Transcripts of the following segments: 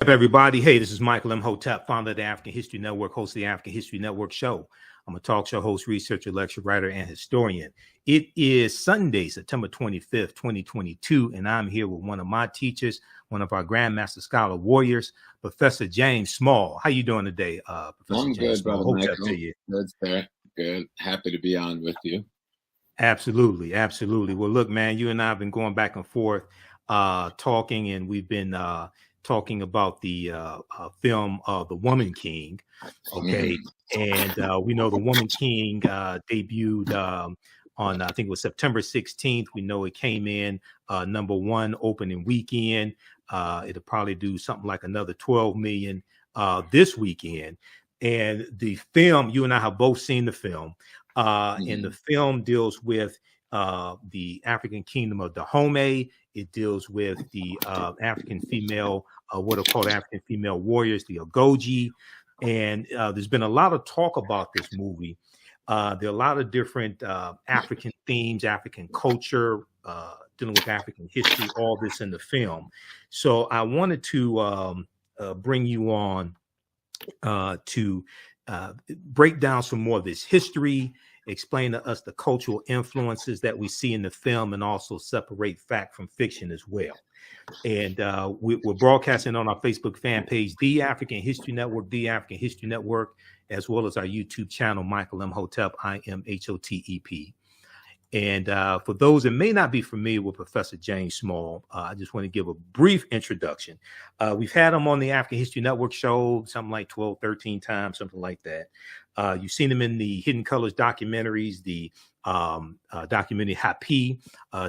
Up, everybody? Hey, this is Michael Imhotep, founder of the African History Network, host of the African History Network show. I'm a talk show host, researcher, lecturer, writer, and historian. It is Sunday, September 25th, 2022, and I'm here with one of my teachers, one of our Grandmaster Scholar Warriors, Professor James Small. How you doing today, Professor I'm James good, Small? Brother Michael. Good, sir. Good. Happy to be on with you. Absolutely, absolutely. Well, look, man, you and I have been going back and forth talking, and we've been talking about the film The Woman King. Okay. And we know The Woman King debuted on, I think it was September 16th. We know it came in #1 opening weekend. It'll probably do something like another 12 million this weekend. And the film, you and I have both seen the film. And the film deals with the African kingdom of Dahomey. It deals with the African female, what are called African female warriors, the Agojie. And there's been a lot of talk about this movie. There are a lot of different African themes, African culture, dealing with African history, all this in the film. So I wanted to bring you on to break down some more of this history, explain to us the cultural influences that we see in the film, and also separate fact from fiction as well. And we're broadcasting on our Facebook fan page, The African History Network, The African History Network, as well as our YouTube channel, Michael Imhotep, Imhotep. And for those that may not be familiar with Professor James Small, I just want to give a brief introduction. We've had him on the African History Network show, something like 12, 13 times, something like that. You've seen him in the Hidden Colors documentaries, the documentary Hapi,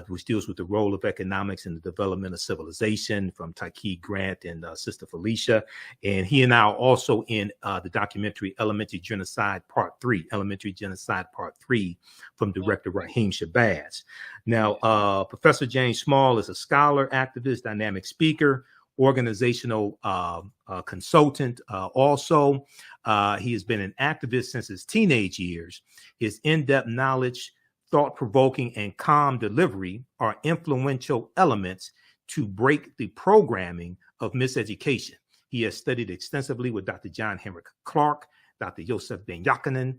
which deals with the role of economics in the development of civilization, from Taki Grant and Sister Felicia. And he and I are also in the documentary Elementary Genocide Part 3, Elementary Genocide Part 3, from director Raheem Shabazz. Now, Professor James Small is a scholar, activist, dynamic speaker, organizational consultant. Also, he has been an activist since his teenage years. His in-depth knowledge, thought-provoking, and calm delivery are influential elements to break the programming of miseducation. He has studied extensively with Dr. John Henry Clark, Dr. Joseph Ben Yakinen,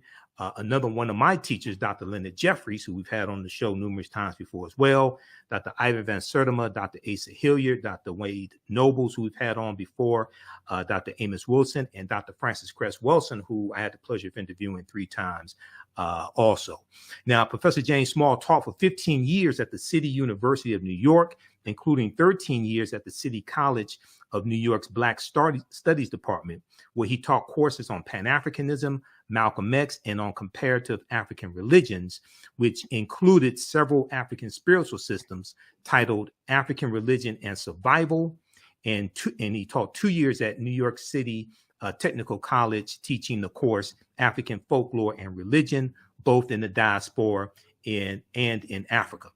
another one of my teachers, Dr. Leonard Jeffries, who we've had on the show numerous times before as well, Dr. Ivan Van Sertima, Dr. Asa Hilliard, Dr. Wade Nobles, who we've had on before, Dr. Amos Wilson, and Dr. Francis Cress Wilson, who I had the pleasure of interviewing 3 times also. Now, Professor James Small taught for 15 years at the City University of New York, including 13 years at the City College of New York's Black Studies Department, where he taught courses on Pan-Africanism, Malcolm X, and on comparative African religions, which included several African spiritual systems titled African Religion and Survival. And he taught 2 years at New York City Technical College, teaching the course African Folklore and Religion, both in the diaspora and in Africa.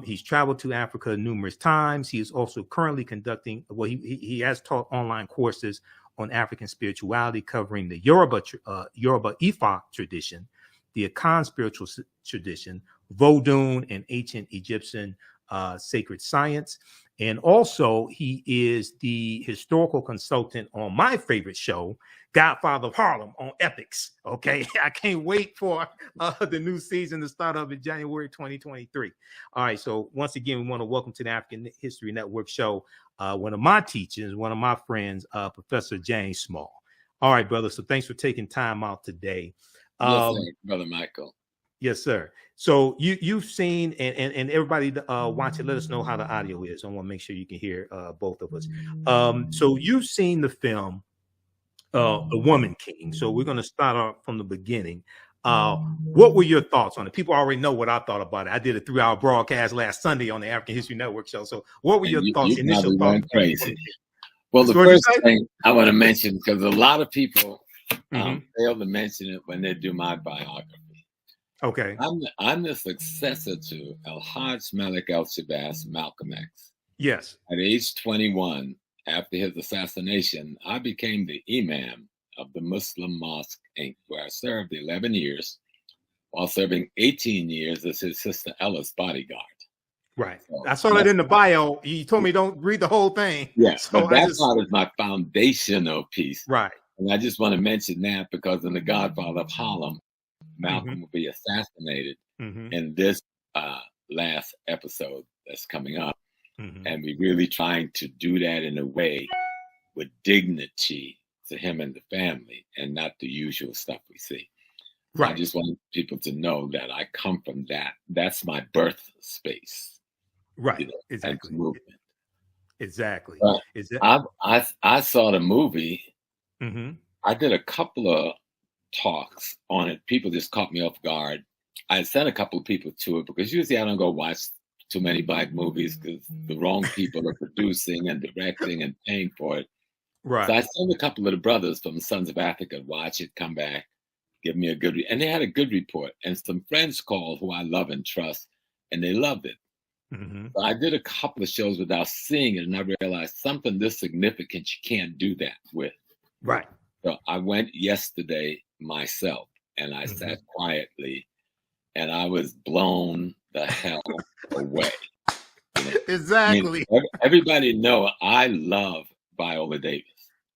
He's traveled to Africa numerous times. He is also currently conducting, well, he has taught online courses on African spirituality, covering the Yoruba Ifa tradition, the Akan spiritual tradition, Vodun, and ancient Egyptian sacred science. And also, he is the historical consultant on my favorite show, Godfather of Harlem, on Epics. Okay, I can't wait for the new season to start up in January 2023. All right, so once again, we want to welcome to the African History Network show one of my teachers, one of my friends, Professor James Small. All right, brother. So thanks for taking time out today. Yes, sir, Brother Michael. Yes, sir. So you've seen, and everybody watching, let us know how the audio is. I want to make sure you can hear both of us. So you've seen the film, The Woman King. So we're going to start off from the beginning. What were your thoughts on it? People already know what I thought about it. I did a 3-hour broadcast last Sunday on the African History Network show. So what were your thoughts, initial thoughts? Crazy. Well, the first thing I want to mention, because a lot of people fail to mention it when they do my biography. Okay. I'm the successor to El-Hajj Malik El-Shabazz, Malcolm X. Yes. At age 21, after his assassination, I became the imam of the Muslim Mosque, Inc., where I served 11 years, while serving 18 years as his sister Ella's bodyguard. Right. So I saw that in the bio. You told me don't read the whole thing. Yeah, so but that's part of my foundational piece. Right. And I just want to mention that because in The Godfather of Harlem, Malcolm will be assassinated in this last episode that's coming up. And we're really trying to do that in a way with dignity to him and the family and not the usual stuff we see. So I just want people to know that I come from that. That's my birth space. Right. You know, Exactly. Movement. Exactly. I saw the movie. I did a couple of talks on it. People just caught me off guard. I sent a couple of people to it because usually I don't go watch too many Black movies because the wrong people are producing and directing and paying for it. Right. So I sent a couple of the brothers from the Sons of Africa to watch it, come back, give me a good and they had a good report. And some friends called who I love and trust, and they loved it. So I did a couple of shows without seeing it, and I realized something this significant you can't do that with. Right. So I went yesterday myself, and I sat quietly, and I was blown the hell away. You know? Exactly. I mean, everybody know I love Viola Davis.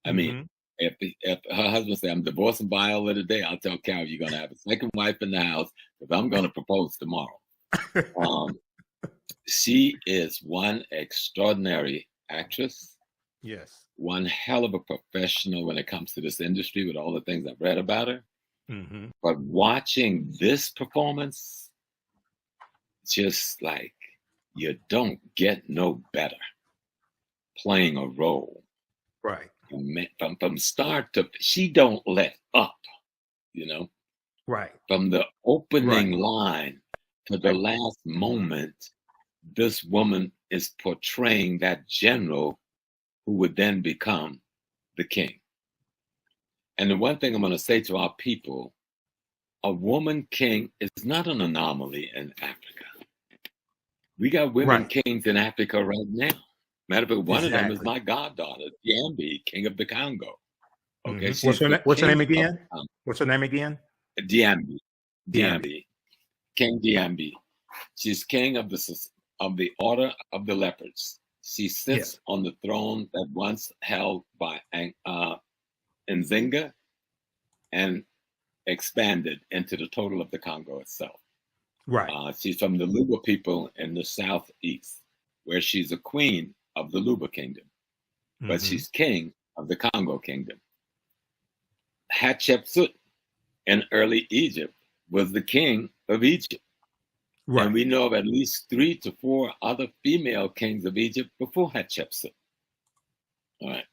I mean, if her husband say I'm divorcing Viola today, I'll tell Carol you're gonna have a second wife in the house because I'm gonna propose tomorrow. She is one extraordinary actress. Yes. One hell of a professional when it comes to this industry with all the things I've read about her. But watching this performance, just like you don't get no better playing a role. Right. From start to, she don't let up, you know. Right. From the opening line to the last moment, this woman is portraying that general who would then become the king. And the one thing I'm going to say to our people, a woman king is not an anomaly in Africa. We got women kings in Africa right now. Matter of fact, one of them is my goddaughter, Diambi, king of the Congo. Okay, what's her name again? What's her name again? Diambi. King Diambi. She's king of the Order of the Leopards. She sits on the throne that once held by Nzinga and expanded into the total of the Congo itself. Right. She's from the Luba people in the southeast, where she's a queen of the Luba kingdom, but she's king of the Congo kingdom. Hatshepsut in early Egypt was the king of Egypt. Right. And we know of at least 3 to 4 other female kings of Egypt before Hatshepsut. All right.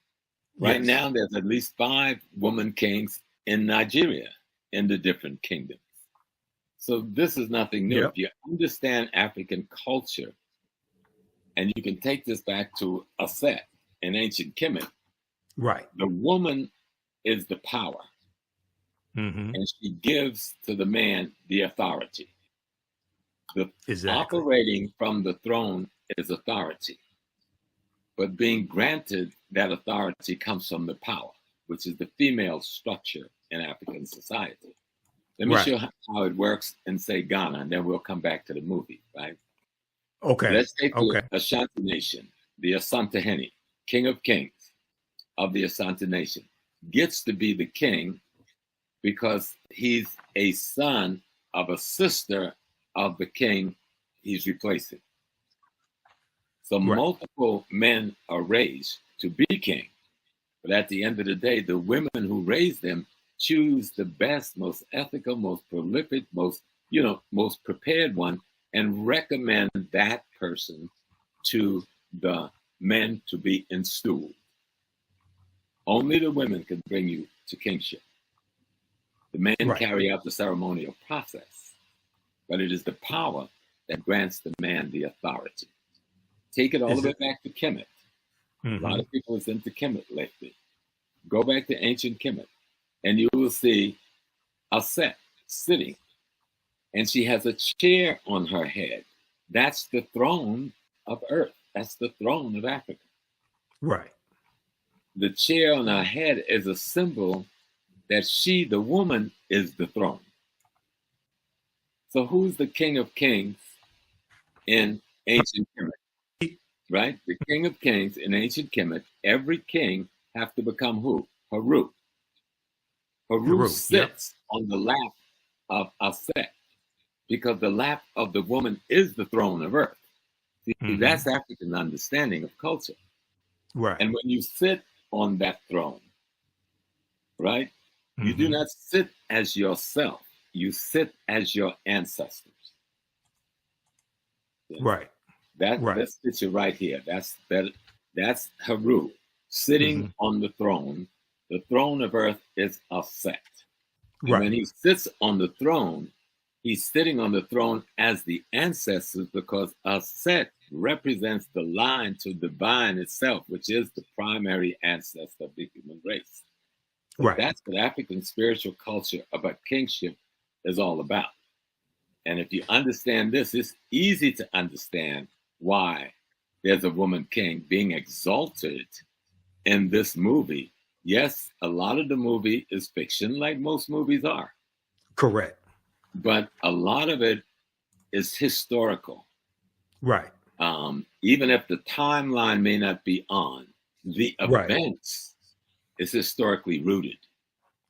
Right now, there's at least 5 woman kings in Nigeria in the different kingdoms. So this is nothing new. If you understand African culture, and you can take this back to Aset in ancient Kemet, right? The woman is the power, and she gives to the man the authority. Operating from the throne is authority, but being granted that authority comes from the power, which is the female structure in African society. Let me show how it works in, say, Ghana, and then we'll come back to the movie, right? Okay. Let's take the Ashanti Nation, the Asantehene, king of kings of the Asante Nation, gets to be the king because he's a son of a sister of the king he's replacing. So multiple men are raised to be king, but at the end of the day, the women who raise them choose the best, most ethical, most prolific, most prepared one, and recommend that person to the men to be installed. Only the women can bring you to kingship. The men carry out the ceremonial process, but it is the power that grants the man the authority. Take it all the way back to Kemet. A lot of people is into Kemet lately. Go back to ancient Kemet, and you will see Aset sitting, and she has a chair on her head. That's the throne of Earth. That's the throne of Africa. Right. The chair on her head is a symbol that she, the woman, is the throne. So who's the king of kings in ancient Kemet, right? The king of kings in ancient Kemet, every king have to become who? Haru. Haru sits on the lap of Aset because the lap of the woman is the throne of earth. See, that's African understanding of culture. Right. And when you sit on that throne, right, you do not sit as yourself. You sit as your ancestors. Right. That's picture right here. That's Haru sitting on the throne. The throne of earth is Aset. And when he sits on the throne, he's sitting on the throne as the ancestors because Aset represents the line to divine itself, which is the primary ancestor of the human race. So that's what African spiritual culture about kingship is all about. And if you understand this, it's easy to understand why there's a woman king being exalted in this movie. Yes, a lot of the movie is fiction, like most movies are. Correct. But a lot of it is historical. Right. Even if the timeline may not be on, the events is historically rooted.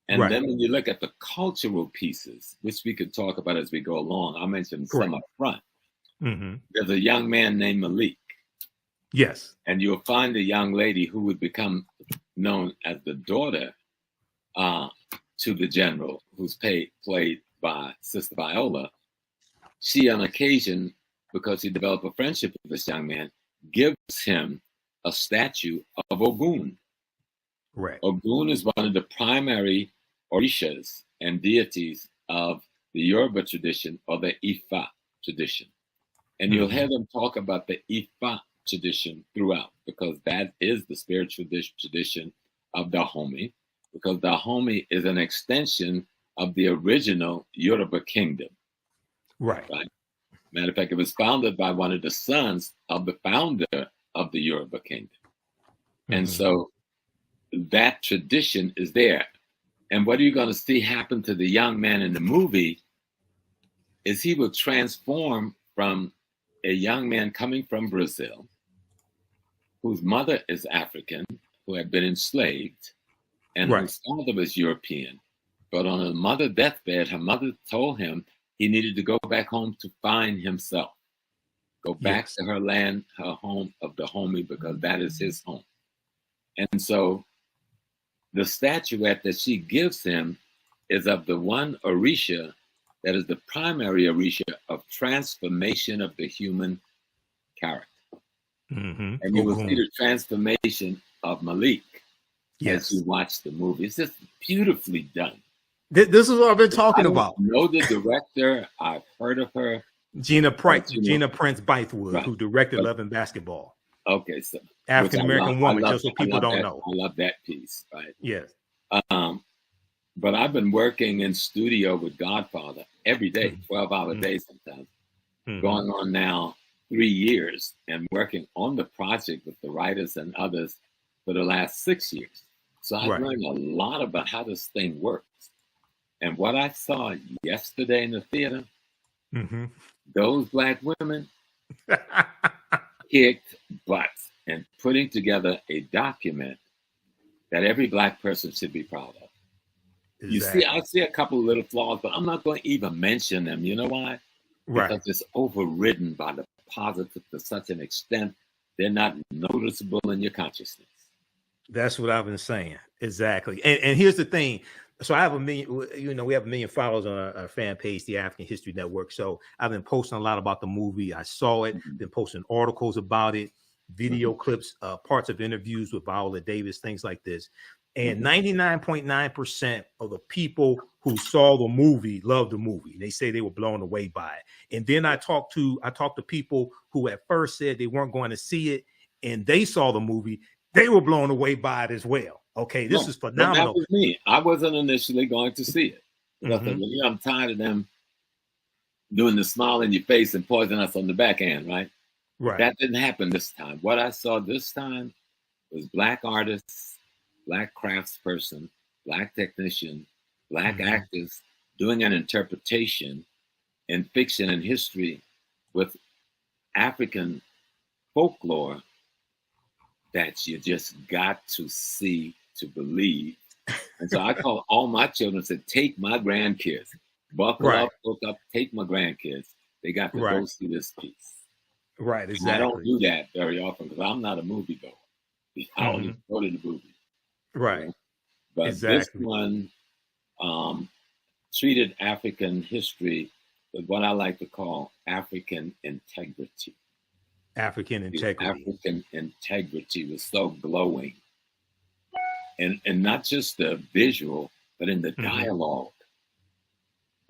And then when you look at the cultural pieces, which we could talk about as we go along, I'll mention some up front. There's a young man named Malik. Yes. And you'll find a young lady who would become known as the daughter to the general, who's played by Sister Viola. She, on occasion, because he developed a friendship with this young man, gives him a statue of Ogun. Right. Ogun is one of the primary Orishas and deities of the Yoruba tradition or the Ifa tradition. And you'll hear them talk about the Ifa tradition throughout because that is the spiritual tradition of Dahomey, because Dahomey is an extension of the original Yoruba kingdom. Right. Matter of fact, it was founded by one of the sons of the founder of the Yoruba kingdom. And so that tradition is there. And what are you going to see happen to the young man in the movie is he will transform from a young man coming from Brazil, whose mother is African, who had been enslaved, and whose father was European. But on her mother's deathbed, her mother told him he needed to go back home to find himself. Go back to her land, her home of Dahomey, because that is his home. And so the statuette that she gives him is of the one Orisha that is the primary Orisha of transformation of the human character. And you will see the transformation of Malik as you watch the movie. It's just beautifully done. This is what I've been talking about. I know the director. I've heard of her. Gina Prince-Bythewood, who directed Love and Basketball. Okay, so African-American woman, just so people don't know. I love that piece, right? Yes. But I've been working in studio with Godfather every day, 12-hour days sometimes, going on now 3 years and working on the project with the writers and others for the last 6 years. So I've learned a lot about how this thing works. And what I saw yesterday in the theater, those Black women kicked butt and putting together a document that every Black person should be proud of. Exactly. You see, I see a couple of little flaws, but I'm not going to even mention them. You know why? Because it's overridden by the positive to such an extent, they're not noticeable in your consciousness. That's what I've been saying. Exactly. And here's the thing. So I have we have 1 million followers on our fan page, the African History Network. So I've been posting a lot about the movie. I saw it, been posting articles about it, video clips, parts of interviews with Viola Davis, things like this. And 99.9% of the people who saw the movie loved the movie. They say they were blown away by it. And then I talked to people who at first said they weren't going to see it, and they saw the movie. They were blown away by it as well. Okay, this is phenomenal. That was me. I wasn't initially going to see it. I'm tired of them doing the smile in your face and poison us on the backhand, right? Right. That didn't happen this time. What I saw this time was Black artists, Black craftsperson, Black technician, Black actors doing an interpretation in fiction and history with African folklore that you just got to see to believe. And so I call all my children and said, take my grandkids, buckle up, hook up, take my grandkids. They got to go see this piece. Right, exactly. And I don't do that very often because I'm not a movie goer. I don't even go to the movies. Right. You know? But this one treated African history with what I like to call African integrity. African integrity. African integrity was so glowing. And not just the visual, but in the dialogue.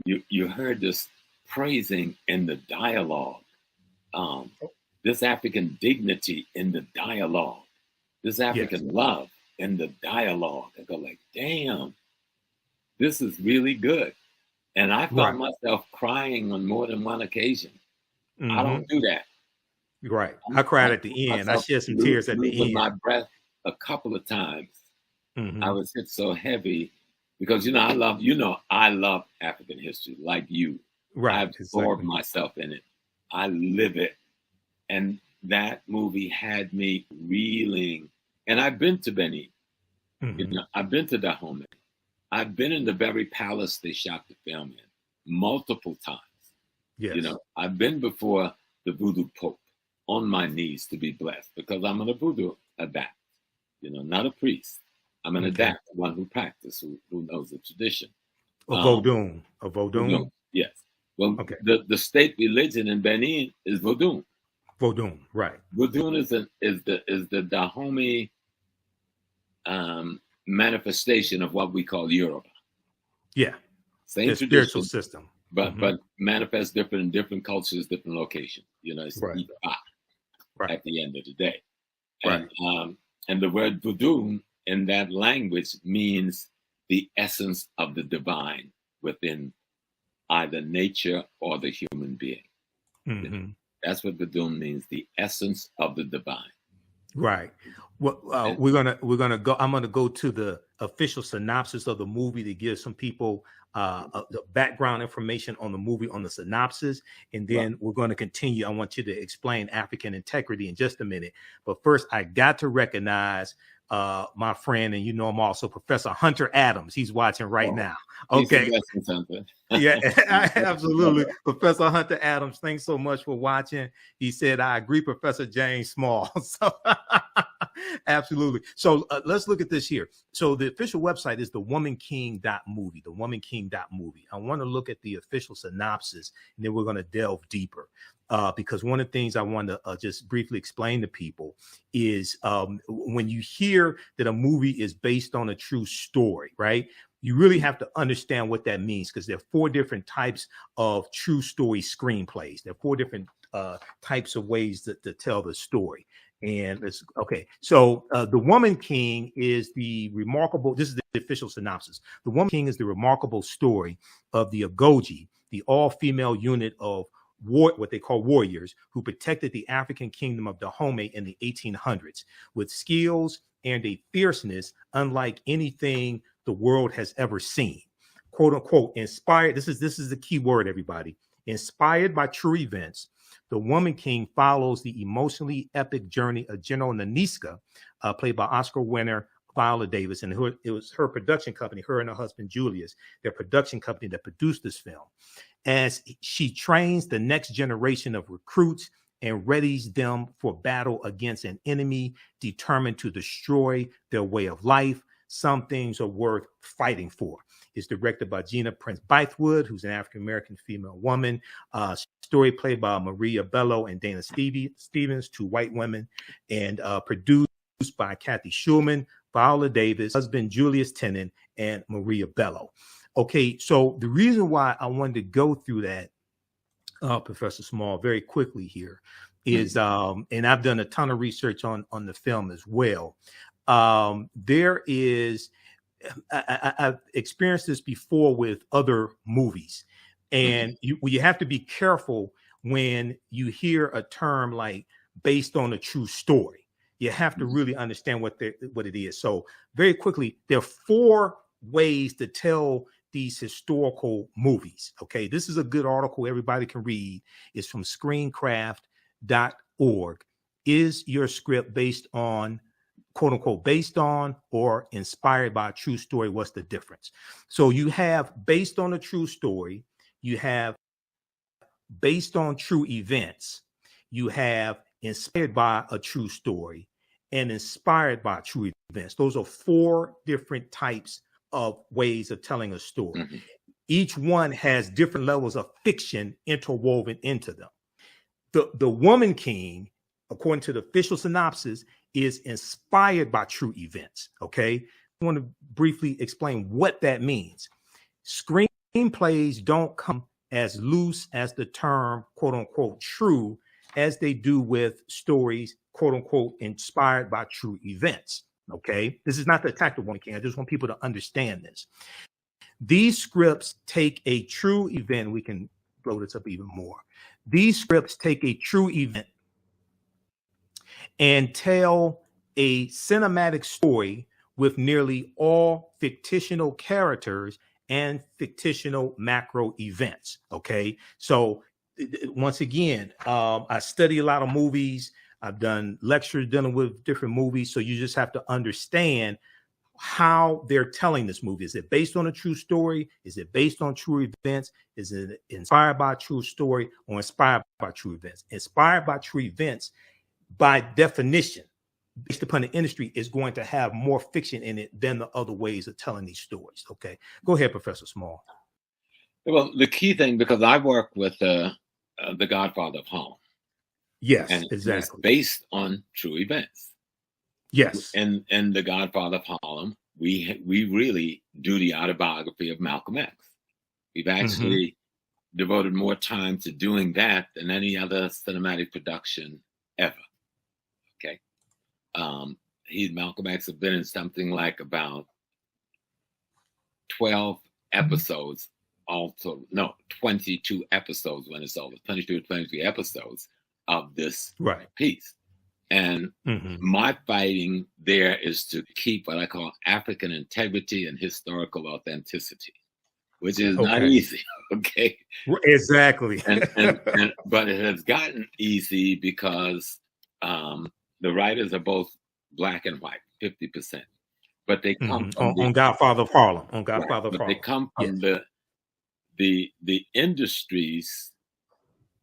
You heard this praising in the dialogue. This African dignity in the dialogue. This African love in the dialogue. I go like, damn, this is really good. And I found myself crying on more than one occasion. I don't do that. Right. I cried at the end. I shed some tears at the end. My breath a couple of times. I was hit so heavy because, I love African history like you. Right. I've absorbed myself in it. I live it. And that movie had me reeling. And I've been to Benin. I've been to Dahomey. I've been in the very palace they shot the film in multiple times. Yes. I've been before the voodoo pope on my knees to be blessed because I'm a voodoo adapt, not a priest. I'm an adapt, one who practices, who knows the tradition. A Vodun. Yes. Well, the state religion in Benin is Vodun. Vodun, right. Vodun is the Dahomey manifestation of what we call Yoruba. Yeah. Same spiritual system. But manifests different in different cultures, different locations. It's at the end of the day. And the word Vodun in that language means the essence of the divine within either nature or the human being. That's what Vodun means, the essence of the divine. Right. Well, we're gonna go. I'm gonna go to the official synopsis of the movie to give some people the background information on the movie, on the synopsis, and then we're going to continue. I want you to explain African integrity in just a minute, but first, I got to recognize my friend, and I'm also Professor Hunter Adams. He's watching right now. Okay. Yeah, absolutely. Professor Hunter Adams, thanks so much for watching. He said, I agree, Professor James Small. So absolutely. So let's look at this here. So the official website is thewomanking.movie, thewomanking.movie. I want to look at the official synopsis, and then we're going to delve deeper. Because one of the things I want to just briefly explain to people is when you hear that a movie is based on a true story, right? You really have to understand what that means, because there are 4 different types of true story screenplays. There are 4 different types of ways to tell the story. And so The Woman King is the remarkable, this is the official synopsis. The Woman King is the remarkable story of the Agojie, the all-female unit of what they call warriors who protected the African kingdom of Dahomey in the 1800s with skills and a fierceness unlike anything the world has ever seen. Quote unquote, inspired. This is the key word, everybody. Inspired by true events, The Woman King follows the emotionally epic journey of General Naniska, played by Oscar winner Viola Davis, and it was her production company, her and her husband Julius, their production company that produced this film, as she trains the next generation of recruits and readies them for battle against an enemy determined to destroy their way of life. Some things are worth fighting for. It's directed by Gina Prince-Bythewood, who's an African-American female woman. Story played by Maria Bello and Dana Stevens, 2 white women, and produced by Kathy Schulman, Viola Davis, husband Julius Tennant, and Maria Bello. Okay, so the reason why I wanted to go through that, Professor Small, very quickly here is, and I've done a ton of research on the film as well. There is, I've experienced this before with other movies, and you have to be careful when you hear a term like based on a true story. You have to really understand what it is. So very quickly, there are 4 ways to tell these historical movies. Okay, this is a good article everybody can read. It's from Screencraft. Is your script based on, quote unquote, based on or inspired by a true story? What's the difference? So you have based on a true story, you have based on true events, you have inspired by a true story, and inspired by true events. Those are 4 different types of ways of telling a story. Mm-hmm. Each one has different levels of fiction interwoven into them. The Woman King, according to the official synopsis, is inspired by true events. Okay, I want to briefly explain what that means. Screenplays don't come as loose as the term, quote unquote, true, as they do with stories, quote unquote, inspired by true events. Okay, this is not the attack of Woman King. I just want people to understand this. These scripts take a true event. We can blow this up even more. These scripts take a true event and tell a cinematic story with nearly all fictional characters and fictional macro events. Okay, so once again, I study a lot of movies. I've done lectures dealing with different movies, so you just have to understand how they're telling this movie. Is it based on a true story? Is it based on true events? Is it inspired by a true story or inspired by true events? Inspired by true events, by definition, based upon the industry, is going to have more fiction in it than the other ways of telling these stories. Okay, go ahead, Professor Small. Well, the key thing, because I work with the Godfather of Harlem. Yes, and exactly. It's based on true events. Yes. And the Godfather of Harlem, we really do the autobiography of Malcolm X. We've actually devoted more time to doing that than any other cinematic production ever. Okay. Malcolm X has been in something like about 12 episodes, also, no, 22 episodes when it's over, 22 or 23 episodes of this piece. And my fighting there is to keep what I call African integrity and historical authenticity, which is not easy. Okay. Exactly. But it has gotten easy because the writers are both black and white, 50%. But they come from on Godfather of Harlem. On Godfather of Harlem. They come from the industry's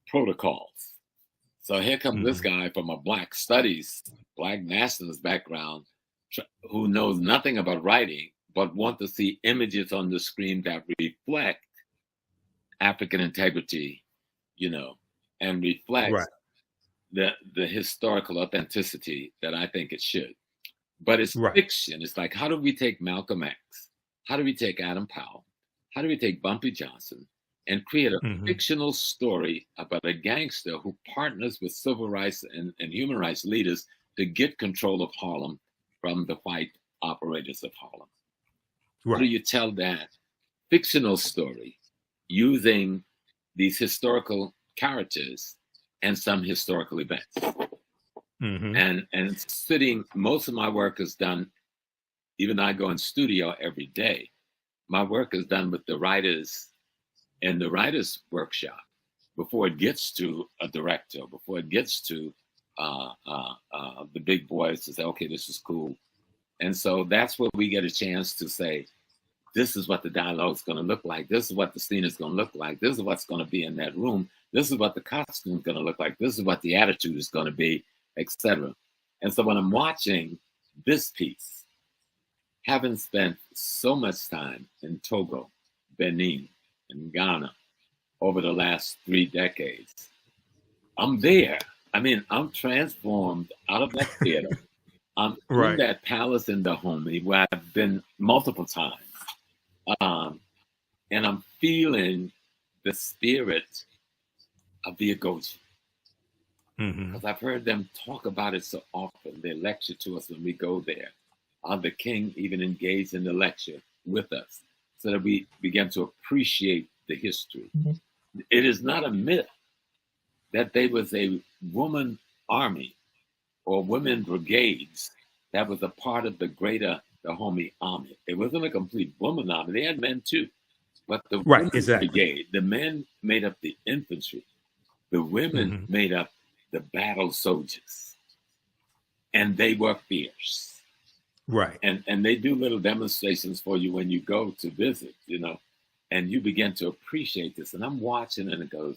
protocols. So here comes this guy from a Black Studies, Black nationalist background, who knows nothing about writing, but want to see images on the screen that reflect African integrity, and reflect the historical authenticity that I think it should. But it's fiction. It's like, how do we take Malcolm X? How do we take Adam Powell? How do we take Bumpy Johnson and create a fictional story about a gangster who partners with civil rights and human rights leaders to get control of Harlem from the white operators of Harlem? How do you tell that fictional story using these historical characters and some historical events? And sitting, most of my work is done, even though I go in studio every day, my work is done with the writers in the writers' workshop before it gets to a director, before it gets to the big boys to say, okay, this is cool. And so that's where we get a chance to say, this is what the dialogue is going to look like. This is what the scene is going to look like. This is what's going to be in that room. This is what the costume is going to look like. This is what the attitude is going to be, etc. And so when I'm watching this piece, having spent so much time in Togo, Benin, and Ghana over the last 3 decades, I'm there. I mean, I'm transformed out of that theater. I'm in that palace in Dahomey where I've been multiple times. And I'm feeling the spirit of the Agojie. Because I've heard them talk about it so often. They lecture to us when we go there. The king even engaged in the lecture with us so that we begin to appreciate the history. It is not a myth that there was a woman army or women brigades that was a part of the greater Dahomey army. It wasn't a complete woman army. They had men too. But the women brigade, the men made up the infantry. The women made up the battle soldiers, and they were fierce. Right. And they do little demonstrations for you when you go to visit, and you begin to appreciate this. And I'm watching, and it goes.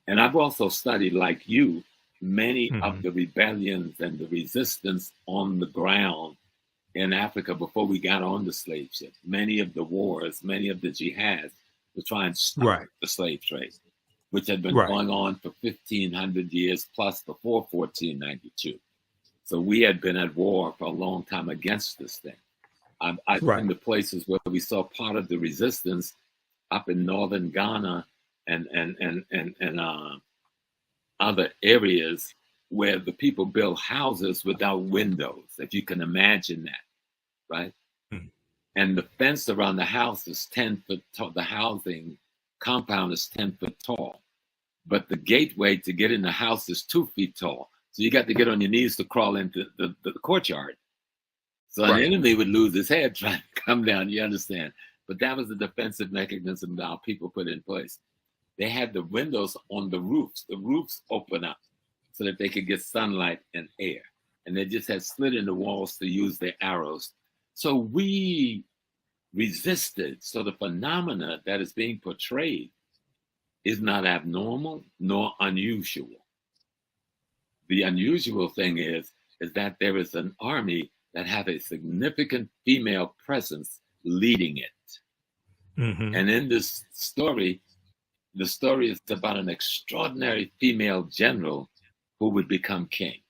And I've also studied, like you, many of the rebellions and the resistance on the ground in Africa before we got on the slave ship. Many of the wars, many of the jihads to try and stop the slave trade, which had been going on for 1,500 years plus before 1492. So we had been at war for a long time against this thing. I've been to places where we saw part of the resistance up in northern Ghana and other areas where the people built houses without windows, if you can imagine that, right? And the fence around the house is 10 foot tall. The housing compound is 10 foot tall, but the gateway to get in the house is 2 feet tall. So you got to get on your knees to crawl into the courtyard. So an enemy would lose his head trying to come down, you understand? But that was the defensive mechanism that our people put in place. They had the windows on the roofs. The roofs open up so that they could get sunlight and air. And they just had slit in the walls to use their arrows. So we resisted. So the phenomena that is being portrayed is not abnormal nor unusual. The unusual thing is that there is an army that have a significant female presence leading it. And in this story, the story is about an extraordinary female general who would become king.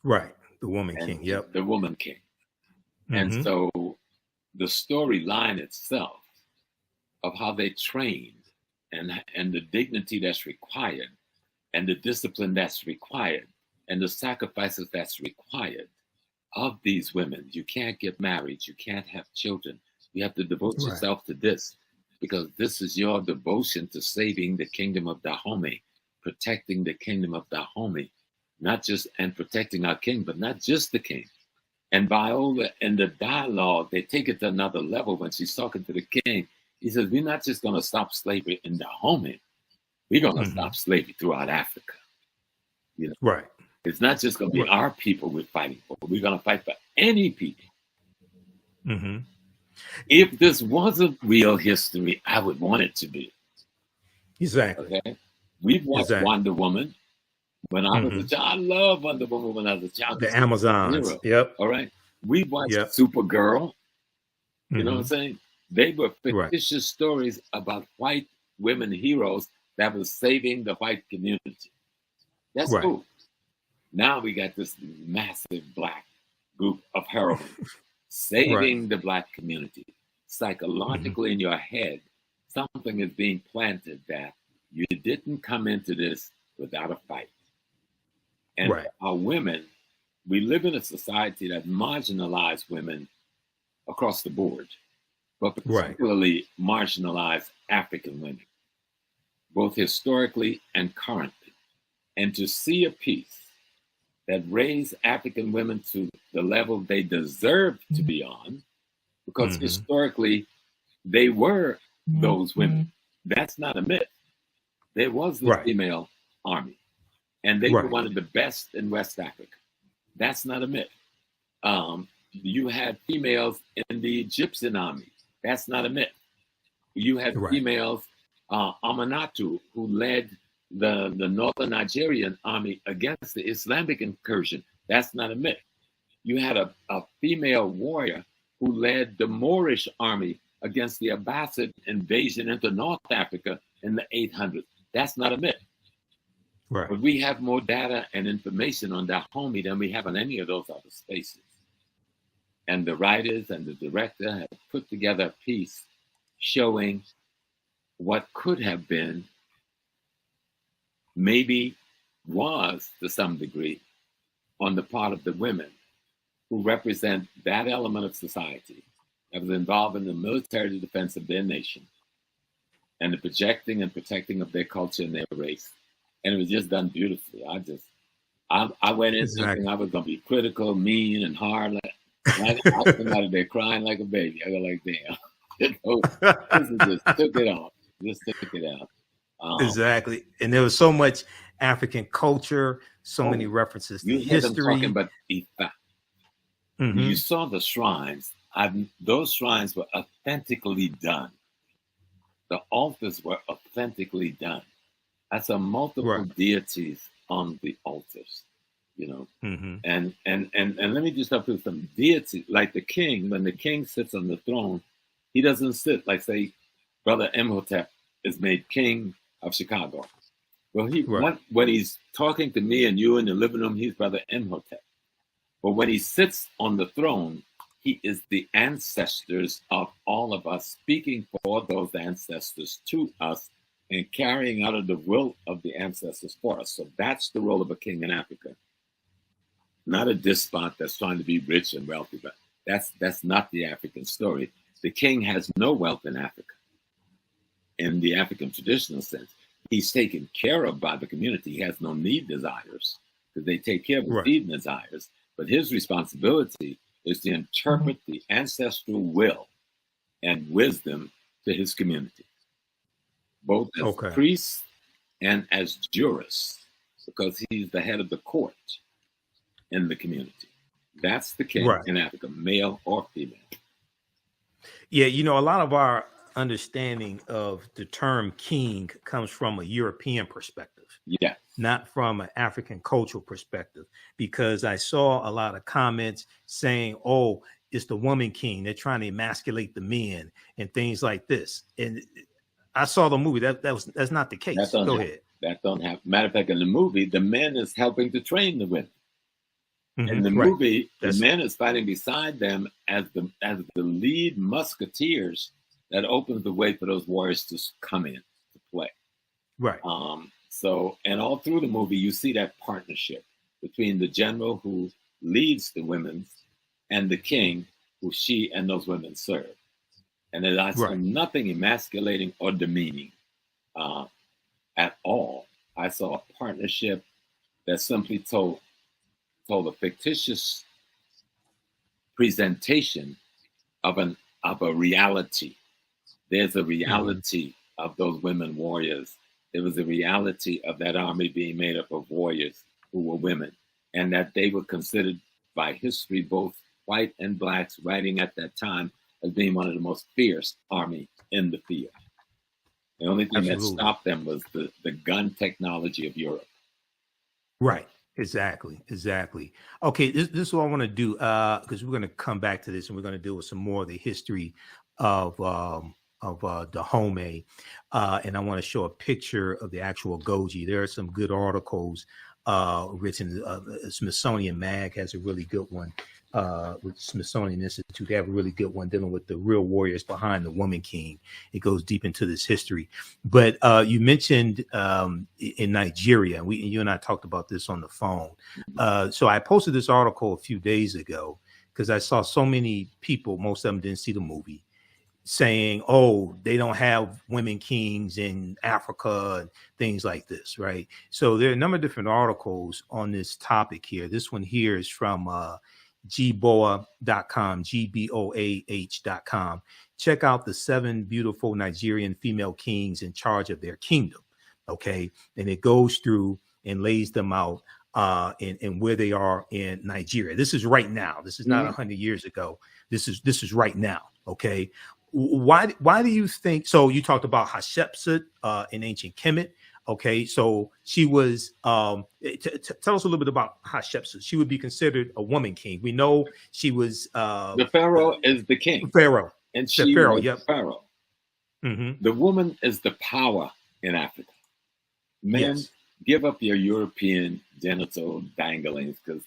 Right. The woman king. Yep. The woman king. And so the storyline itself of how they trained and the dignity that's required and the discipline that's required and the sacrifices that's required of these women. You can't get married. You can't have children. You have to devote yourself to this, because this is your devotion to saving the kingdom of Dahomey, protecting the kingdom of Dahomey, and protecting our king, but not just the king. And Viola, in the dialogue, they take it to another level when she's talking to the king. He says, we're not just going to stop slavery in Dahomey. We're going to stop slavery throughout Africa. Right. It's not just going to be our people we're fighting for. We're going to fight for any people. If this wasn't real history, I would want it to be. Exactly. Okay? We've watched Wonder Woman. When I was a child, I loved Wonder Woman when I was a child. The Amazons. Yep. All right. We watched Supergirl. You know what I'm saying? They were fictitious stories about white women heroes that was saving the white community. That's cool. Now we got this massive black group of heroines saving the black community. Psychologically in your head, something is being planted that you didn't come into this without a fight. And our women, we live in a society that marginalizes women across the board, but particularly marginalized African women, both historically and currently. And to see a piece that raised African women to the level they deserve to be on, because historically they were those women. That's not a myth. There was the female army, and they were one of the best in West Africa. That's not a myth. You had females in the Egyptian army. That's not a myth. You had females, Amanatu, who led the northern Nigerian army against the Islamic incursion. That's not a myth. You had a female warrior who led the Moorish army against the Abbasid invasion into North Africa in the 800s. That's not a myth. But we have more data and information on Dahomey than we have on any of those other spaces. And the writers and the director have put together a piece showing what could have been, maybe was to some degree, on the part of the women who represent that element of society that was involved in the military defense of their nation and the projecting and protecting of their culture and their race. And it was just done beautifully. I went in thinking I was going to be critical, mean, and hard. I came out of there crying like a baby. I go like, damn. This just took it off. Just took it out. Exactly. And there was so much African culture, so many references to you hear them history. talking about Ifa. You saw the shrines. Those shrines were authentically done. The altars were authentically done. I saw multiple deities on the altars, you know. And let me just help you with some deities, like the king. When the king sits on the throne, he doesn't sit like, say, Brother Imhotep is made king of Chicago. Well, when he's talking to me and you in the living room, he's Brother Imhotep. But when he sits on the throne, he is the ancestors of all of us, speaking for those ancestors to us and carrying out of the will of the ancestors for us. So that's the role of a king in Africa. Not a despot that's trying to be rich and wealthy, but that's not the African story. The king has no wealth in Africa. In the African traditional sense, he's taken care of by the community. He has no need desires because they take care of his need desires. But his responsibility is to interpret the ancestral will and wisdom to his community, both as priest and as jurist, because he's the head of the court in the community. That's the king in Africa, male or female. Yeah, you know, a lot of our understanding of the term king comes from a European perspective. Yeah. Not from an African cultural perspective, because I saw a lot of comments saying, oh, it's the woman king. They're trying to emasculate the men and things like this. And I saw the movie. That's not the case. Go ahead. That don't happen. Matter of fact, in the movie, the man is helping to train the women. In the movie, the man is fighting beside them as the lead musketeers that opens the way for those warriors to come in to play. Right. So, and all through the movie, you see that partnership between the general who leads the women and the king who she and those women serve. And I saw nothing emasculating or demeaning at all. I saw a partnership that simply told a fictitious presentation of a reality. There's a reality of those women warriors. There was a reality of that army being made up of warriors who were women, and that they were considered by history, both white and blacks, writing at that time, as being one of the most fierce army in the field. The only thing that stopped them was the gun technology of Europe. Right. Exactly. Okay, this is what I want to do, because we're going to come back to this, and we're going to deal with some more of the history of Dahomey, and I want to show a picture of the actual Agojie. There are some good articles written. Smithsonian Mag has a really good one. With Smithsonian Institute, they have a really good one dealing with the real warriors behind the woman king. It goes deep into this history. But you mentioned in Nigeria, you and I talked about this on the phone. So I posted this article a few days ago because I saw so many people, most of them didn't see the movie, saying, oh, they don't have women kings in Africa and things like this, right? So there are a number of different articles on this topic here. This one here is from gboah.com, gboah.com. Check out the 7 beautiful Nigerian female kings in charge of their kingdom, okay? And it goes through and lays them out and where they are in Nigeria. This is right now. This is not 100 years ago. This is right now, okay? Why do you think? So you talked about Hatshepsut in ancient Kemet. Okay, so she was. Tell us a little bit about Hatshepsut. She would be considered a woman king. We know she was. The pharaoh is the king. Pharaoh, and she pharaoh. Was Yep. the pharaoh. The woman is the power in Africa. Men, give up your European genital danglings, because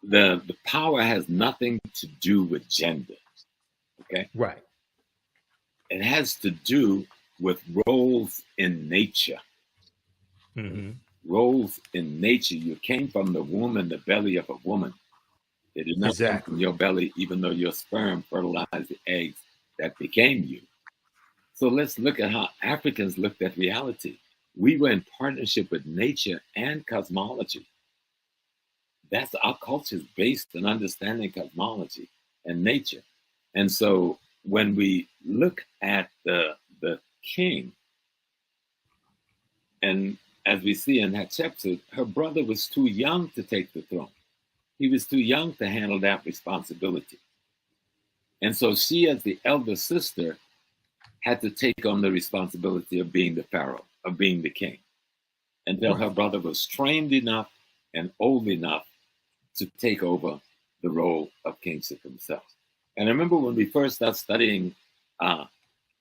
the power has nothing to do with gender. Okay, right. It has to do with roles in nature. Roles in nature. You came from the womb and the belly of a woman. It did not come from your belly, even though your sperm fertilized the eggs that became you. So let's look at how Africans looked at reality. We were in partnership with nature and cosmology. That's our culture is based on understanding cosmology and nature. And so when we look at the king, and as we see in Hatshepsut, her brother was too young to take the throne. He was too young to handle that responsibility. And so she, as the elder sister, had to take on the responsibility of being the pharaoh, of being the king, until her brother was trained enough and old enough to take over the role of kingship himself. And I remember when we first started studying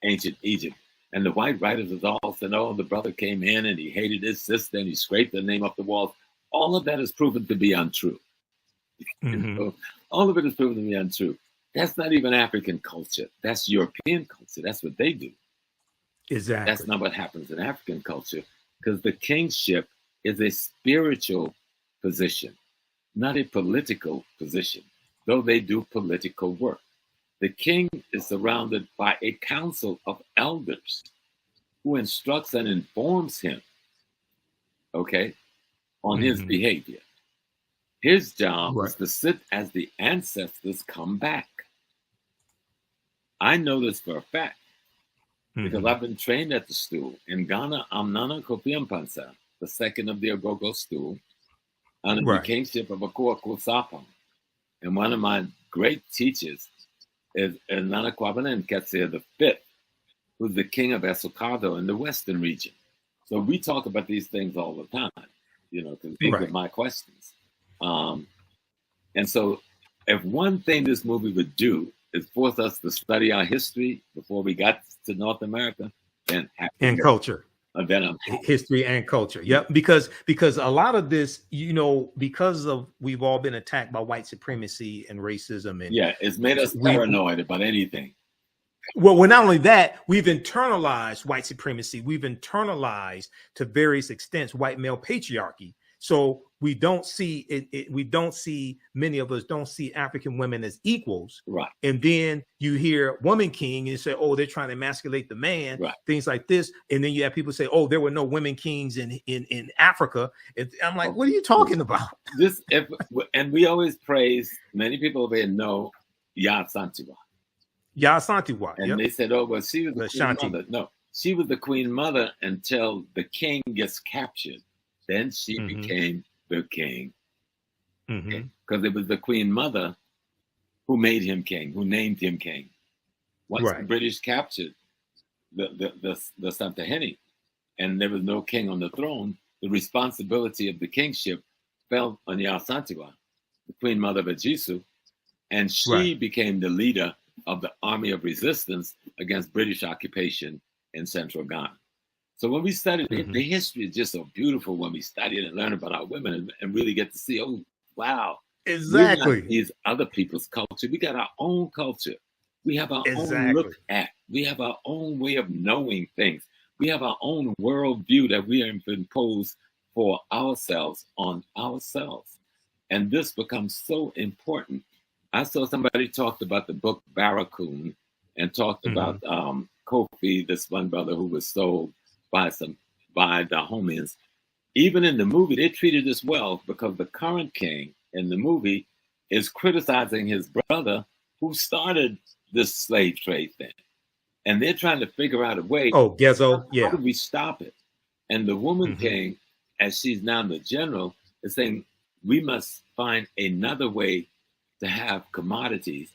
ancient Egypt, and the white writers was all saying, oh, the brother came in and he hated his sister and he scraped her name off the walls. All of that is proven to be untrue. So all of it is proven to be untrue. That's not even African culture. That's European culture. That's what they do. Exactly. That's not what happens in African culture, because the kingship is a spiritual position, not a political position, though they do political work. The king is surrounded by a council of elders who instructs and informs him, on his behavior. His job is to sit as the ancestors come back. I know this for a fact because I've been trained at the stool. In Ghana, I'm Nana Kofi Mpansa, the second of the Ogogo stool, under the kingship of Akua Kusapam. And one of my great teachers is Nana Kwabena Nketse the fifth, who's the king of Esokado in the Western region. So we talk about these things all the time, because these are my questions. And so if one thing this movie would do is force us to study our history before we got to North America, then and culture. Then I'm history and culture. Yep. Because a lot of this, because of we've all been attacked by white supremacy and racism, and it's made us paranoid about anything. Well, not only that, we've internalized white supremacy. We've internalized to various extents white male patriarchy. So we don't see it. We don't see, many of us don't see African women as equals. Right. And then you hear woman king and you say, oh, they're trying to emasculate the man, things like this. And then you have people say, oh, there were no women kings in Africa. And I'm like, what are you talking about? And we always praise, many people over here know Ya Santiwa. Ya Santiwa. And they said, oh, well, she was the queen mother. No, she was the queen mother until the king gets captured. Then she became the king. Because it was the queen mother who made him king, who named him king. Once the British captured the Santahene and there was no king on the throne, the responsibility of the kingship fell on Yasantiwa, the queen mother of Ajisu, and she became the leader of the army of resistance against British occupation in central Ghana. So when we studied the history is just so beautiful when we study it and learn about our women and really get to see, oh, wow. Exactly. These other people's culture. We got our own culture. We have our own look at. We have our own way of knowing things. We have our own worldview that we have imposed for ourselves on ourselves. And this becomes so important. I saw somebody talked about the book Barracoon and talked about Kofi, this one brother who was sold by Dahomeans. Even in the movie, they treated this well because the current king in the movie is criticizing his brother who started this slave trade thing. And they're trying to figure out a way. Oh, Gezo, how do we stop it? And the woman king, as she's now the general, is saying, we must find another way to have commodities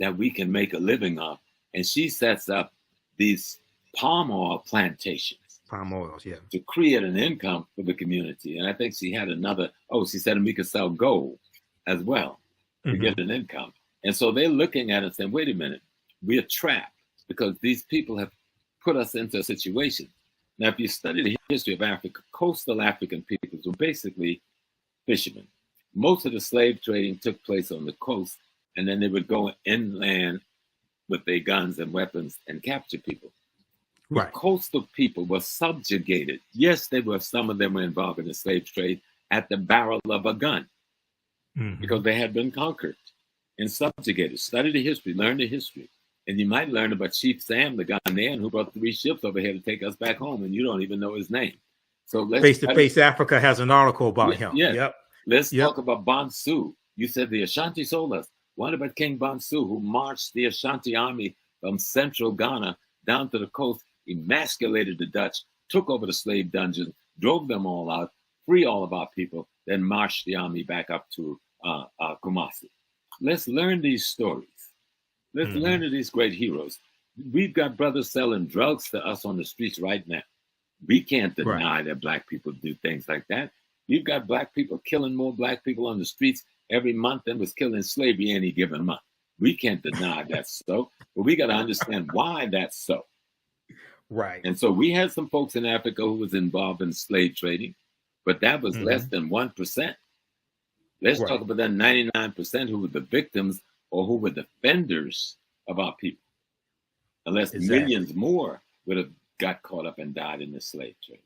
that we can make a living off. And she sets up these palm oil plantations. Palm oils, to create an income for the community. And I think she had she said we could sell gold as well to get an income. And so they're looking at it and saying, wait a minute, we're trapped because these people have put us into a situation. Now, if you study the history of Africa, coastal African peoples were basically fishermen. Most of the slave trading took place on the coast, and then they would go inland with their guns and weapons and capture people. Right. Coastal people were subjugated. Yes, some of them were involved in the slave trade at the barrel of a gun because they had been conquered and subjugated. Study the history, learn the history. And you might learn about Chief Sam, the Ghanaian who brought 3 ships over here to take us back home, and you don't even know his name. So Face to Face Africa has an article about him. Yeah. Let's talk about Bonsu. You said the Ashanti sold us. What about King Bonsu, who marched the Ashanti army from central Ghana down to the coast, emasculated the Dutch, took over the slave dungeon, drove them all out, free all of our people, then marched the army back up to Kumasi. Let's learn these stories. Let's learn of these great heroes. We've got brothers selling drugs to us on the streets right now. We can't deny that Black people do things like that. You've got Black people killing more Black people on the streets every month than was killed in slavery any given month. We can't deny that's so, but we got to understand why that's so. Right. And so we had some folks in Africa who was involved in slave trading, but that was less than 1%. Let's talk about that 99% who were the victims or who were defenders of our people. Unless millions more would have got caught up and died in the slave trade.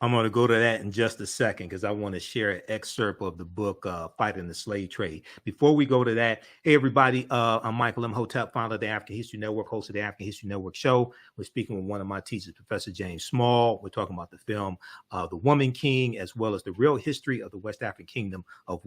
I'm going to go to that in just a second because I want to share an excerpt of the book, Fighting the Slave Trade. Before we go to that, hey, everybody, I'm Michael Imhotep, founder of the African History Network, host of the African History Network show. We're speaking with one of my teachers, Professor James Small. We're talking about the film, The Woman King, as well as the real history of the West African kingdom of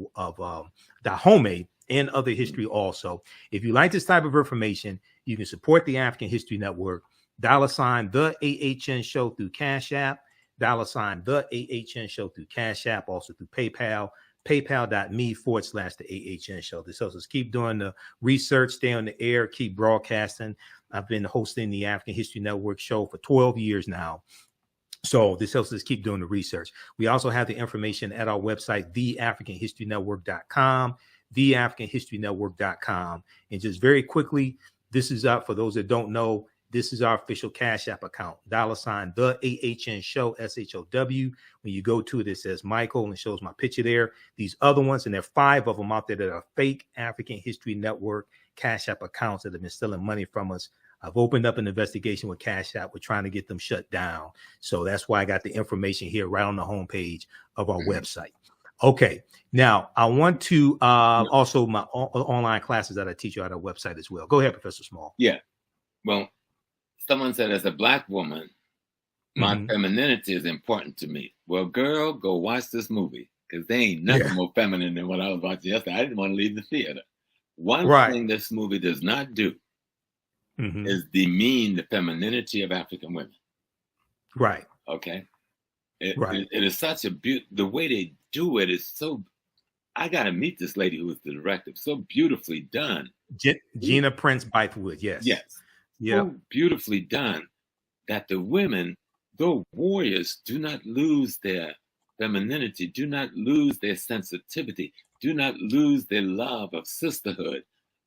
Dahomey and other history also. If you like this type of information, you can support the African History Network, $ the AHN show through Cash App, $ the AHN show through Cash App, also through PayPal, paypal.me/the AHN show. This helps us keep doing the research, stay on the air, keep broadcasting. I've been hosting the African History Network show for 12 years now. So this helps us keep doing the research. We also have the information at our website, theafricanhistorynetwork.com, theafricanhistorynetwork.com. And just very quickly, this is up for those that don't know. This is our official Cash App account, $ the AHN show, SHOW. When you go to it, it says Michael and it shows my picture there. These other ones, and there are 5 of them out there that are fake African History Network Cash App accounts that have been stealing money from us. I've opened up an investigation with Cash App. We're trying to get them shut down. So that's why I got the information here right on the homepage of our website. Okay, now I want to also my online classes that I teach you at our website as well. Go ahead, Professor Small. Yeah, well, someone said, as a Black woman, my femininity is important to me. Well, girl, go watch this movie because there ain't nothing more feminine than what I was watching yesterday. I didn't want to leave the theater. One thing this movie does not do is demean the femininity of African women. Right. Okay. It is such a the way they do it is so. I got to meet this lady who was the director. So beautifully done. Gina Prince-Bythewood. Yes. Yes. Yeah. So beautifully done that the women, though warriors, do not lose their femininity, do not lose their sensitivity, do not lose their love of sisterhood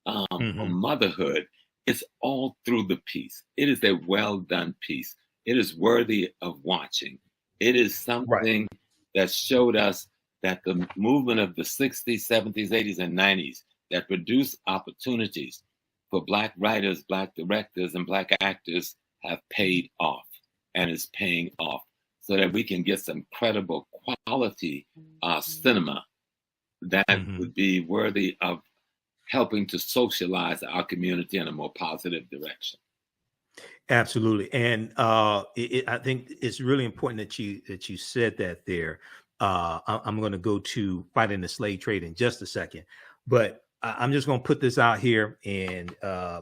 or motherhood. It's all through the piece. It is a well done piece. It is worthy of watching. It is something that showed us that the movement of the 60s, 70s, 80s, and 90s that produced opportunities for Black writers, Black directors, and Black actors have paid off and is paying off so that we can get some credible quality cinema that would be worthy of helping to socialize our community in a more positive direction. Absolutely. And I think it's really important that you said that there. I'm going to go to Fighting the Slave Trade in just a second, but I'm just going to put this out here. And, I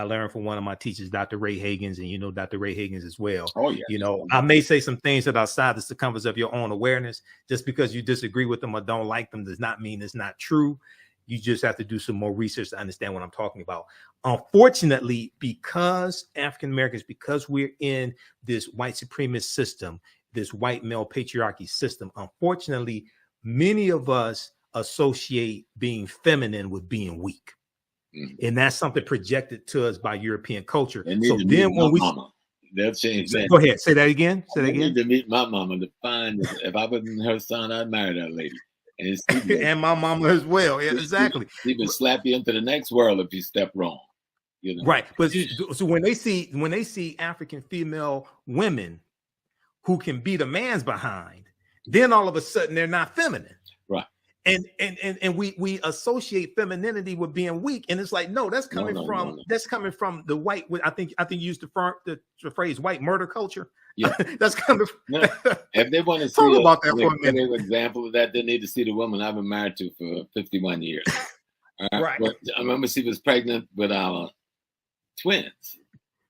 learned from one of my teachers, Dr. Ray Hagins, and Dr. Ray Hagins as well. Oh, yeah. I may say some things that are outside the circumference of your own awareness. Just because you disagree with them or don't like them does not mean it's not true. You just have to do some more research to understand what I'm talking about. Unfortunately, because African Americans, because we're in this white supremacist system, this white male patriarchy system, unfortunately, many of us associate being feminine with being weak. And that's something projected to us by European culture. So then when they'll change that. Go ahead, say that again. Say that again. Need to meet my mama to find if I wasn't her son, I'd marry that lady. And my mama as well. Yeah, exactly. She would slap you into the next world if you step wrong. Right. But so when they see African female women who can beat a man's behind, then all of a sudden they're not feminine. Right. And we associate femininity with being weak, and it's like, no, that's coming from from the white. I think you used the phrase white murder culture. Yeah, that's coming. If they want to see about that for a minute, example of that, they need to see the woman I've been married to for 51 years. Right. But I remember she was pregnant with our twins,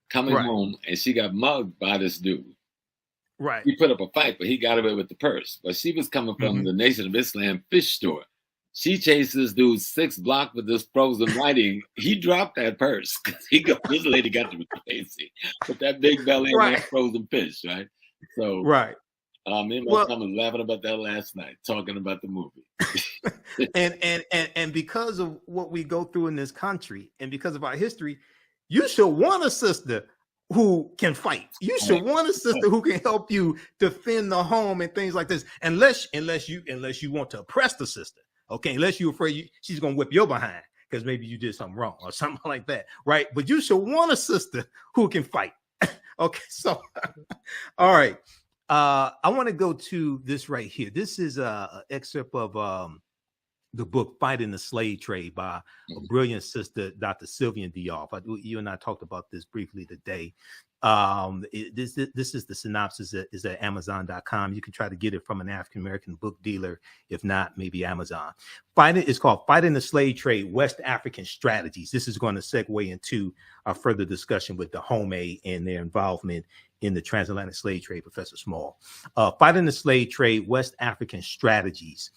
coming home, and she got mugged by this dude. Right. He put up a fight, but he got away with the purse. But she was coming from the Nation of Islam fish store. She chased this dude 6 blocks with this frozen whiting. He dropped that purse because this lady got to be crazy with that big belly and that frozen fish, right? So, me and my son was laughing about that last night, talking about the movie. and because of what we go through in this country, and because of our history, you should want a sister who can fight. You should want a sister who can help you defend the home and things like this. Unless you want to oppress the sister, okay? Unless you're afraid she's gonna whip your behind because maybe you did something wrong or something like that, right? But you should want a sister who can fight. Okay, so all right. I want to go to this right here. This is an excerpt of the book Fighting the Slave Trade by a brilliant sister, Dr. Sylvian Diop. You and I talked about this briefly today. This is the synopsis. Is at Amazon.com. You can try to get it from an African-American book dealer. If not, maybe Amazon. It's called Fighting the Slave Trade, West African Strategies. This is going to segue into our further discussion with Dahomey and their involvement in the transatlantic slave trade, Professor Small. Fighting the Slave Trade, West African Strategies.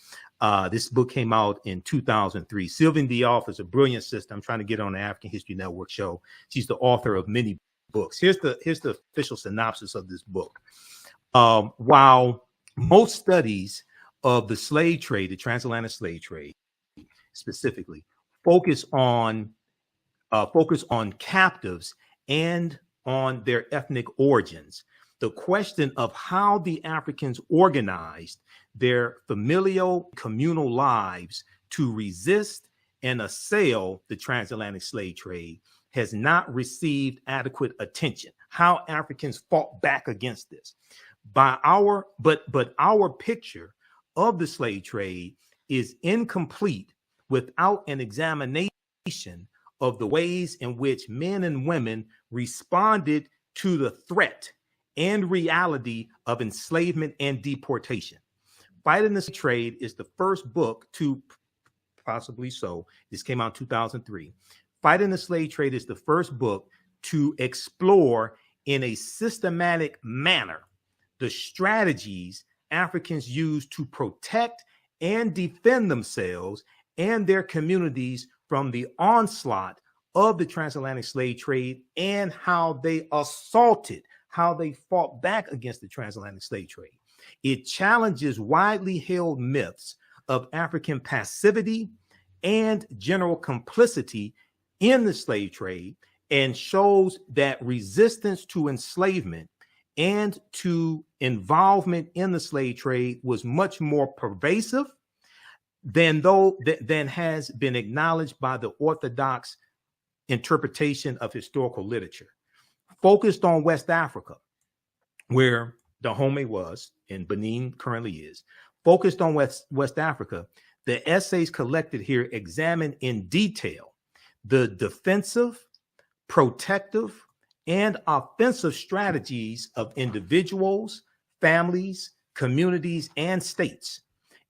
This book came out in 2003. Sylvian Diop is a brilliant sister. I'm trying to get on the African History Network show. She's the author of many books. Here's the official synopsis of this book. While most studies of the slave trade, the transatlantic slave trade specifically, focus on captives and on their ethnic origins, the question of how the Africans organized their familial communal lives to resist and assail the transatlantic slave trade has not received adequate attention. How Africans fought back against this. But our picture of the slave trade is incomplete without an examination of the ways in which men and women responded to the threat and reality of enslavement and deportation. Fighting the Slave Trade is the first book to, possibly so, this came out in 2003. Fighting the Slave Trade is the first book to explore in a systematic manner the strategies Africans used to protect and defend themselves and their communities from the onslaught of the transatlantic slave trade, and how they fought back against the transatlantic slave trade. It challenges widely held myths of African passivity and general complicity in the slave trade, and shows that resistance to enslavement and to involvement in the slave trade was much more pervasive than has been acknowledged by the orthodox interpretation of historical literature. Focused on West Africa, where Dahomey was and Benin currently is, focused on West Africa, the essays collected here examine in detail the defensive, protective, and offensive strategies of individuals, families, communities, and states.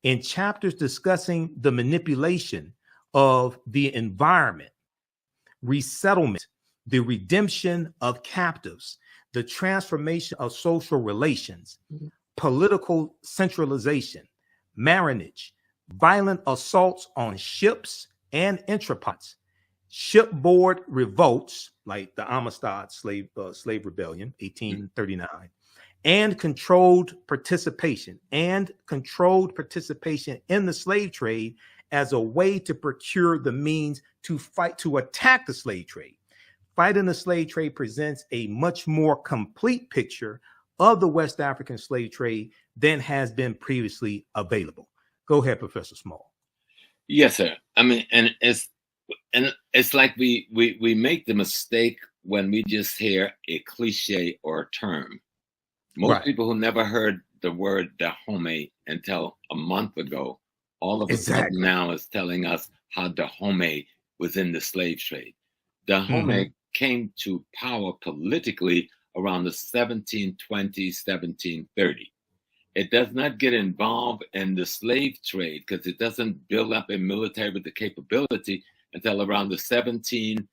In chapters discussing the manipulation of the environment, resettlement, the redemption of captives, the transformation of social relations, political centralization, marriage, violent assaults on ships and entrepots, shipboard revolts like the Amistad slave rebellion, 1839, and controlled participation in the slave trade as a way to procure the means to attack the slave trade. Fighting the Slave Trade presents a much more complete picture of the West African slave trade than has been previously available. Go ahead, Professor Small. Yes, sir. I mean, and it's like we make the mistake when we just hear a cliche or a term. Most people who never heard the word Dahomey until a month ago, all of a sudden now is telling us how Dahomey was in the slave trade. Dahomey came to power politically around the 1720, 1730. It does not get involved in the slave trade because it doesn't build up a military with the capability until around the 1760s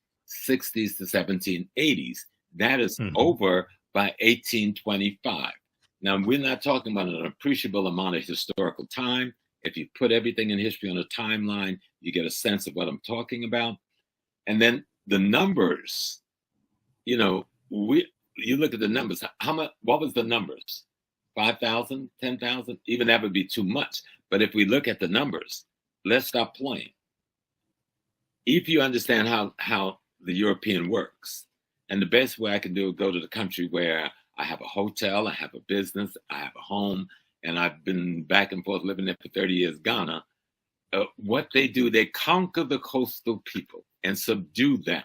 to 1780s. That is over by 1825. Now, we're not talking about an appreciable amount of historical time. If you put everything in history on a timeline, you get a sense of what I'm talking about. And then the numbers, you know, you look at the numbers. How much? What was the numbers? 5,000, 10,000? Even that would be too much. But if we look at the numbers, let's stop playing. If you understand how the European works, and the best way I can do is go to the country where I have a hotel, I have a business, I have a home, and I've been back and forth living there for 30 years, Ghana. What they do, they conquer the coastal people and subdue them.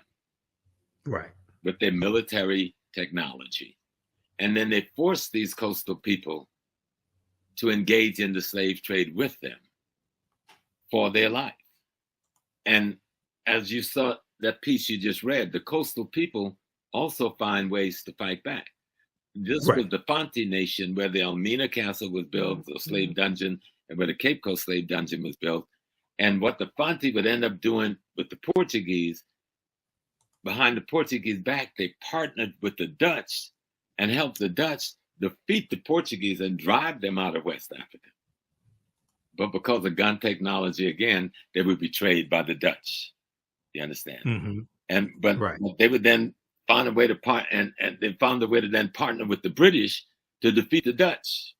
Right. With their military technology. And then they force these coastal people to engage in the slave trade with them for their life. And as you saw that piece you just read, the coastal people also find ways to fight back. This was the Fanti Nation, where the Elmina Castle was built, the slave dungeon, and where the Cape Coast slave dungeon was built. And what the Fanti would end up doing with the Portuguese, behind the Portuguese back, they partnered with the Dutch and helped the Dutch defeat the Portuguese and drive them out of West Africa. But because of gun technology, again, they were betrayed by the Dutch. You understand? But they would then find a way to they found a way to then partner with the British to defeat the Dutch.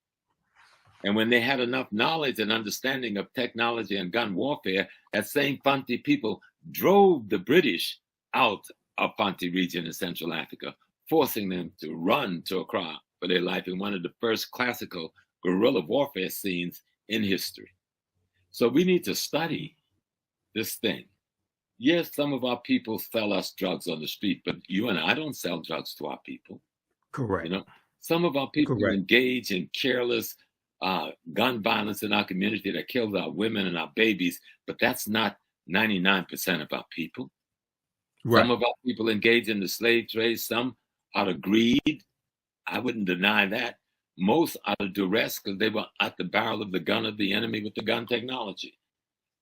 And when they had enough knowledge and understanding of technology and gun warfare, that same Fanti people drove the British out of Fanti region in Central Africa, forcing them to run to Accra for their life in one of the first classical guerrilla warfare scenes in history. So we need to study this thing. Yes, some of our people sell us drugs on the street, but you and I don't sell drugs to our people. Correct. You know, some of our people engage in careless gun violence in our community that kills our women and our babies, but that's not 99% of our people. Right. Some of our people engage in the slave trade, some out of greed. I wouldn't deny that. Most out of duress because they were at the barrel of the gun of the enemy with the gun technology.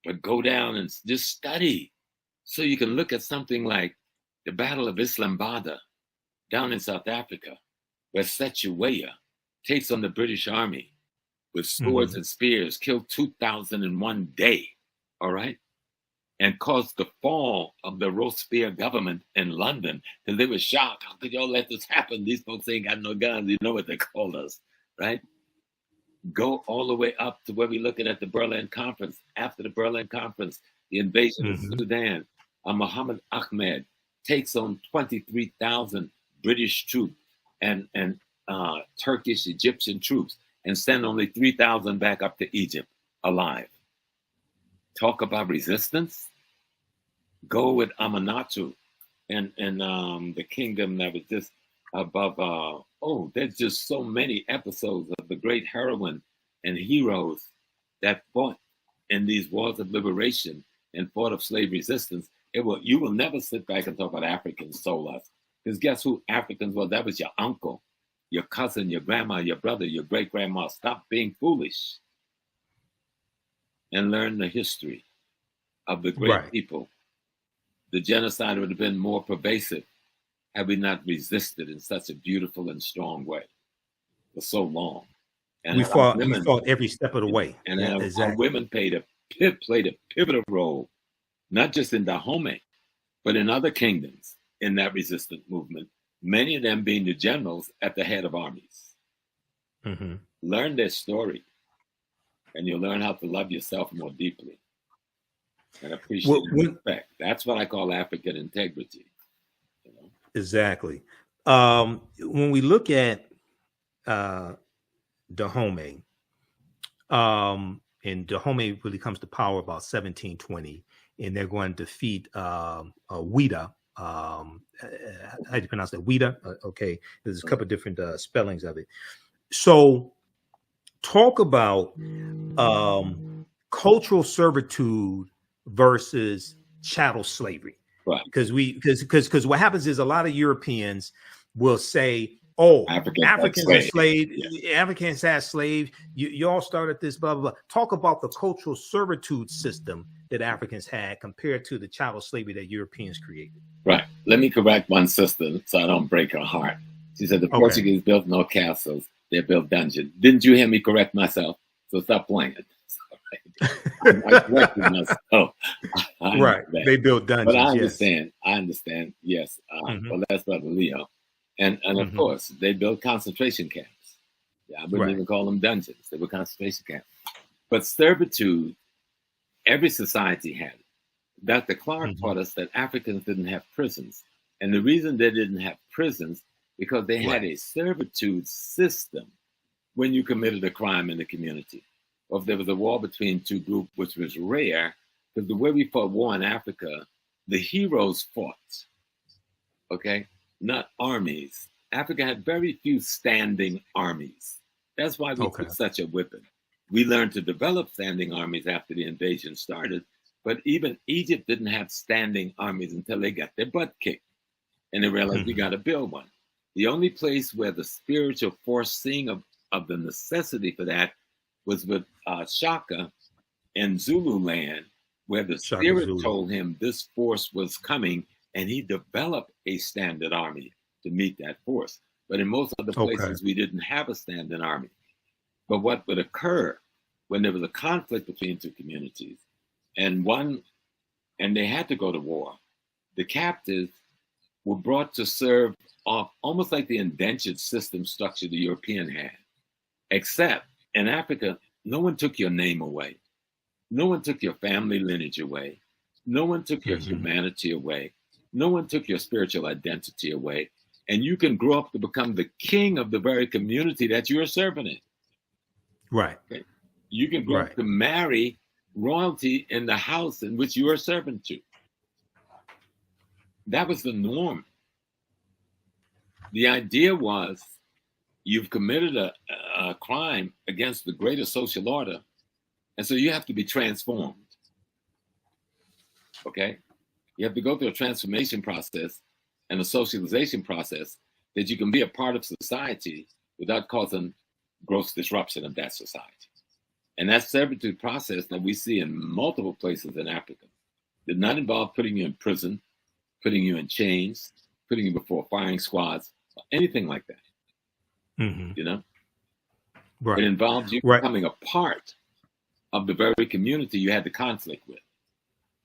But go down and just study. So you can look at something like the Battle of Islamabad down in South Africa, where Setuweya takes on the British Army with swords and spears, killed 2,000 in one day, all right? And caused the fall of the Robespierre government in London, because they were shocked. How could y'all let this happen? These folks ain't got no guns. You know what they called us, right? Go all the way up to where we're looking at the Berlin Conference. After the Berlin Conference, the invasion of Sudan, Muhammad Ahmed takes on 23,000 British troops and Turkish, Egyptian troops, and send only 3,000 back up to Egypt alive. Talk about resistance. Go with Amanatu and the kingdom that was just above. There's just so many episodes of the great heroine and heroes that fought in these wars of liberation and fought of slave resistance. You will never sit back and talk about Africans sold us. Because guess who Africans were? That was your uncle, your cousin, your grandma, your brother, your great-grandma. Stop being foolish and learn the history of the great people. The genocide would have been more pervasive had we not resisted in such a beautiful and strong way for so long. And we fought every step of the way. And our women played a pivotal role, not just in Dahomey, but in other kingdoms in that resistance movement, many of them being the generals at the head of armies. Learn their story, and you'll learn how to love yourself more deeply and appreciate and respect. That's what I call African integrity. You know? Exactly. When we look at Dahomey, and Dahomey really comes to power about 1720, and they're going to defeat Ouida. How do you pronounce that? Ouida? Okay. There's a couple of different spellings of it. So talk about cultural servitude versus chattel slavery. Right. Because what happens is a lot of Europeans will say, oh, Africans are slaves. Yeah. Africans had slaves. You all started this, blah, blah, blah. Talk about the cultural servitude system that Africans had compared to the chattel slavery that Europeans created. Right. Let me correct one sister so I don't break her heart. She said the Portuguese built no castles. They built dungeons. Didn't you hear me correct myself? So stop playing. I corrected myself. Right. They built dungeons. But I understand. Yes. I understand. Yes. Well, that's Brother Leo. And of course, they built concentration camps. Yeah, I wouldn't even call them dungeons. They were concentration camps. But servitude, every society had it. Dr. Clark taught us that Africans didn't have prisons. And the reason they didn't have prisons, because they had a servitude system when you committed a crime in the community. Or if there was a war between two groups, which was rare, because the way we fought war in Africa, the heroes fought, okay? Not armies. Africa had very few standing armies. That's why we took such a whipping. We learned to develop standing armies after the invasion started, but even Egypt didn't have standing armies until they got their butt kicked. And they realized we got to build one. The only place where the spiritual foreseeing of the necessity for that was with Shaka in Zululand, where the spirit told him this force was coming, and he developed a standing army to meet that force. But in most other places, we didn't have a standing army. But what would occur when there was a conflict between two communities, and they had to go to war, the captives were brought to serve off almost like the indentured system structure the European had, except in Africa, no one took your name away. No one took your family lineage away. No one took your humanity away. No one took your spiritual identity away. And you can grow up to become the king of the very community that you are serving in. Right. Okay? You can grow up to marry royalty in the house in which you are serving to. That was the norm. The idea was you've committed a crime against the greater social order, and so you have to be transformed. Okay? You have to go through a transformation process and a socialization process that you can be a part of society without causing gross disruption of that society. And that servitude process that we see in multiple places in Africa did not involve putting you in prison, putting you in chains, putting you before firing squads, or anything like that. You know? Right. It involves you becoming a part of the very community you had the conflict with.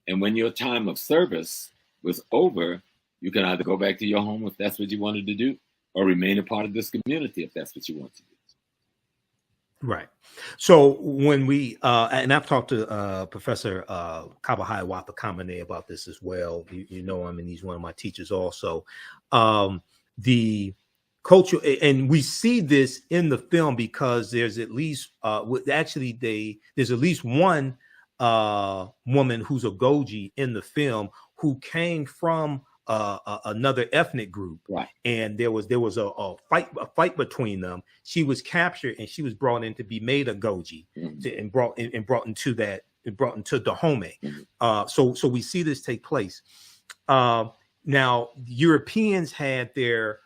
And when your time of service was over, you can either go back to your home if that's what you wanted to do, or remain a part of this community if that's what you want to do. Right. So when we, and I've talked to Professor Kabahai Wapa-Kamene about this as well. You know him, and he's one of my teachers also. The culture, and we see this in the film because there's at least, there's at least one woman who's Agojie in the film who came from another ethnic group, and there was a fight between them. She was captured and she was brought in to be made Agojie, and brought into Dahomey. So we see this take place. Now Europeans had their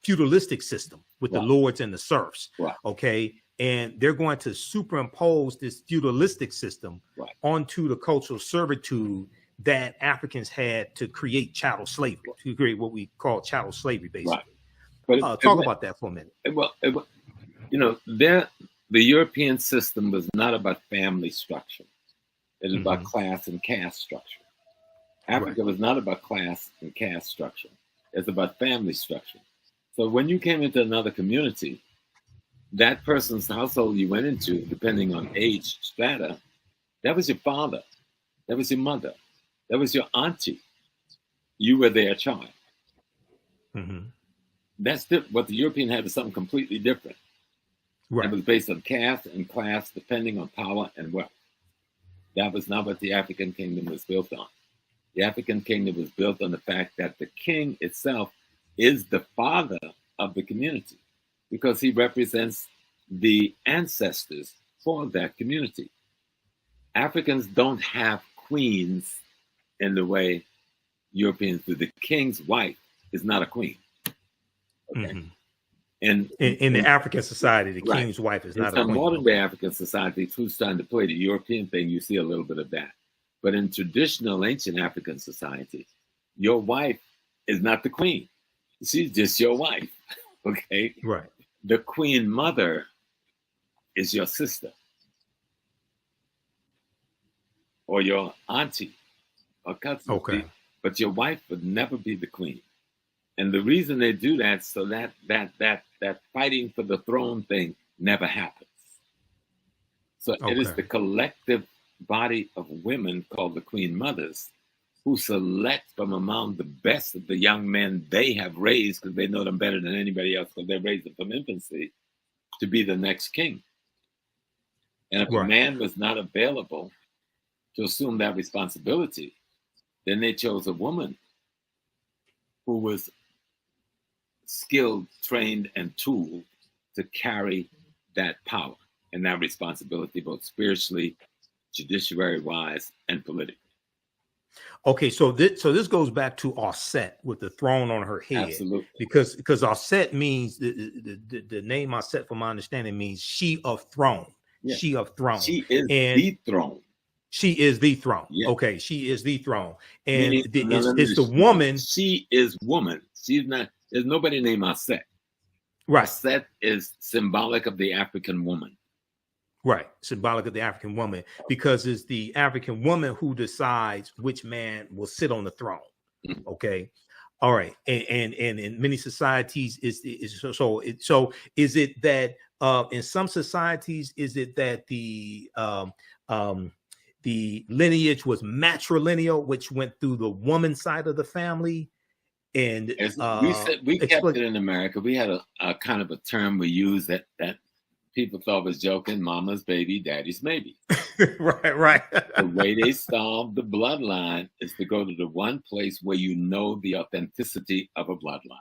feudalistic system with the lords and the serfs. Okay. And they're going to superimpose this feudalistic system onto the cultural servitude that Africans had to create chattel slavery, to create what we call chattel slavery, basically. But talk about that for a minute. You know, the European system was not about family structure. It was about class and caste structure. Africa was not about class and caste structure. It's about family structure. So when you came into another community, that person's household you went into, depending on age strata, that was your father, that was your mother, that was your auntie. You were their child. That's what the European had was something completely different. It was based on caste and class, depending on power and wealth. That was not what the African kingdom was built on. The African kingdom was built on the fact that the king itself is the father of the community, because he represents the ancestors for that community. Africans don't have queens in the way Europeans do. The king's wife is not a queen. Okay? In the African society, the king's wife is not a queen. In modern day African society, who's trying to play the European thing, you see a little bit of that. But in traditional ancient African society, your wife is not the queen. She's just your wife. Okay? the queen mother is your sister or your auntie or cousin. Okay. But your wife would never be the queen. And the reason they do that, so that fighting for the throne thing never happens. So it is the collective body of women called the queen mothers who select from among the best of the young men they have raised, because they know them better than anybody else, because they raised them from infancy, to be the next king. And if a man was not available to assume that responsibility, then they chose a woman who was skilled, trained, and tooled to carry that power and that responsibility, both spiritually, judiciary-wise, and politically. Okay, so this goes back to Auset with the throne on her head. Absolutely. Because Auset means the name Auset, from my understanding, means she of throne. Yeah. She of throne. She is the throne. She is the throne. Yeah. Okay, she is the throne. And it's the woman. She is woman. She's not, there's nobody named Auset. Right. Auset is symbolic of the African woman. Right, symbolic of the African woman, because it's the African woman who decides which man will sit on the throne. Okay, all right, and in many societies is it that in some societies is it that the lineage was matrilineal, which went through the woman side of the family, and we kept it in America. We had a kind of a term we used that people thought was joking: mama's baby, daddy's maybe. right. The way they solve the bloodline is to go to the one place where you know the authenticity of a bloodline.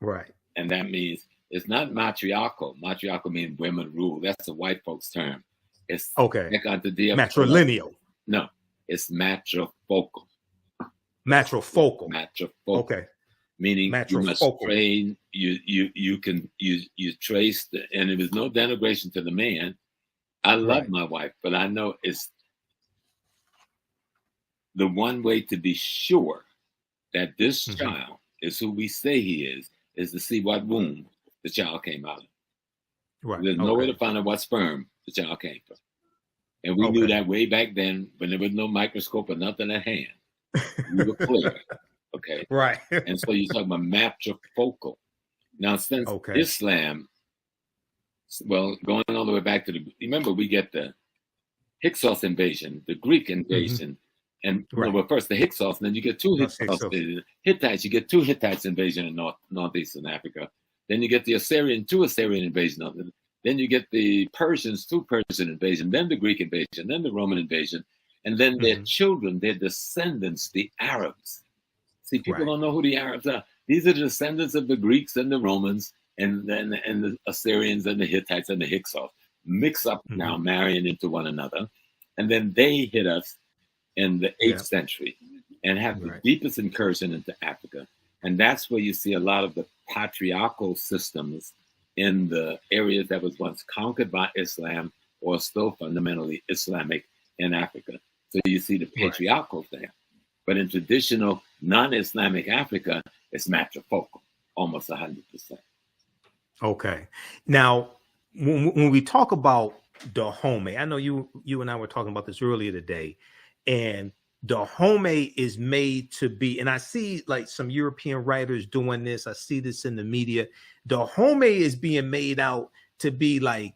Right. And that means it's not matriarchal. Matriarchal means women rule. That's a white folks term. It's matrilineal. No, it's matrifocal. Matrifocal. Okay. Meaning you must train, you trace and there was no denigration to the man. I love my wife, but I know it's the one way to be sure that this child is who we say he is to see what womb the child came out of. Right. There's no way to find out what sperm the child came from. And we knew that way back then when there was no microscope or nothing at hand. We were clear. Okay. Right. And so you talk about matrifocal. Now, since Islam, well, going all the way back to remember, we get the Hyksos invasion, the Greek invasion, and well, first the Hyksos, and then you get two Hyksos invasions. Hittites, you get two Hittites invasion in northeastern Africa. Then you get the two Assyrian invasion of it. Then you get the Persians, two Persian invasion, then the Greek invasion, then the Roman invasion, and then their children, their descendants, the Arabs. See, people don't know who the Arabs are. These are the descendants of the Greeks and the Romans and the Assyrians and the Hittites and the Hyksos mix up now, marrying into one another. And then they hit us in the 8th century and have the deepest incursion into Africa. And that's where you see a lot of the patriarchal systems in the areas that was once conquered by Islam or still fundamentally Islamic in Africa. So you see the patriarchal there. But in traditional non-Islamic Africa, it's matrifocal, almost 100%. Okay. Now, when we talk about Dahomey, I know you and I were talking about this earlier today, and Dahomey is made to be, and I see like some European writers doing this. I see this in the media. Dahomey is being made out to be like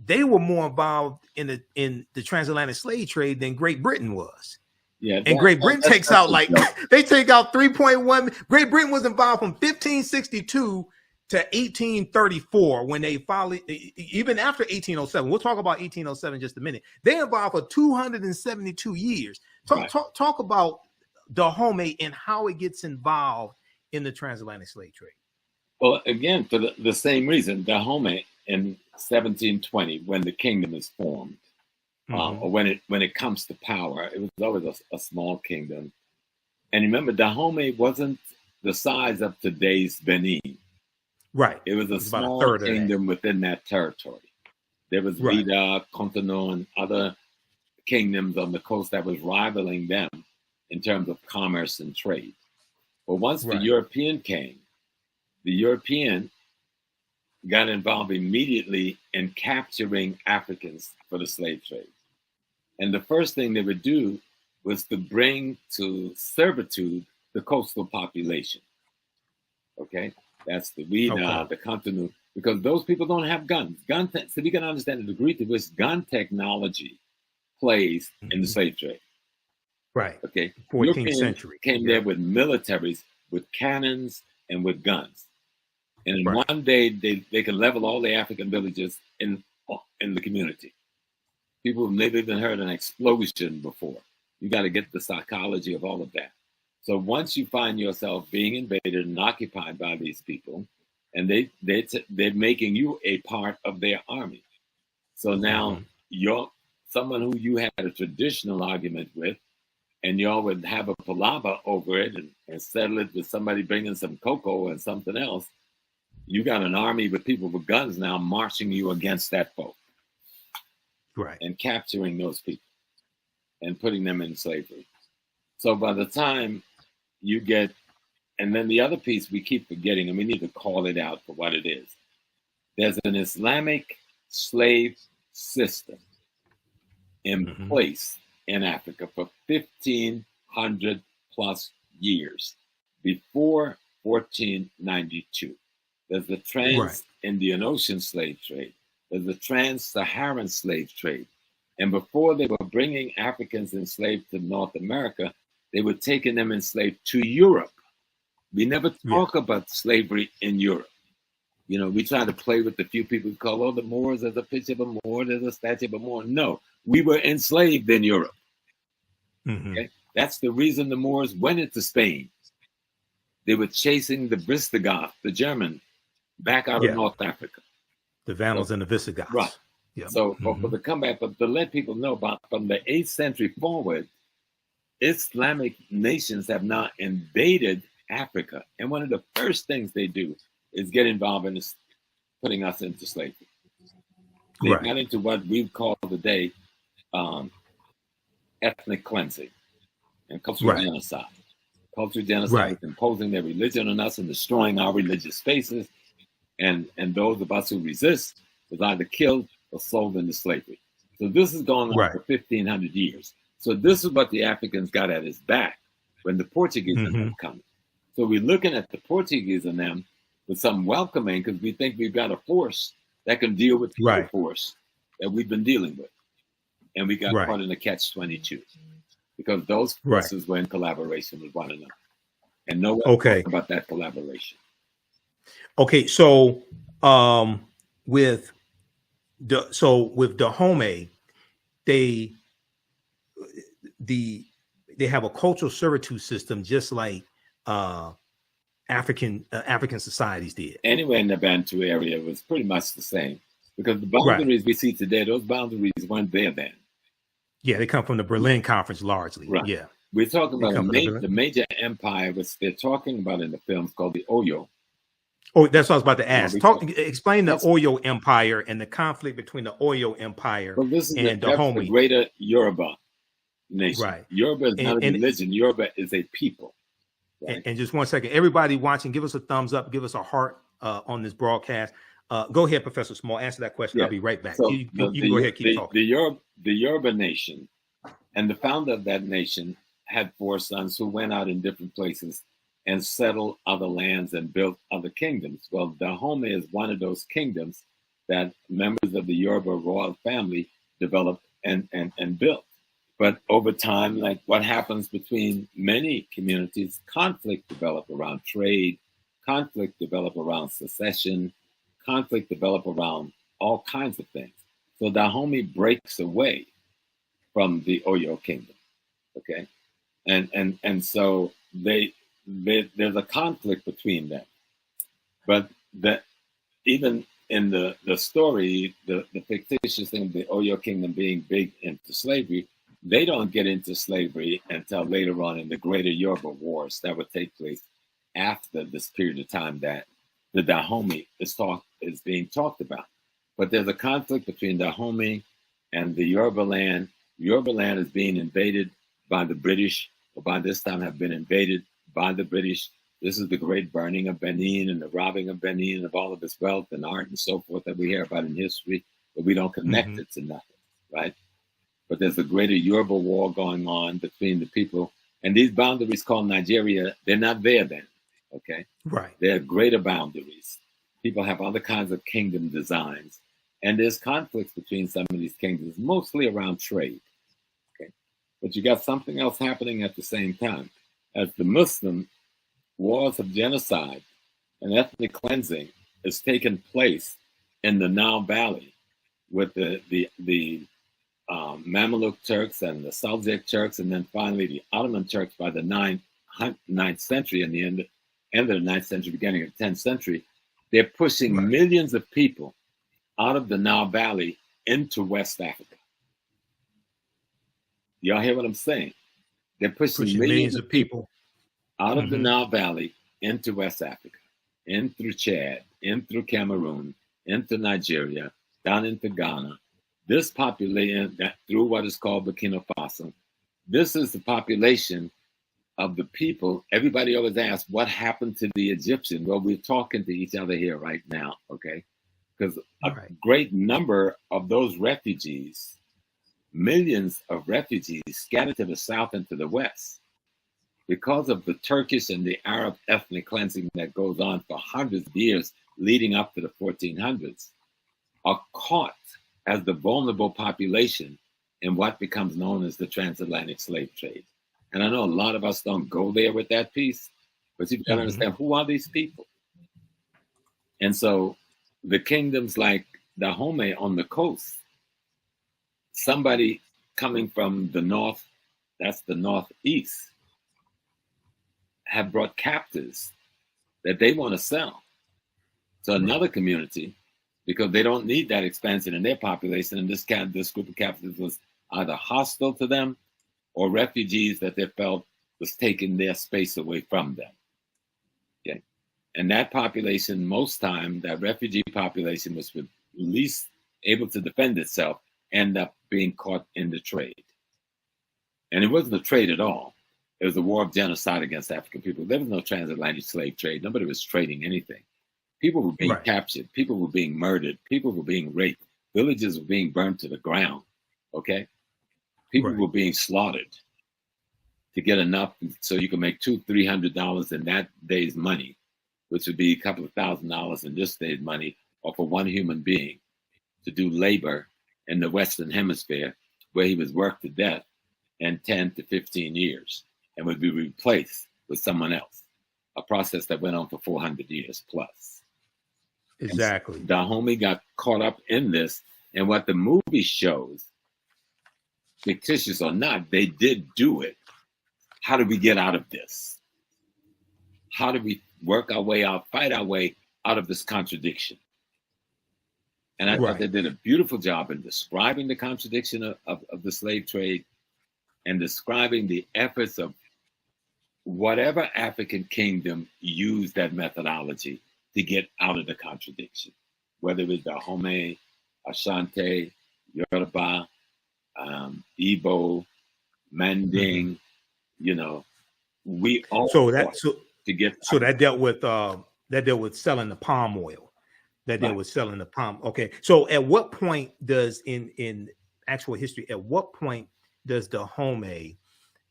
they were more involved in the transatlantic slave trade than Great Britain was. Yeah, and Great Britain takes out like they take out 3.1. Great Britain was involved from 1562 to 1834 when they finally, even after 1807. We'll talk about 1807 in just a minute. They involved for 272 years. Talk about Dahomey and how it gets involved in the transatlantic slave trade. Well, again, for the same reason, Dahomey in 1720, when the kingdom is formed. Or when it comes to power, it was always a small kingdom. And remember, Dahomey wasn't the size of today's Benin. Right. It was a small kingdom within that territory. There was Vida, Cotonou, and other kingdoms on the coast that was rivaling them in terms of commerce and trade. But once the European came, the European got involved immediately in capturing Africans for the slave trade. And the first thing they would do was to bring to servitude the coastal population. Okay, that's the Wida, the Contonu, because those people don't have guns. So we can understand the degree to which gun technology plays in the slave trade. Right. Okay. 14th Europeans century. came there with militaries, with cannons, and with guns. And in one day, they can level all the African villages in the community. People have never even heard an explosion before. You got to get the psychology of all of that. So once you find yourself being invaded and occupied by these people, and they're making you a part of their army. So now you're someone who you had a traditional argument with, and y'all would have a palaver over it and settle it with somebody bringing some cocoa and something else. You got an army with people with guns now marching you against that foe. Right. And capturing those people and putting them in slavery. So by the time you get, and then the other piece we keep forgetting, and we need to call it out for what it is. There's an Islamic slave system in place in Africa for 1,500 plus years before 1492. There's the Trans-Indian Ocean slave trade. There's the Trans-Saharan slave trade. And before they were bringing Africans enslaved to North America, they were taking them enslaved to Europe. We never talk about slavery in Europe. You know, we try to play with the few people who call, oh, the Moors, there's a picture of a Moor, there's a statue of a Moor. No, we were enslaved in Europe. Okay? That's the reason the Moors went into Spain. They were chasing the Visigoth, the German, back out of North Africa. The Vandals and the Visigoths. Right. Yeah. So for the comeback, but to let people know about from the 8th century forward, Islamic nations have now invaded Africa. And one of the first things they do is get involved in this, putting us into slavery. They got into what we call today ethnic cleansing and cultural genocide. Cultural genocide is imposing their religion on us and destroying our religious spaces. And those of us who resist was either killed or sold into slavery. So this is going on for 1,500 years. So this is what the Africans got at his back when the Portuguese are coming. So we're looking at the Portuguese and them with some welcoming because we think we've got a force that can deal with the force that we've been dealing with. And we got caught in a catch-22 because those forces were in collaboration with one another. And no one talked about that collaboration. Okay, so with Dahomey, they have a cultural servitude system just like African societies did. Anywhere in the Bantu area was pretty much the same because the boundaries we see today, those boundaries weren't there then. Yeah, they come from the Berlin Conference largely. Right. Yeah, we're talking about the major empire which they're talking about in the films called the Oyo. Oh, that's what I was about to ask. Explain the Oyo Empire and the conflict between the Oyo Empire and Dahomey. The greater Yoruba nation. Right. Yoruba is not a religion. Yoruba is a people. Right? And just 1 second, everybody watching, give us a thumbs up, give us a heart on this broadcast. Go ahead, Professor Small. Answer that question. I'll be right back. So you go ahead, keep talking. The Yoruba nation and the founder of that nation had 4 sons who went out in different places and settled other lands and built other kingdoms. Well, Dahomey is one of those kingdoms that members of the Yoruba royal family developed and built. But over time, like what happens between many communities, conflict develop around trade, conflict develop around secession, conflict develop around all kinds of things. So Dahomey breaks away from the Oyo kingdom, okay? And so there's a conflict between them. But even in the story, the fictitious thing of the Oyo kingdom being big into slavery, they don't get into slavery until later on in the greater Yoruba wars that would take place after this period of time that the Dahomey is being talked about. But there's a conflict between Dahomey and the Yoruba land. Yoruba land is being invaded by the British, or by this time have been invaded by the British This is the great burning of Benin and the robbing of Benin of all of its wealth and art and so forth that we hear about in history, but we don't connect it to nothing, right? But there's a greater Yoruba war going on between the people. And these boundaries called Nigeria, they're not there then, okay? Right. They're greater boundaries. People have other kinds of kingdom designs. And there's conflicts between some of these kingdoms, mostly around trade, okay? But you got something else happening at the same time. As the Muslim wars of genocide and ethnic cleansing has taken place in the Nile Valley with the Mamluk Turks and the Seljuk Turks, and then finally the Ottoman Turks by the 9th century and the end of the 9th century, beginning of the 10th century. They're pushing millions of people out of the Nile Valley into West Africa. Y'all hear what I'm saying? They're pushing millions of people out of the Nile Valley into West Africa, in through Chad, in through Cameroon, into Nigeria, down into Ghana. This population, that through what is called Burkina Faso, this is the population of the people. Everybody always asks, what happened to the Egyptian? Well, we're talking to each other here right now, okay? Because a great number of those refugees, millions of refugees scattered to the south and to the west, because of the Turkish and the Arab ethnic cleansing that goes on for hundreds of years leading up to the 1400s, are caught as the vulnerable population in what becomes known as the transatlantic slave trade. And I know a lot of us don't go there with that piece, but you've got to understand, who are these people? And so the kingdoms like Dahomey on the coast, somebody coming from the north, that's the northeast, have brought captives that they want to sell to another community because they don't need that expansion in their population. And this group of captives was either hostile to them or refugees that they felt was taking their space away from them. Okay. And that population, most time, that refugee population was least able to defend itself, end up being caught in the trade. And it wasn't a trade at all. It was a war of genocide against African people. There was no transatlantic slave trade. Nobody was trading anything. People were being captured. People were being murdered. People were being raped. Villages were being burned to the ground. Okay? People were being slaughtered to get enough so you could make $200-300 in that day's money, which would be a couple of $1,000s in this day's money, or for one human being to do labor in the Western Hemisphere, where he was worked to death in 10 to 15 years. And would be replaced with someone else, a process that went on for 400 years plus. Exactly. Dahomey got caught up in this, and what the movie shows, fictitious or not, they did do it. How do we get out of this? How do we work our way out, fight our way out of this contradiction? And I thought they did a beautiful job in describing the contradiction of the slave trade and describing the efforts of whatever African kingdom used that methodology to get out of the contradiction, whether it was Dahomey, Ashanti, Yoruba, Igbo, Manding, you know, we all that dealt with selling the palm oil. That dealt with selling the palm. Okay, so at what point does in actual history, at what point does Dahomey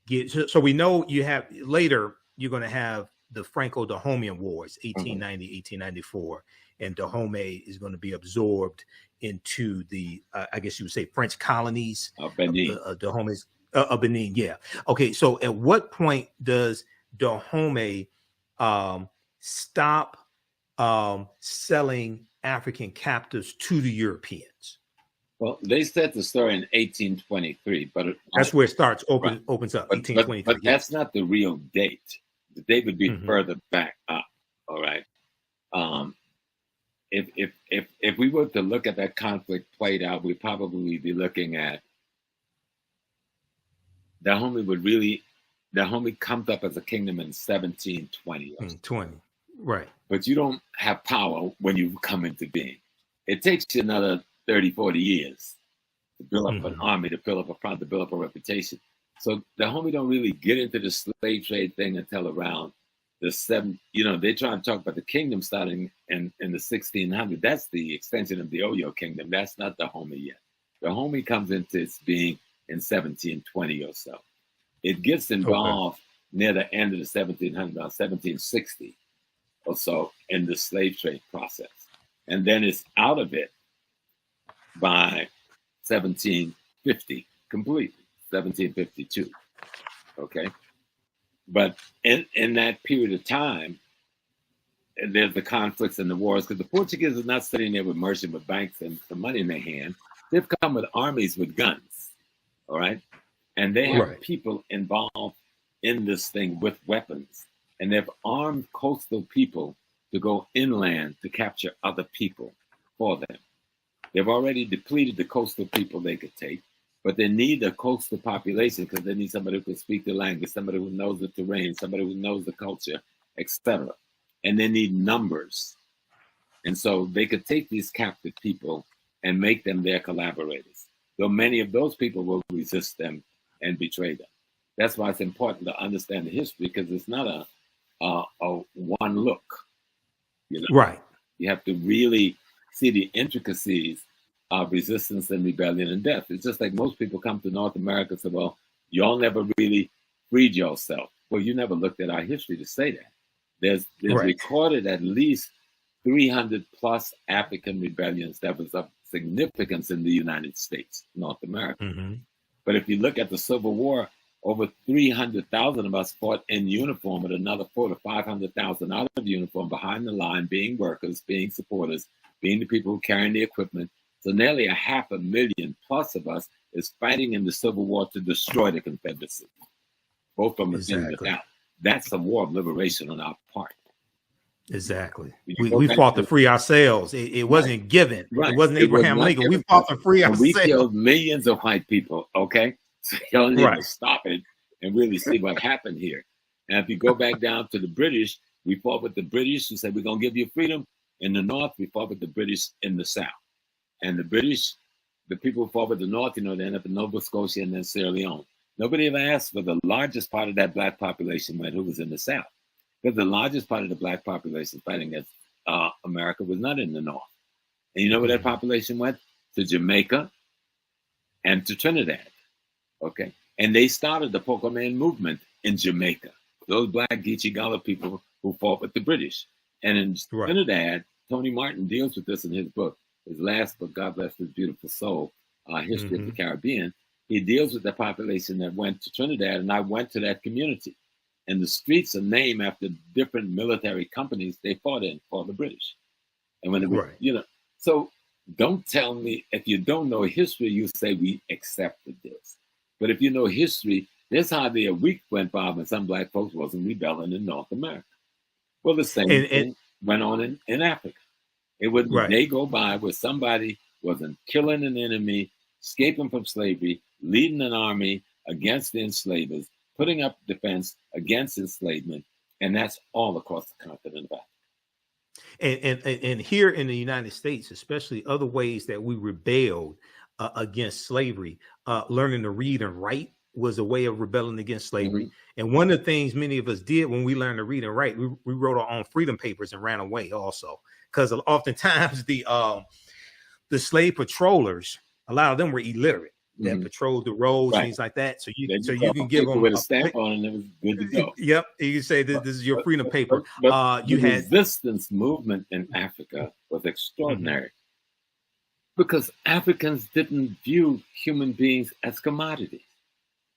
get? So we know you have later. You're going to have the Franco-Dahomean Wars, 1890, 1894, and Dahomey is going to be absorbed into the, I guess you would say, French colonies. Benin. Dahomey's Benin, yeah. Okay, so at what point does Dahomey stop selling African captives to the Europeans? Well, they said the story in 1823, but that's where it starts. Opens up. 1823. But that's not the real date. The date would be further back up. All right. If we were to look at that conflict played out, we'd probably be looking at Dahomey comes up as a kingdom in 1720. 20, right. But you don't have power when you come into being. It takes you another 30, 40 years to build up an army, to build up a front, to build up a reputation. So Dahomey don't really get into the slave trade thing until around the seven, they try to talk about the kingdom starting in the 1600s. That's the extension of the Oyo kingdom. That's not Dahomey yet. Dahomey comes into its being in 1720 or so. It gets involved near the end of the 1700s, about 1760 or so, in the slave trade process. And then it's out of it by 1750 completely, 1752. Okay. But in that period of time, there's the conflicts and the wars, because the Portuguese are not sitting there with merchant, with banks and some money in their hand. They've come with armies with guns, all right? And they have people involved in this thing with weapons. And they've armed coastal people to go inland to capture other people for them. They've already depleted the coastal people they could take, but they need a coastal population because they need somebody who can speak the language, somebody who knows the terrain, somebody who knows the culture, etc. And they need numbers. And so they could take these captive people and make them their collaborators. Though many of those people will resist them and betray them. That's why it's important to understand the history, because it's not a one look. Right. You have to really see the intricacies of resistance and rebellion and death. It's just like most people come to North America and say, well, y'all never really freed yourself. Well, you never looked at our history to say that. There's recorded at least 300 plus African rebellions that was of significance in the United States, North America. Mm-hmm. But if you look at the Civil War, over 300,000 of us fought in uniform, and another 400,000 to 500,000 out of uniform behind the line, being workers, being supporters, being the people who carrying the equipment. So nearly 500,000 plus of us is fighting in the Civil War to destroy the Confederacy, both from within and without. That's a war of liberation on our part. Exactly. We fought to free ourselves. It wasn't given. Right. It wasn't Abraham Lincoln. We fought to free ourselves. We killed millions of white people. Okay. So y'all need to stop it and really see what happened here. And if you go back down to the British, we fought with the British who said, we're going to give you freedom. In the North, we fought with the British in the South. And the British, the people who fought with the North, they end up in Nova Scotia and then Sierra Leone. Nobody ever asked for the largest part of that black population went, who was in the South. Because the largest part of the black population fighting against America was not in the North. And you know where that population went? To Jamaica and to Trinidad. Okay. And they started the Poker Man movement in Jamaica. Those black Geechee Gullah people who fought with the British. And in Trinidad, Tony Martin deals with this in his book, his last book, God Bless His Beautiful Soul, History of the Caribbean. He deals with the population that went to Trinidad, and I went to that community. And the streets are named after different military companies they fought in for the British. And when it was, so don't tell me, if you don't know history, you say we accepted this. But if you know history, there's hardly a week went by when some black folks wasn't rebelling in North America. Well, the same thing went on in Africa. It wouldn't a day go by where somebody wasn't killing an enemy, escaping from slavery, leading an army against the enslavers, putting up defense against enslavement, and that's all across the continent of Africa. And here in the United States, especially, other ways that we rebelled against slavery, learning to read and write was a way of rebelling against slavery. Mm-hmm. And one of the things many of us did when we learned to read and write, we wrote our own freedom papers and ran away also. Because oftentimes the slave patrollers, a lot of them were illiterate. That patrolled the roads, things like that. So you can give them with a stamp on, and it was good to go. Yep, you can say this is your freedom paper. But you had resistance movement in Africa was extraordinary because Africans didn't view human beings as commodities.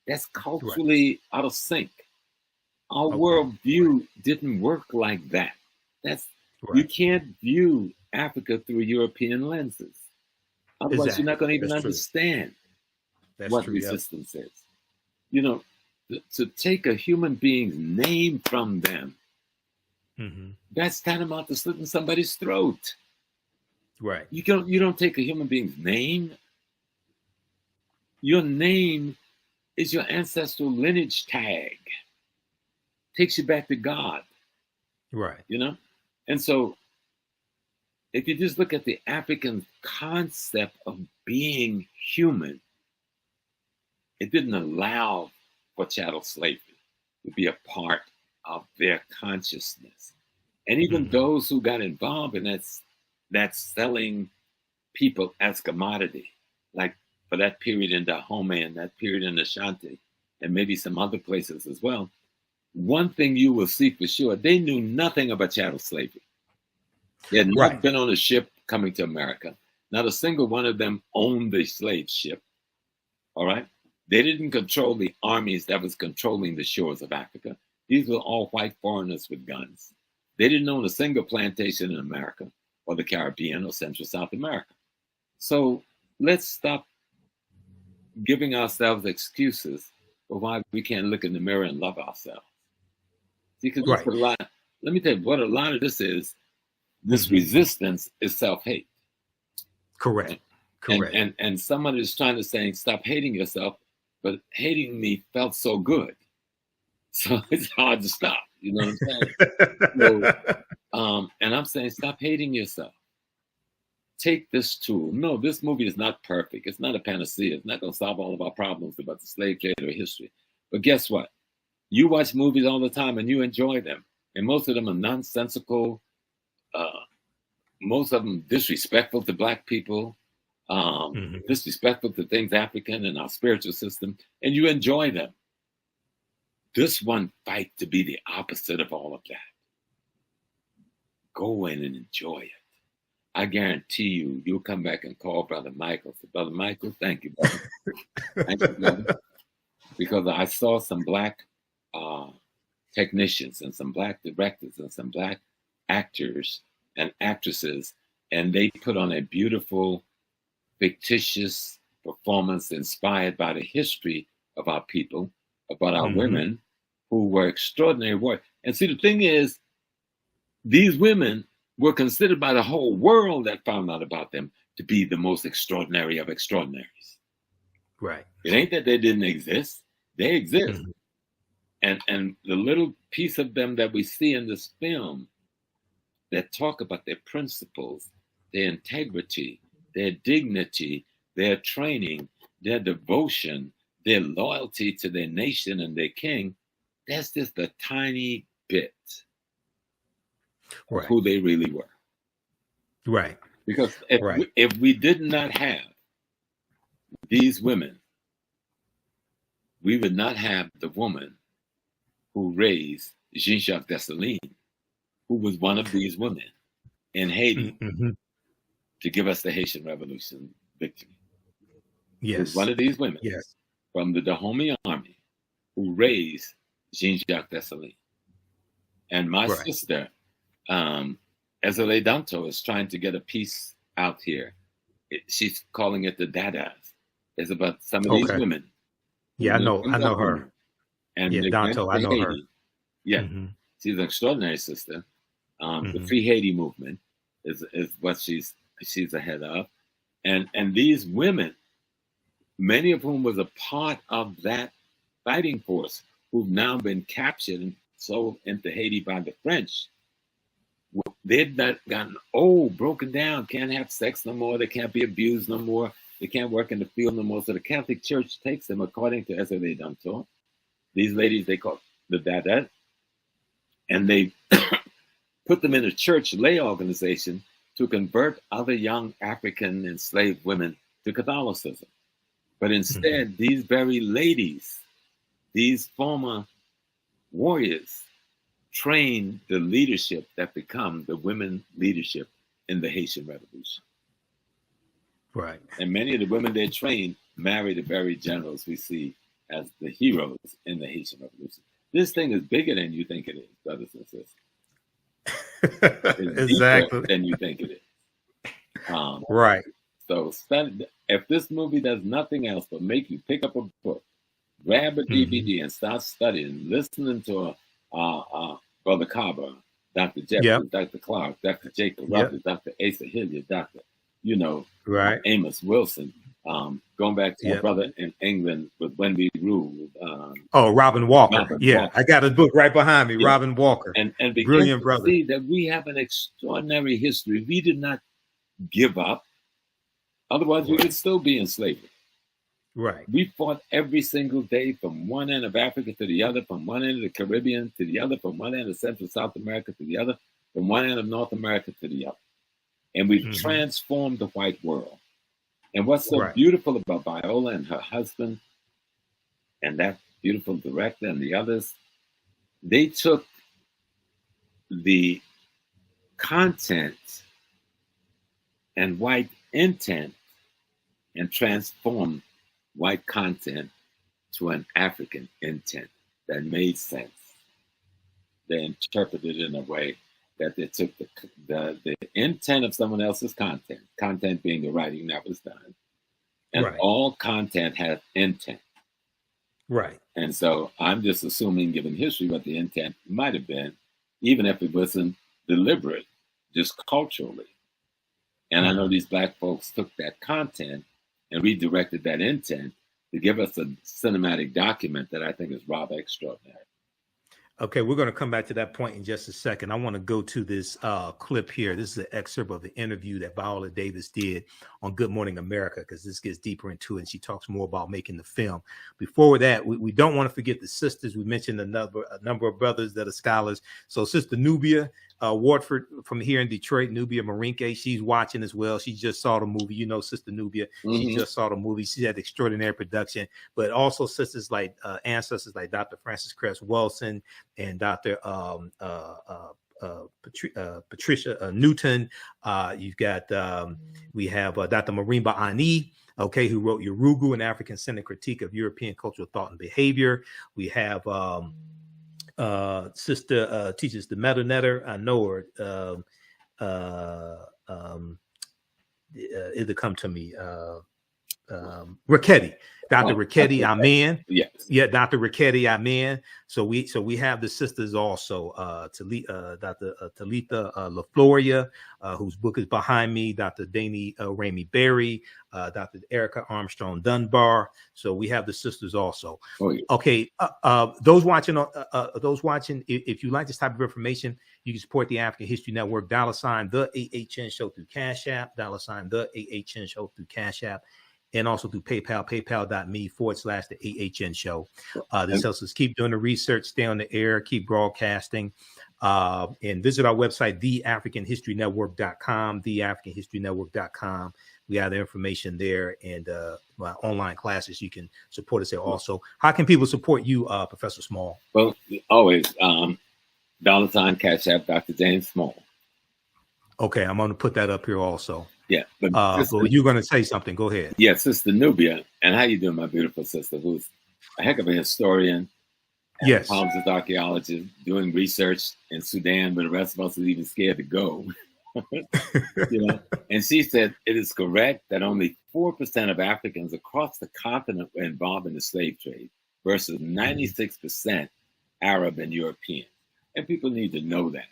That's culturally out of sync. Our worldview didn't work like that. You can't view Africa through European lenses. Otherwise, you're not going to even understand what resistance is. To take a human being's name from them, that's tantamount to slitting somebody's throat. Right. You don't take a human being's name. Your name is your ancestral lineage tag. Takes you back to God. Right. And so if you just look at the African concept of being human, it didn't allow for chattel slavery to be a part of their consciousness. And even those who got involved in that selling people as commodity, like for that period in Dahomey and that period in Ashanti, and maybe some other places as well, one thing you will see for sure, they knew nothing about chattel slavery. They had not been on a ship coming to America. Not a single one of them owned the slave ship. All right? They didn't control the armies that was controlling the shores of Africa. These were all white foreigners with guns. They didn't own a single plantation in America or the Caribbean or Central South America. So let's stop giving ourselves excuses for why we can't look in the mirror and love ourselves. Because a lot, let me tell you what a lot of this is. This resistance is self-hate. Correct. Correct. And someone is trying to say, stop hating yourself, but hating me felt so good. So it's hard to stop. You know what I'm saying? So, and I'm saying, stop hating yourself. Take this tool. No, this movie is not perfect. It's not a panacea. It's not going to solve all of our problems about the slave trade or history. But guess what? You watch movies all the time and you enjoy them. And most of them are nonsensical. Most of them disrespectful to Black people. Disrespectful to things African and our spiritual system. And you enjoy them. This one fight to be the opposite of all of that. Go in and enjoy it. I guarantee you, you'll come back and call Brother Michael. So, Brother Michael, thank you, brother. Thank you, brother. Because I saw some Black technicians and some Black directors and some Black actors and actresses, and they put on a beautiful, fictitious performance inspired by the history of our people, about our women who were extraordinary warriors. And see, the thing is, these women were considered by the whole world that found out about them to be the most extraordinary of extraordinaries. Right. It ain't that they didn't exist. They exist. And the little piece of them that we see in this film that talk about their principles, their integrity, their dignity, their training, their devotion, their loyalty to their nation and their king, that's just a tiny bit of who they really were. Right. Because if we did not have these women, we would not have the woman who raised Jean-Jacques Dessalines, who was one of these women in Haiti to give us the Haitian Revolution victory. Yes. One of these women from the Dahomey army who raised Jean-Jacques Dessalines. And my sister, Ezele Danto, is trying to get a piece out here. She's calling it the Dadas. It's about some of these women. Yeah, I know her. And Danto, I know her. Yeah, she's an extraordinary sister. The Free Haiti movement is what she's ahead of. And these women, many of whom was a part of that fighting force, who've now been captured and sold into Haiti by the French. They've not gotten old, broken down, can't have sex no more, they can't be abused no more, they can't work in the field no more. So the Catholic Church takes them, according to Ezele Danto. These ladies, they call the Dadat, and they put them in a church lay organization to convert other young African enslaved women to Catholicism. But instead, these very ladies, these former warriors, trained the leadership that become the women leadership in the Haitian Revolution. Right. And many of the women they trained married the very generals we see as the heroes in the Haitian Revolution. This thing is bigger than you think it is, brothers and sisters. It's exactly. deeper than you think it is. Right. So study, if this movie does nothing else but make you pick up a book, grab a DVD and start studying, listening to Brother Carver, Dr. Jeffries, Dr. Clark, Dr. Jacob Rogers, Dr. Asa Hilliard, Dr. Amos Wilson, going back to my brother in England with When We Ruled. Robin Walker. Walker. I got his book right behind me, Robin Walker. And brilliant brother. See that we have an extraordinary history. We did not give up. Otherwise, we would still be in slavery. Right. We fought every single day from one end of Africa to the other, from one end of the Caribbean to the other, from one end of Central South America to the other, from one end of North America to the other. And we've transformed the white world. And what's so beautiful about Viola and her husband and that beautiful director and the others, they took the content and white intent and transformed white content to an African intent that made sense. They interpreted it in a way that they took the intent of someone else's content being the writing that was done. And all content has intent. Right. And so I'm just assuming, given history, what the intent might have been, even if it wasn't deliberate, just culturally. And I know these Black folks took that content and redirected that intent to give us a cinematic document that I think is rather extraordinary. Okay, we're going to come back to that point in just a second. I want to go to this clip here. This is an excerpt of the interview that Viola Davis did on Good Morning America, because this gets deeper into it, and she talks more about making the film. Before that, we don't want to forget the sisters. We mentioned a number of brothers that are scholars. So Sister Nubia Wardford from here in Detroit, Nubia Marinke, she's watching as well. She just saw the movie. You know, Sister Nubia, she just saw the movie. She had extraordinary production, but also sisters like ancestors like Dr. Francis Cress Wilson and Dr. Patricia Newton. You've got, we have Dr. Marimba Ani, okay, who wrote Yorugu, an African-centered critique of European cultural thought and behavior. We have sister teaches the Metal Netter. I know her. It'll come to me. Richetti, Dr. Richetti Amen. Yes. Yeah, Dr. Richetti Amen. So we have the sisters also, Dr. Talitha LaFloria, whose book is behind me, Dr. Danny Ramey Berry, Dr. Erica Armstrong Dunbar. So we have the sisters also. Oh, yeah. Okay, those watching, if you like this type of information, you can support the African History Network, $ the TheAHNShow through Cash App, $ the TheAHNShow through Cash App, and also through PayPal, paypal.me/TheAHNShow. This helps us keep doing the research, stay on the air, keep broadcasting, and visit our website, theafricanhistorynetwork.com, theafricanhistorynetwork.com. We have the information there, and my online classes. You can support us there also. How can people support you, Professor Small? Well, always $ Cash App, Dr. James Small. Okay, I'm going to put that up here also. Yeah, but you're going to say something. Go ahead. Yeah, Sister Nubia, and how you doing, my beautiful sister, who's a heck of a historian. Yes, Palms archaeologist, doing research in Sudan, but the rest of us are even scared to go. You know, and she said it is correct that only 4% of Africans across the continent were involved in the slave trade, versus 96% Arab and European. And people need to know that.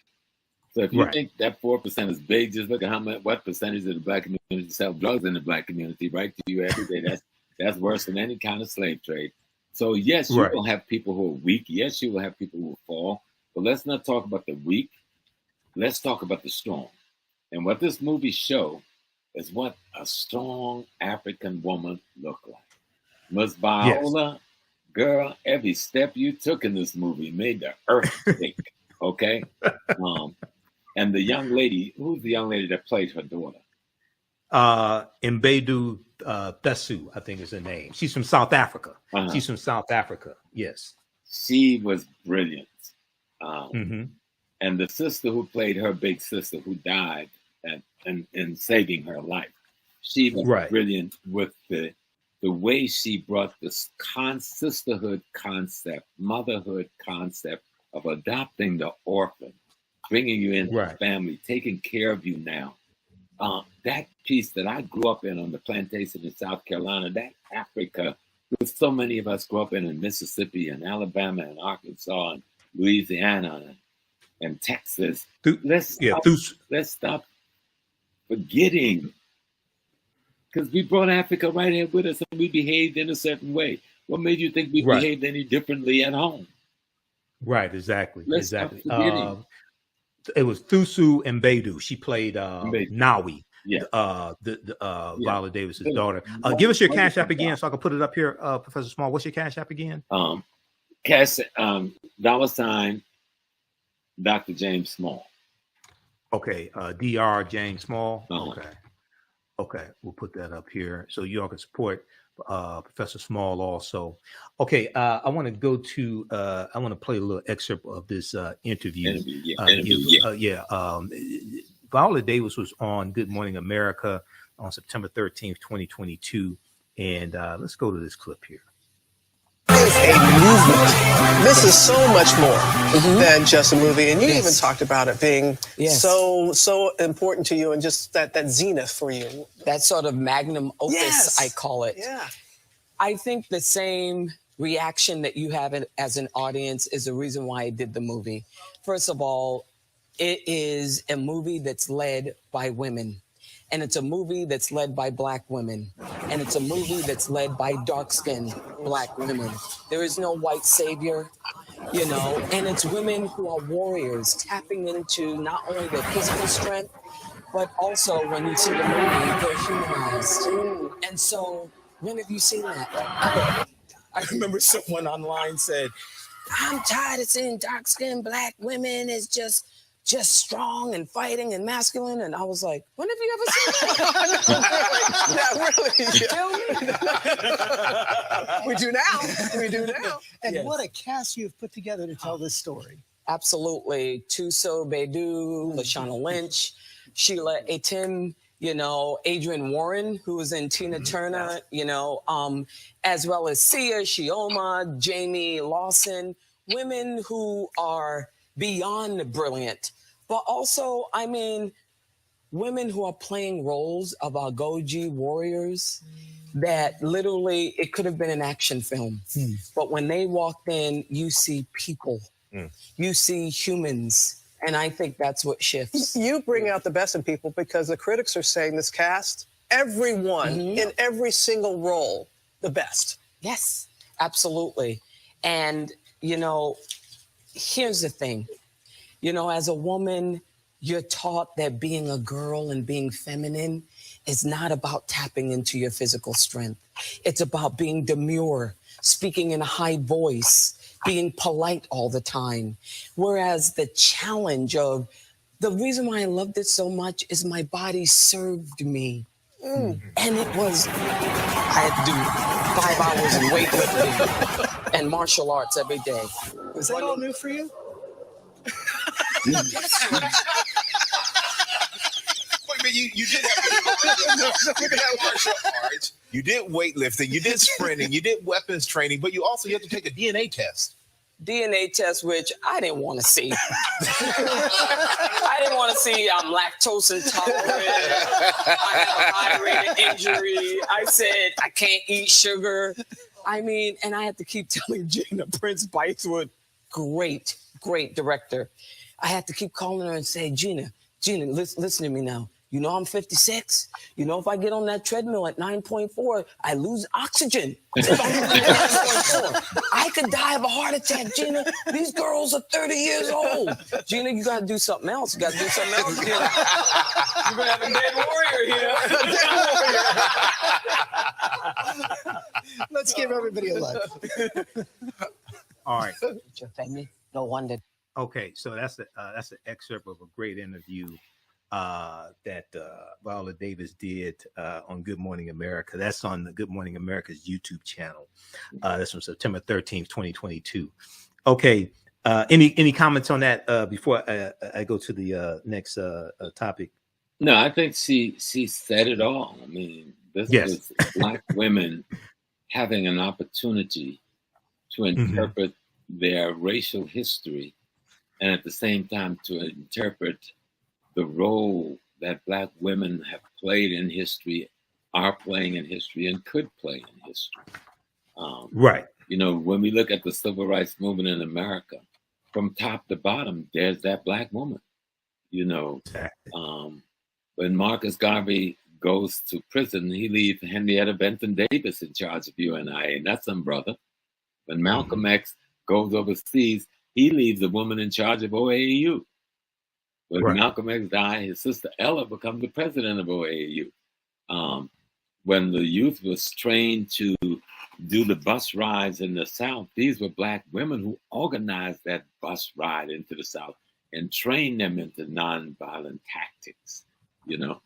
So if you think that 4% is big, just look at what percentage of the Black community sell drugs in the Black community, right, to you every day. That's worse than any kind of slave trade. So yes, you will have people who are weak. Yes, you will have people who will fall. But let's not talk about the weak. Let's talk about the strong. And what this movie shows is what a strong African woman looked like. Ms. Viola, girl, every step you took in this movie made the earth shake. Okay? And the young lady, who's the young lady that played her daughter? Mbedu Thesu, I think is her name. She's from South Africa. She's from South Africa. Yes. She was brilliant. And the sister who played her big sister who died and saving her life, she was brilliant with the way she brought this sisterhood concept, motherhood concept of adopting the orphan, bringing you into the family, taking care of you now. That piece that I grew up in on the plantation in South Carolina, that Africa, with so many of us grew up in Mississippi and Alabama and Arkansas and Louisiana and Texas. Let's stop forgetting, because we brought Africa right here with us and we behaved in a certain way. What made you think we behaved any differently at home? Right, exactly. It was Thusu Mbedu. She played Nawi. Viola Davis's daughter. Give us your Cash App again so I can put it up here, Professor Small. What's your Cash App again? $ Dr. James Small. Okay, Dr. James Small. Uh-huh. Okay, we'll put that up here so you all can support Professor Small also. Okay, I want to go to I want to play a little excerpt of this interview. Viola Davis was on Good Morning America on September 13th, 2022, and let's go to this clip here. It's a movement. This is so much more than just a movie, and you even talked about it being so important to you, and just that zenith for you. That sort of magnum opus, I call it. Yeah. I think the same reaction that you have as an audience is the reason why I did the movie. First of all, it is a movie that's led by women. And it's a movie that's led by Black women. And it's a movie that's led by dark-skinned Black women. There is no white savior, you know, and it's women who are warriors, tapping into not only their physical strength, but also when you see the movie, they're humanized. And so, when have you seen that? I remember someone online said, I'm tired of seeing dark-skinned Black women as just strong and fighting and masculine. And I was like, when have you ever seen that? We do now. And what a cast you've put together to tell this story. Absolutely. Tuso Bedu, Lashana Lynch, Sheila Atim, you know, Adrian Warren, who was in Tina Turner, you know, as well as Sia, Shioma, Jamie Lawson, women who are beyond brilliant, but also, I mean, women who are playing roles of Agojie warriors that literally, it could have been an action film. But when they walked in, you see people, you see humans. And I think that's what shifts. You bring out the best in people because the critics are saying this cast, everyone in every single role, the best. Yes, absolutely. And, you know, here's the thing, you know, as a woman, you're taught that being a girl and being feminine is not about tapping into your physical strength. It's about being demure, speaking in a high voice, being polite all the time. Whereas the challenge of, the reason why I loved it so much is my body served me. And it was, I had to do 5 hours of weightlifting and martial arts every day. Was that all new for you? Wait a minute, you did martial arts, you did weightlifting, you did sprinting, you did weapons training, but you had to take a DNA test. DNA test, which I didn't want to see. I didn't want to see I'm lactose intolerant. I have a high rate of injury. I said I can't eat sugar. I mean, and I had to keep telling Gina, Prince-Bythewood, great director. I had to keep calling her and say, Gina, listen to me now. You know I'm 56. You know if I get on that treadmill at 9.4, I lose oxygen. If I'm at 9.4, I could die of a heart attack, Gina. These girls are 30 years old. Gina, you got to do something else. You got to do something else, Gina. You're going to have a dead warrior here. Let's give everybody a look. All right. Your family, no wonder. Okay, so that's an excerpt of a great interview that Viola Davis did on Good Morning America. That's on the Good Morning America's YouTube channel. That's from September 13th, 2022. Okay, any comments on that before I go to the next topic? No, I think she said it all. I mean, this was Black women having an opportunity to interpret their racial history, and at the same time to interpret the role that Black women have played in history, are playing in history, and could play in history. Right. You know, when we look at the civil rights movement in America, from top to bottom, there's that Black woman. You know, when Marcus Garvey goes to prison, he leaves Henrietta Benton Davis in charge of UNI, and that's some brother. When Malcolm X goes overseas, he leaves a woman in charge of OAU. When Right. Malcolm X died, his sister Ella becomes the president of OAU. When the youth was trained to do the bus rides in the South, these were Black women who organized that bus ride into the South and trained them into nonviolent tactics. You know,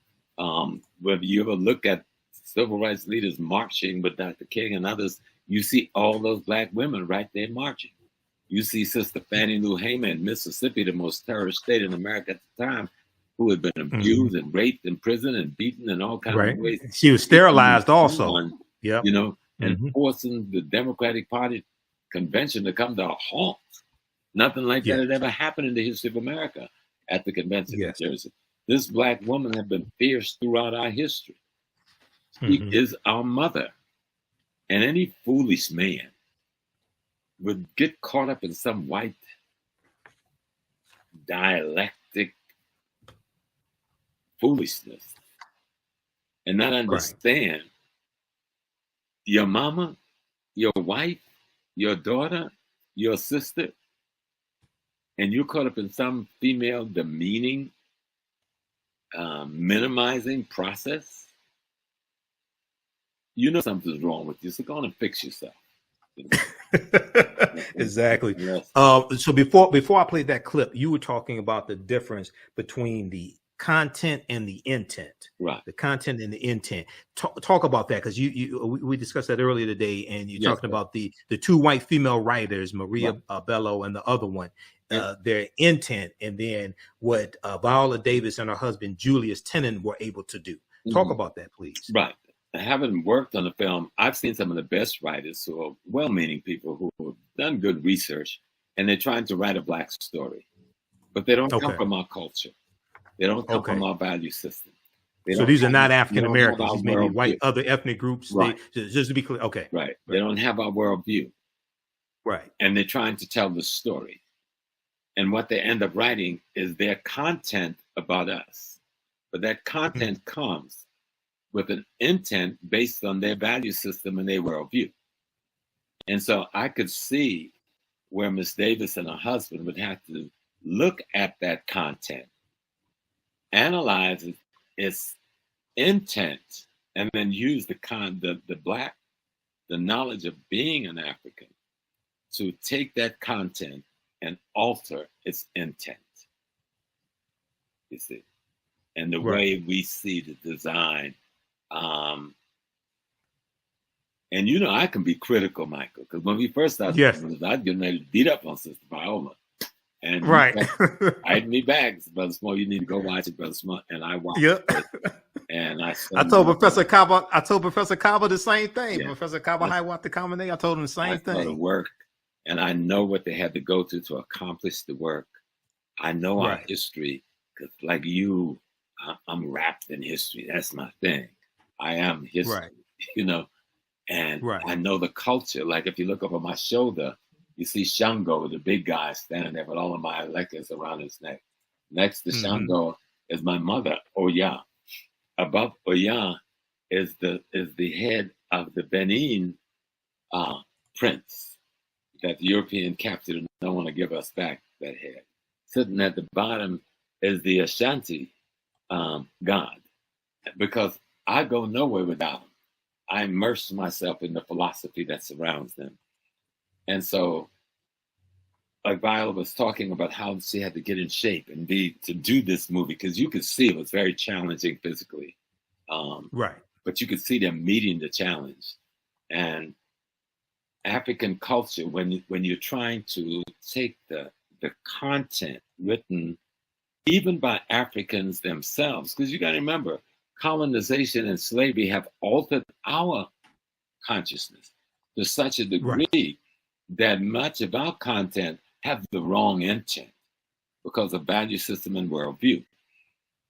whether you ever look at civil rights leaders marching with Dr. King and others, you see all those Black women right there marching. You see Sister Fannie Lou Hamer in Mississippi, the most terrorist state in America at the time, who had been abused and raped in prison and beaten in all kinds of ways. She was sterilized also. You know, and forcing the Democratic Party convention to come to a halt. Nothing like that had ever happened in the history of America at the convention in Jersey. This Black woman had been fierce throughout our history. She is our mother. And any foolish man would get caught up in some white dialectic foolishness and not understand your mama, your wife, your daughter, your sister, and you're caught up in some female demeaning, minimizing process. You know something's wrong with you, so go on and fix yourself. Exactly. Yes. So before I played that clip, you were talking about the difference between the content and the intent. Right. The content and the intent. Talk about that, because we discussed that earlier today, and you're talking about the two white female writers, Maria Bello and the other one, their intent, and then what Viola Davis and her husband Julius Tennant were able to do. Talk about that, please. Right. Having worked on the film, I've seen some of the best writers who are well-meaning people who have done good research, and they're trying to write a Black story, but they don't come from our culture. They don't come from our value system. So these are not African Americans. These may be white, other ethnic groups. Right. Just to be clear. Okay. Right. They don't have our worldview. Right. And they're trying to tell the story. And what they end up writing is their content about us. But that content comes with an intent based on their value system and their worldview. And so I could see where Miss Davis and her husband would have to look at that content, analyze its intent, and then use the knowledge of being an African to take that content and alter its intent. You see, and the way we see the design. And you know, I can be critical, Michael, because when we first started, I'd get ready to beat up on Sister Viola. And I'd me back, Brother Small, you need to go watch it, Brother Small. And I watched it. And I told Professor Kaba the same thing. Professor Kaba the Common, I told him the same thing. The work, and I know what they had to go through to accomplish the work. I know our history, because like you, I'm wrapped in history. That's my thing. I am history, you know, and I know the culture. Like if you look over my shoulder, you see Shango, the big guy, standing there with all of my electors around his neck. Next to Shango is my mother, Oya. Above Oya is the head of the Benin prince that the European captured and don't want to give us back that head. Sitting at the bottom is the Ashanti god, because I go nowhere without them. I immerse myself in the philosophy that surrounds them. And so, like Viola was talking about how she had to get in shape and to do this movie, because you could see it was very challenging physically. But you could see them meeting the challenge. And African culture, when you're trying to take the content written even by Africans themselves, because you got to remember, colonization and slavery have altered our consciousness to such a degree that much of our content have the wrong intent because of value system and worldview.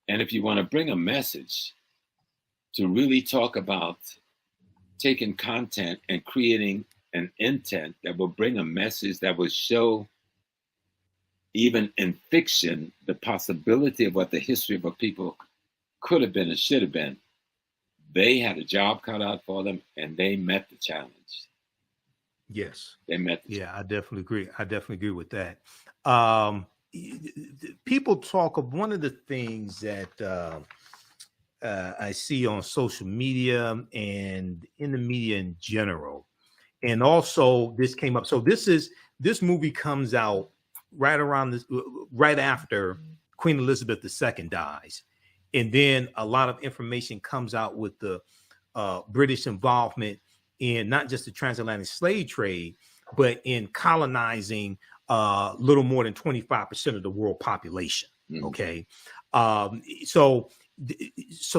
And if you want to bring a message to really talk about taking content and creating an intent that will bring a message that will show, even in fiction, the possibility of what the history of a people could have been and should have been, they had a job cut out for them, and they met the challenge. Yes, they met. I definitely agree. I definitely agree with that. people talk of one of the things that I see on social media and in the media in general, and also this came up. So this movie comes out right after Queen Elizabeth II dies, and then a lot of information comes out with the British involvement in not just the transatlantic slave trade, but in colonizing little more than 25% of the world population. Okay. So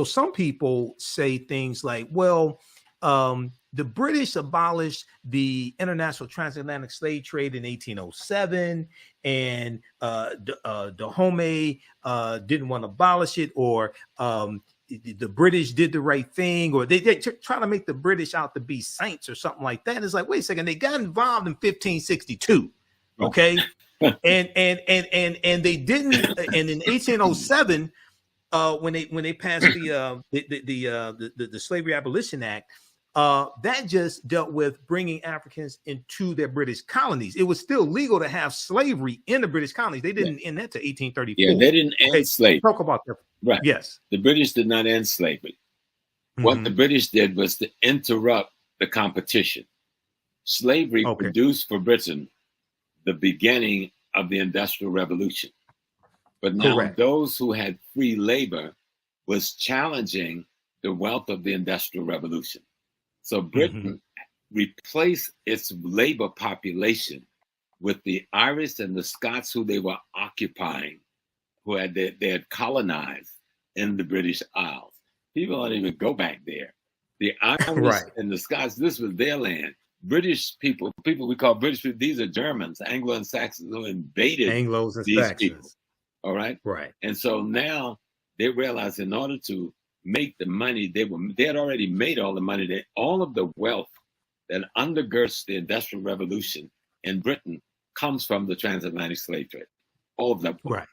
some people say things like, well, the British abolished the international transatlantic slave trade in 1807, and Dahomey didn't want to abolish it, or the British did the right thing, or they try to make the British out to be saints or something like that. And it's like, wait a second, they got involved in 1562, okay, and they didn't. And in 1807, when they passed the Slavery Abolition Act, that just dealt with bringing Africans into their British colonies. It was still legal to have slavery in the British colonies. They didn't end that to 1834. Yeah, they didn't end slavery. Talk about that. Right. Yes. The British did not end slavery. What the British did was to interrupt the competition. Slavery produced for Britain the beginning of the Industrial Revolution. But now those who had free labor was challenging the wealth of the Industrial Revolution. So Britain replaced its labor population with the Irish and the Scots who they were occupying, who they had colonized in the British Isles. People don't even go back there. The Irish and the Scots, this was their land. British people we call British people, these are Germans, Anglo and Saxons who invaded these people. All right? Right. And so now they realize in order to make the money, they had already made all the money, all of the wealth that undergirds the Industrial Revolution in Britain comes from the transatlantic slave trade. All of that. Right.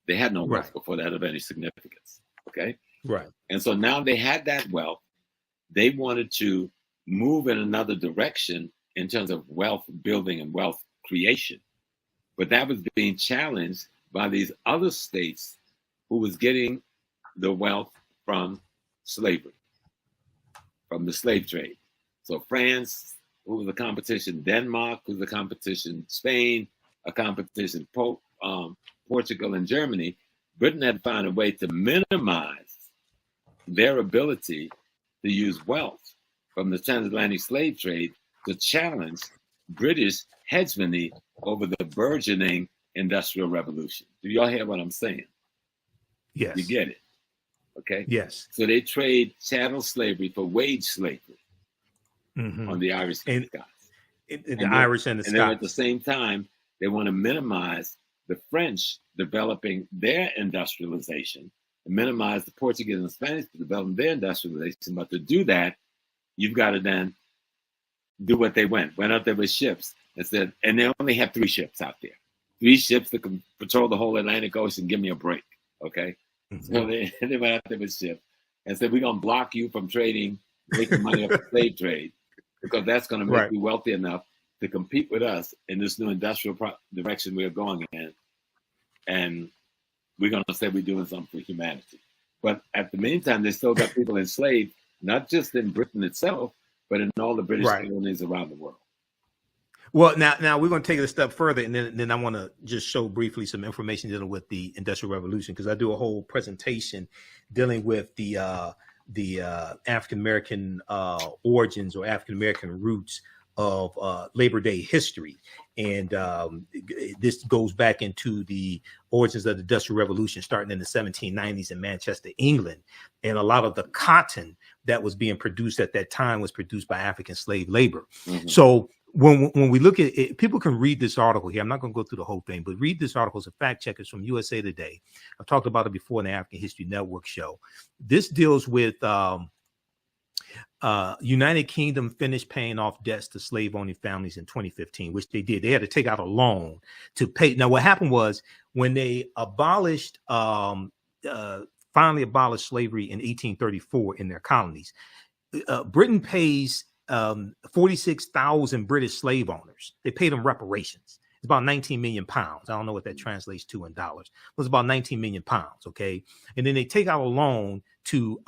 They had no wealth before that of any significance. Okay. Right. And so now they had that wealth. They wanted to move in another direction in terms of wealth building and wealth creation. But that was being challenged by these other states who was getting the wealth from slavery, from the slave trade. So France, who was the competition, Denmark, who was the competition, Spain, a competition, Portugal and Germany. Britain had to find a way to minimize their ability to use wealth from the transatlantic slave trade to challenge British hegemony over the burgeoning Industrial Revolution. Do y'all hear what I'm saying? Yes. You get it? Okay? Yes. So they trade chattel slavery for wage slavery on the Irish and Scots. The Irish and the Scots. And then at the same time, they want to minimize the French developing their industrialization and minimize the Portuguese and Spanish developing their industrialization. But to do that, you've got to then do what they went out there with ships and said, and they only have 3 ships out there. 3 ships that can patrol the whole Atlantic Ocean. Give me a break, okay? So they went out there with ships and said, we're going to block you from trading, making money off the slave trade, because that's going to make you wealthy enough to compete with us in this new industrial direction we're going in. And we're going to say we're doing something for humanity. But at the meantime, they still got people enslaved, not just in Britain itself, but in all the British colonies around the world. Well, now we're going to take it a step further, and then I want to just show briefly some information dealing with the Industrial Revolution, because I do a whole presentation dealing with the African American origins or African American roots of Labor Day history, and this goes back into the origins of the Industrial Revolution, starting in the 1790s in Manchester, England, and a lot of the cotton that was being produced at that time was produced by African slave labor. So when we look at it, people can read this article here. I'm not going to go through the whole thing, but read this article. It's a fact check. It's from USA Today. I've talked about it before in the African History Network show. This deals with United Kingdom finished paying off debts to slave-owning families in 2015, which they did. They had to take out a loan to pay. Now, what happened was when they abolished, finally abolished slavery in 1834 in their colonies, Britain pays 46,000 British slave owners. They paid them reparations. It's about 19 million pounds. I don't know what that translates to in dollars. It was about 19 million pounds. Okay. And then they take out a loan to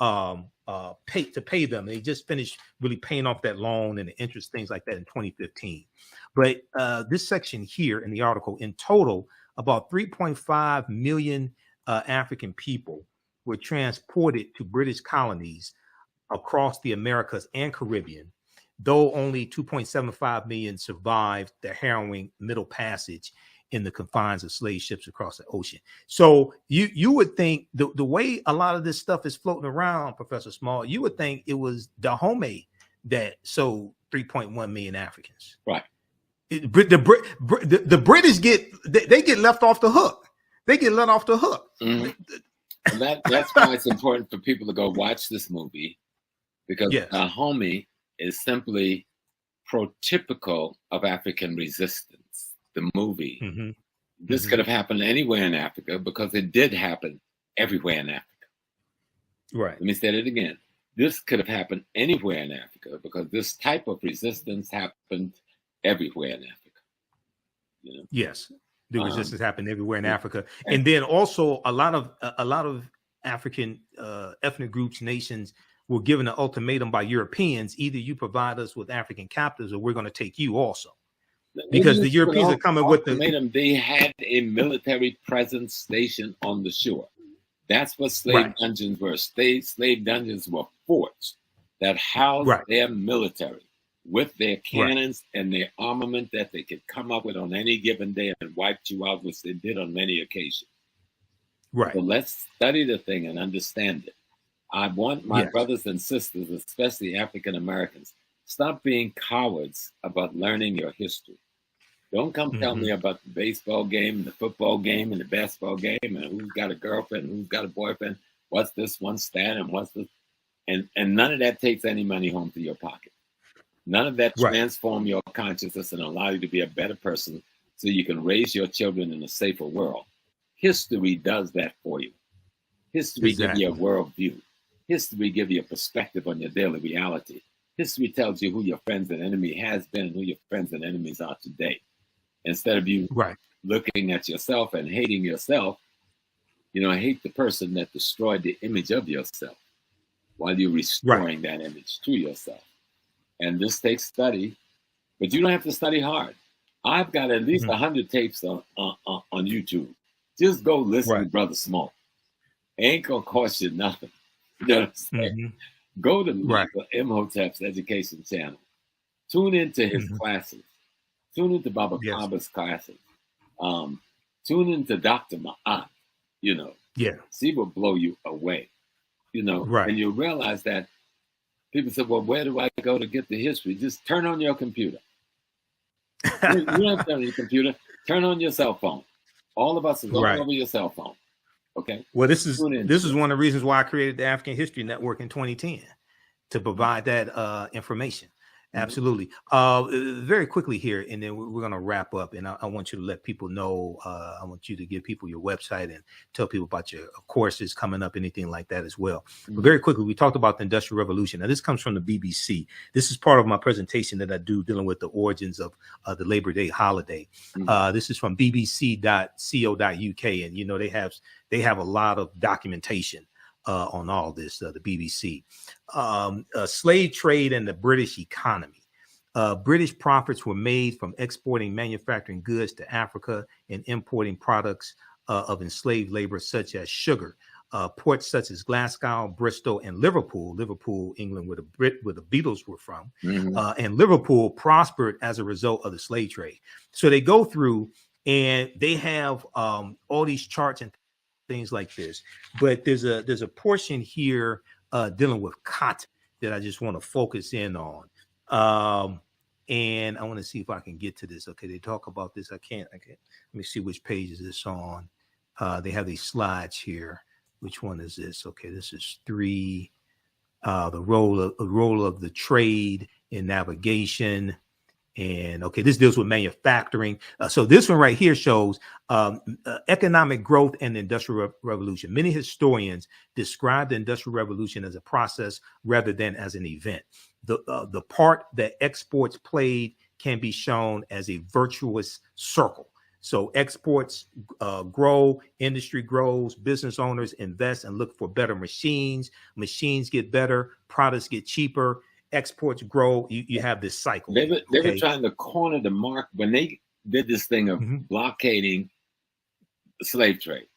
pay them. They just finished really paying off that loan and the interest, things like that in 2015. But this section here in the article, in total, about 3.5 million African people were transported to British colonies across the Americas and Caribbean, though only 2.75 million survived the harrowing Middle Passage in the confines of slave ships across the ocean. So you would think the way a lot of this stuff is floating around, Professor Small, you would think it was Dahomey that sold 3.1 million Africans. Right. The British get left off the hook. They get let off the hook. Mm-hmm. And that's why it's important for people to go watch this movie, because Dahomey is simply prototypical of African resistance. The movie. Mm-hmm. This could have happened anywhere in Africa because it did happen everywhere in Africa. Right. Let me say it again. This could have happened anywhere in Africa because this type of resistance happened everywhere in Africa. You know? Yes, the resistance happened everywhere in Africa, and then also a lot of African ethnic groups, nations were given an ultimatum by Europeans: either you provide us with African captives, or we're going to take you also. Because the Europeans are coming with the. They had a military presence stationed on the shore. That's what slave dungeons were. Slave dungeons were forts that housed their military with their cannons and their armament that they could come up with on any given day and wipe you out, which they did on many occasions. Right. So let's study the thing and understand it. I want my brothers and sisters, especially African Americans, stop being cowards about learning your history. Don't come tell me about the baseball game, the football game, and the basketball game, and who's got a girlfriend, who's got a boyfriend, what's this one stat, and what's this, and none of that takes any money home to your pocket. None of that transform your consciousness and allow you to be a better person so you can raise your children in a safer world. History does that for you. History gives you a worldview. History gives you a perspective on your daily reality. History tells you who your friends and enemy has been and who your friends and enemies are today. Instead of you looking at yourself and hating yourself, hate the person that destroyed the image of yourself while you're restoring that image to yourself. And this takes study, but you don't have to study hard. I've got at least 100 tapes on YouTube. Just go listen to Brother Small. Ain't gonna cost you nothing. You know what I'm saying? Go to Michael Imhotep's education channel. Tune into his classes. Tune into Baba Kaba's classes. Tune into Dr. Ma'at. See what blow you away. And you'll realize that people say, well, where do I go to get the history? Just turn on your computer. You don't have to turn on your computer. Turn on your cell phone. All of us is all over your cell phone. Okay. Well, this is one of the reasons why I created the African History Network in 2010 to provide that information. Absolutely. Very quickly here, and then we're going to wrap up. And I want you to let people know. I want you to give people your website and tell people about your courses coming up, anything like that as well. But very quickly, we talked about the Industrial Revolution. Now, this comes from the BBC. This is part of my presentation that I do dealing with the origins of the Labor Day holiday. This is from bbc.co.uk, and they have a lot of documentation on all this, the BBC. Slave trade and the British economy. British profits were made from exporting manufacturing goods to Africa and importing products of enslaved labor, such as sugar. Ports such as Glasgow, Bristol, and Liverpool, England, where the Beatles were from, and Liverpool prospered as a result of the slave trade. So they go through and they have all these charts and things like this, but there's a portion here dealing with cotton that I just want to focus in on, and I want to see if I can get to this. Okay, they talk about this. I can't. Let me see which page is this on. They have these slides here. Which one is this? Okay, this is 3. The role of the trade in navigation. And okay, this deals with manufacturing. So this one right here shows economic growth and the Industrial Revolution. Many historians describe the Industrial Revolution as a process rather than as an event. The part that exports played can be shown as a virtuous circle. So exports grow, industry grows, business owners invest and look for better machines. Machines get better, products get cheaper, exports grow. You have this cycle. They were trying to corner the market when they did this thing of blockading the slave trade.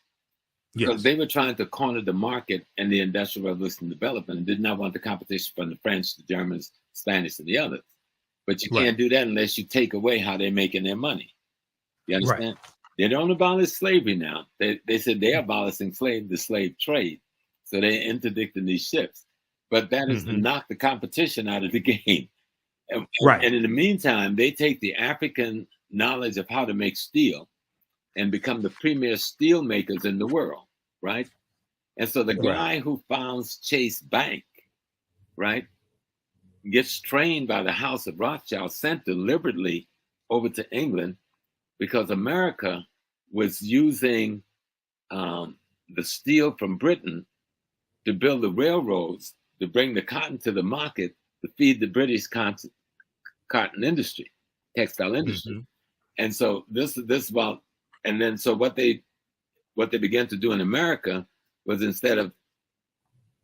Because they were trying to corner the market and the Industrial Revolution development and did not want the competition from the French, the Germans, Spanish, and the others. But you can't do that unless you take away how they're making their money. You understand? They don't abolish slavery now. They said they're abolishing the slave trade. So they're interdicting these ships. But that is to knock the competition out of the game. And in the meantime, they take the African knowledge of how to make steel and become the premier steel makers in the world, right? And so the guy who founds Chase Bank, right, gets trained by the House of Rothschild, sent deliberately over to England because America was using the steel from Britain to build the railroads, to bring the cotton to the market, to feed the British cotton industry, textile industry. And so this about, and then so what they began to do in America was, instead of,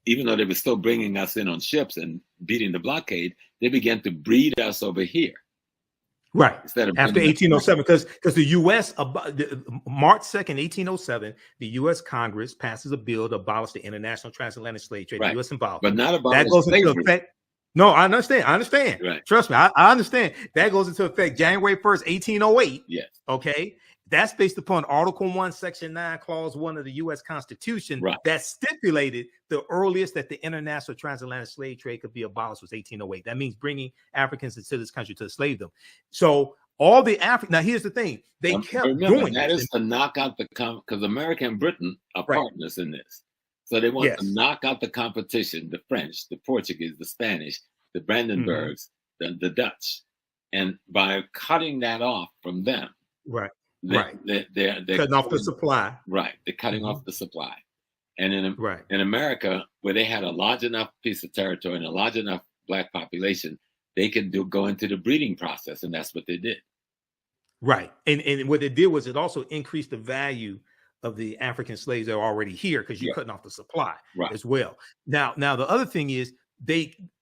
even though they were still bringing us in on ships and beating the blockade, they began to breed us over here. Right. Instead of after 1807, because the U.S. March 2nd, 1807, the U.S. Congress passes a bill to abolish the international transatlantic slave trade. The U.S. involved, but not abolish that goes into effect. No, I understand. Right. Trust me, I understand. That goes into effect January 1st, 1808. Yes. Okay. That's based upon Article 1, Section 9, Clause 1 of the U.S. Constitution that stipulated the earliest that the international transatlantic slave trade could be abolished was 1808. That means bringing Africans into this country to enslave them. So all the now here's the thing. They kept doing that is to knock out because America and Britain are partners in this. So they want to knock out the competition, the French, the Portuguese, the Spanish, the Brandenburgs, the Dutch. And by cutting that off from them, they're cutting off the supply. Right. They're cutting off the supply. And in America, where they had a large enough piece of territory and a large enough Black population, they could go into the breeding process. And that's what they did. Right. And what it did was it also increased the value of the African slaves that are already here, because you're cutting off the supply as well. Now the other thing is,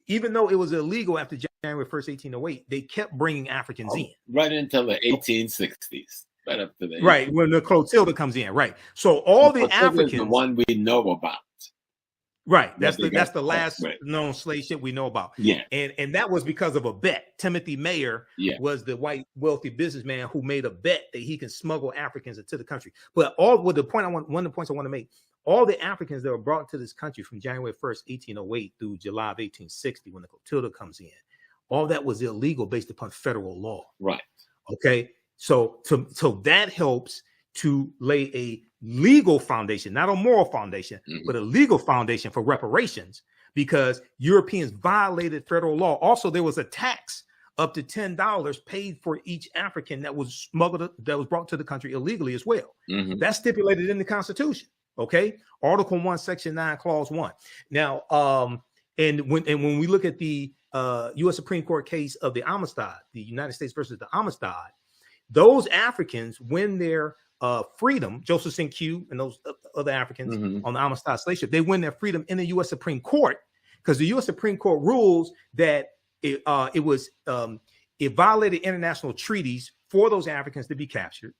even though it was illegal after January 1st, 1808, they kept bringing Africans in. Right until the 1860s. Right up to the when the Clotilda comes in. Right. So all the Africans, the one we know about. Right. That's the last known slave ship we know about. Yeah. And that was because of a bet. Timothy Mayer was the white wealthy businessman who made a bet that he can smuggle Africans into the country. But one of the points I want to make, all the Africans that were brought to this country from January 1st, 1808 through July of 1860, when the Clotilda comes in, all that was illegal based upon federal law. Right. Okay. So that helps to lay a legal foundation, not a moral foundation, but a legal foundation for reparations, because Europeans violated federal law. Also, there was a tax up to $10 paid for each African that was smuggled, that was brought to the country illegally as well. That's stipulated in the Constitution. Okay. Article 1, Section 9, Clause 1. Now, and when we look at the U.S. Supreme Court case of the Amistad, the United States versus the Amistad, those Africans win their freedom, Joseph St. Q and those other Africans on the Amistad slave ship, they win their freedom in the U.S. Supreme Court, because the U.S. Supreme Court rules that it violated international treaties for those Africans to be captured.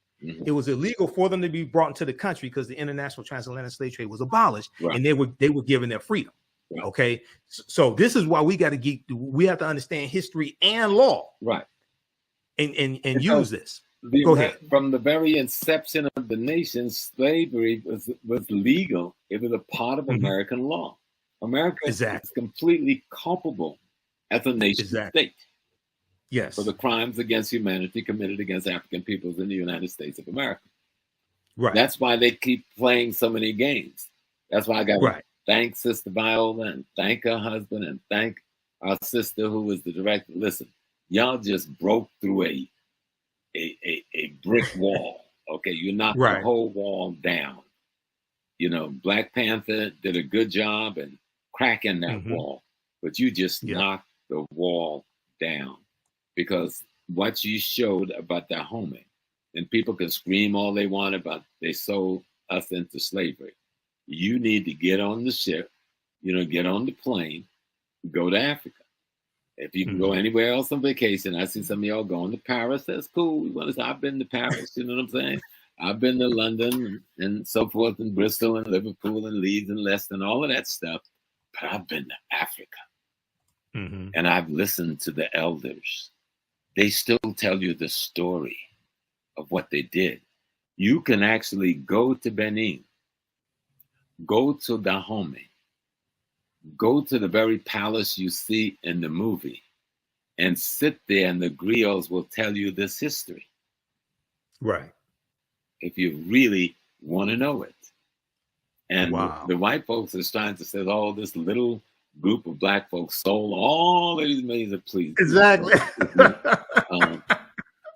It was illegal for them to be brought into the country because the international transatlantic slave trade was abolished, and they were given their freedom. Okay, so this is why we have to understand history and law, and use this. Go ahead. From the very inception of the nation, slavery was legal. It was a part of American law. America is completely culpable as a nation state. Yes. For the crimes against humanity committed against African peoples in the United States of America. Right. That's why they keep playing so many games. That's why I got to thank Sister Viola and thank her husband and thank our sister who was the director. Listen, y'all just broke through a brick wall. Okay, you knocked the whole wall down. You know, Black Panther did a good job in cracking that wall, but you just knocked the wall down, because what you showed about Dahomey. And people can scream all they want about they sold us into slavery. You need to get on the ship, get on the plane, go to Africa. If you can go anywhere else on vacation, I see some of y'all going to Paris. That's cool. I've been to Paris, you know what I'm saying? I've been to London and so forth, and Bristol and Liverpool and Leeds and Leicester and all of that stuff. But I've been to Africa. And I've listened to the elders. They still tell you the story of what they did. You can actually go to Benin, go to Dahomey, go to the very palace you see in the movie, and sit there, and the griots will tell you this history. Right. If you really want to know it. And the white folks is trying to say, oh, this little group of black folks sold all of these millions of please. Exactly.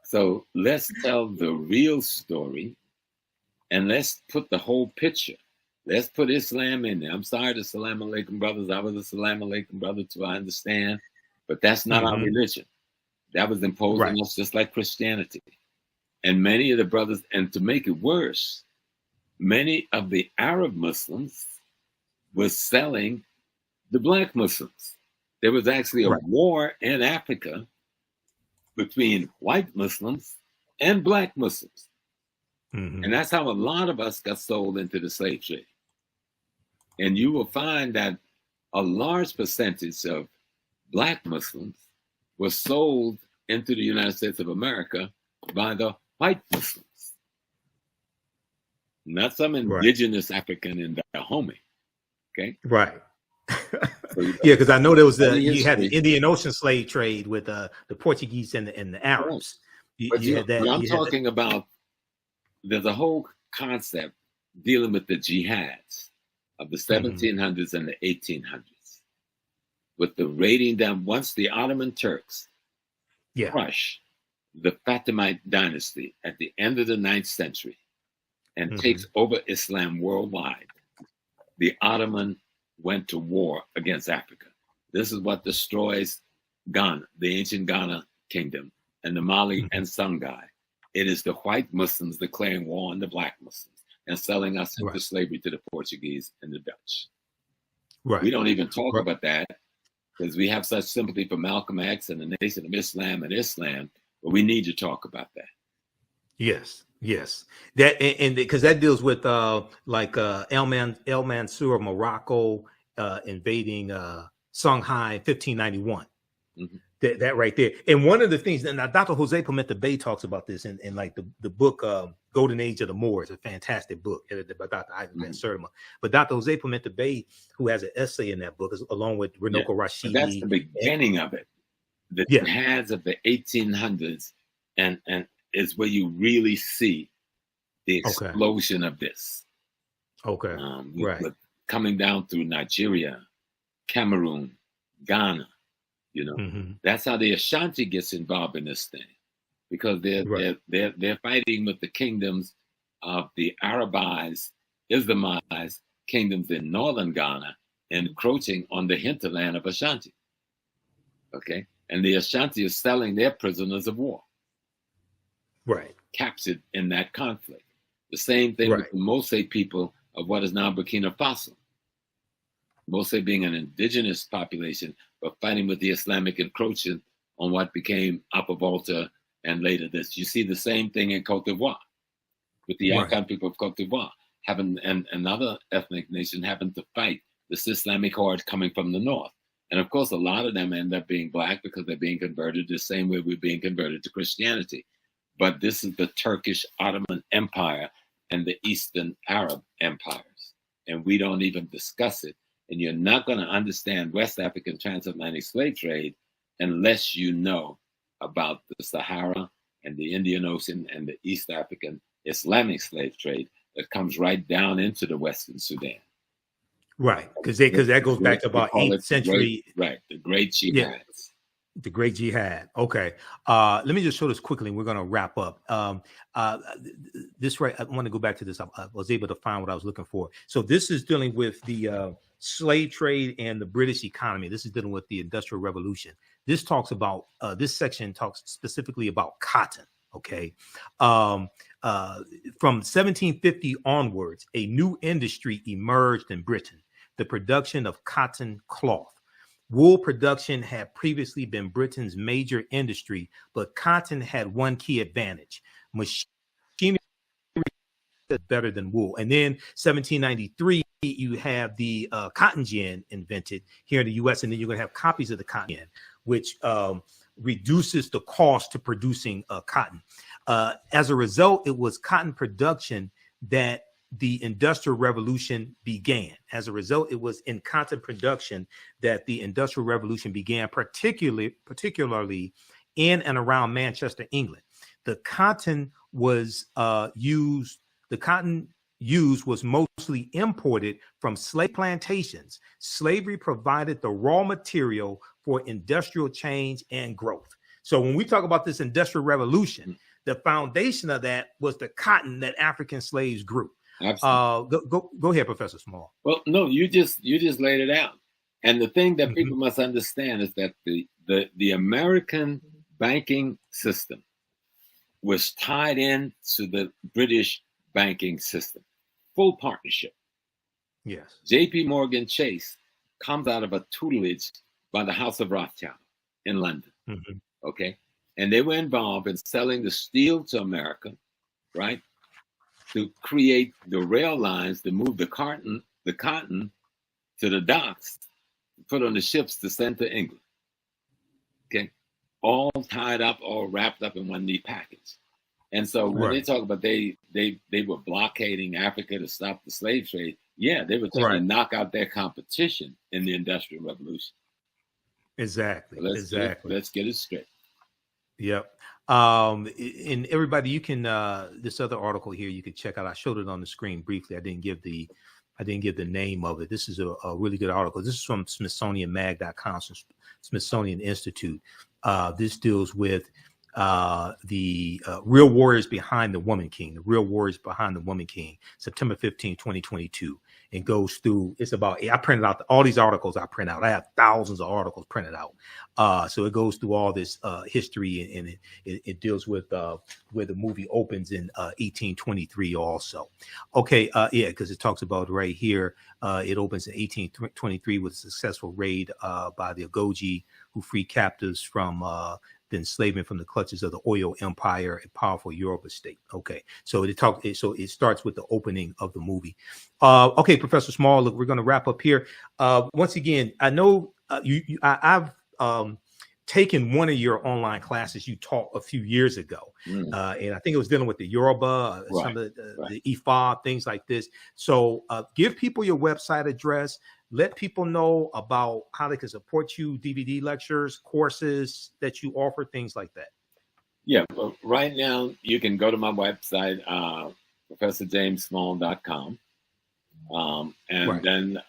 So let's tell the real story, and let's put the whole picture. Let's put Islam in there. I'm sorry to Salam Alaikum brothers. I was a Salam Alaikum brother too, I understand. But that's not our religion. That was imposed on us just like Christianity. And many of the brothers, and to make it worse, many of the Arab Muslims were selling the black Muslims. There was actually a war in Africa between white Muslims and black Muslims. And that's how a lot of us got sold into the slave trade. And you will find that a large percentage of black Muslims were sold into the United States of America by the white Muslims. Not some indigenous African in Dahomey. Okay? Right. Yeah, because I know there was you had the Indian Ocean slave trade with the Portuguese and the Arabs. I'm talking about, there's a whole concept dealing with the jihads of the 1700s and the 1800s, with the raiding down. Once the Ottoman Turks crush the Fatimite dynasty at the end of the 9th century and takes over Islam worldwide, the Ottoman went to war against Africa. This is what destroys Ghana, the ancient Ghana kingdom, and the Mali and Songhai. It is the white Muslims declaring war on the black Muslims and selling us into slavery to the Portuguese and the Dutch. We don't even talk about that because we have such sympathy for Malcolm X and the Nation of Islam and Islam, but we need to talk about that. Yes. That and because that deals with El Mansur of Morocco invading Songhai in 1591. That right there. And one of the things, and Dr. Jose Pimenta Bay talks about this in like the book Golden Age of the Moors, a fantastic book edited by Dr. Ivan Van Sertima. But Dr. Jose Pimenta Bay, who has an essay in that book, along with Renoko Rashidi. That's the beginning of it. The jihads of the 1800s, and is where you really see the explosion of this. With coming down through Nigeria, Cameroon, Ghana. That's how the Ashanti gets involved in this thing, because they're fighting with the kingdoms of the Arabized, Islamized kingdoms in northern Ghana, encroaching on the hinterland of Ashanti. Okay, and the Ashanti is selling their prisoners of war, captured in that conflict. The same thing with the Mose people of what is now Burkina Faso. Mose being an indigenous population, but fighting with the Islamic encroachment on what became Upper Volta and later this. You see the same thing in Cote d'Ivoire, with the Akan people of Cote d'Ivoire, having and another ethnic nation having to fight this Islamic horde coming from the north. And of course, a lot of them end up being black because they're being converted the same way we're being converted to Christianity. But this is the Turkish Ottoman Empire and the Eastern Arab empires. And we don't even discuss it. And you're not going to understand West African transatlantic slave trade unless you know about the Sahara and the Indian Ocean and the East African Islamic slave trade that comes right down into the Western Sudan. Because that goes back to about 8th century. The Great Jihads. The Great Jihad. Okay. Let me just show this quickly and we're going to wrap up. I want to go back to this. I was able to find what I was looking for. So this is dealing with the slave trade and the British economy. This is dealing with the Industrial Revolution. this talks about this section talks specifically about cotton. Okay. From 1750 onwards, a new industry emerged in Britain, the production of cotton cloth. Wool production had previously been Britain's major industry, but cotton had one key advantage: machinery is better than wool. And then 1793, you have the cotton gin invented here in the U.S., and then you're going to have copies of the cotton gin, which reduces the cost to producing cotton. As a result, it was cotton production that the Industrial Revolution began. As a result, it was in cotton production that the Industrial Revolution began, particularly in and around Manchester, England. The cotton used was mostly imported from slave plantations. Slavery provided the raw material for industrial change and growth. So when we talk about this Industrial Revolution, the foundation of that was the cotton that African slaves grew. Go ahead, Professor Small. Well, no, you just laid it out. And the thing that people must understand is that the American banking system was tied in to the British banking system. Full partnership. Yes. J.P. Morgan Chase comes out of a tutelage by the House of Rothschild in London. Okay. And they were involved in selling the steel to America, right? To create the rail lines to move the cotton to the docks, put on the ships to send to England. Okay. All tied up, all wrapped up in one neat package. And so when they talk about they were blockading Africa to stop the slave trade, yeah, they were trying to knock out their competition in the Industrial Revolution. Exactly. So let's get it straight. Yep. And everybody, you can this other article here you can check out. I showed it on the screen briefly. I didn't give the name of it. This is a really good article. This is from SmithsonianMag.com, Smithsonian Institute. This deals with the real warriors behind the Woman King, September 15, 2022. It goes through, I printed out all these articles I print out. I have thousands of articles printed out. So it goes through all this history, and it deals with where the movie opens in 1823 also. Okay, because it talks about right here, it opens in 1823 with a successful raid by the Agojie, who freed captives from the enslavement from the clutches of the Oyo Empire, a powerful Yoruba state. Okay, so it starts with the opening of the movie. Okay, Professor Small, look, we're going to wrap up here. Once again, I know I've taken one of your online classes you taught a few years ago, and I think it was dealing with the Yoruba, some of the Ifa, things like this. So give people your website address. Let people know about how they can support you, DVD lectures, courses that you offer, things like that. Yeah, well, right now you can go to my website, ProfessorJamesSmall.com. Then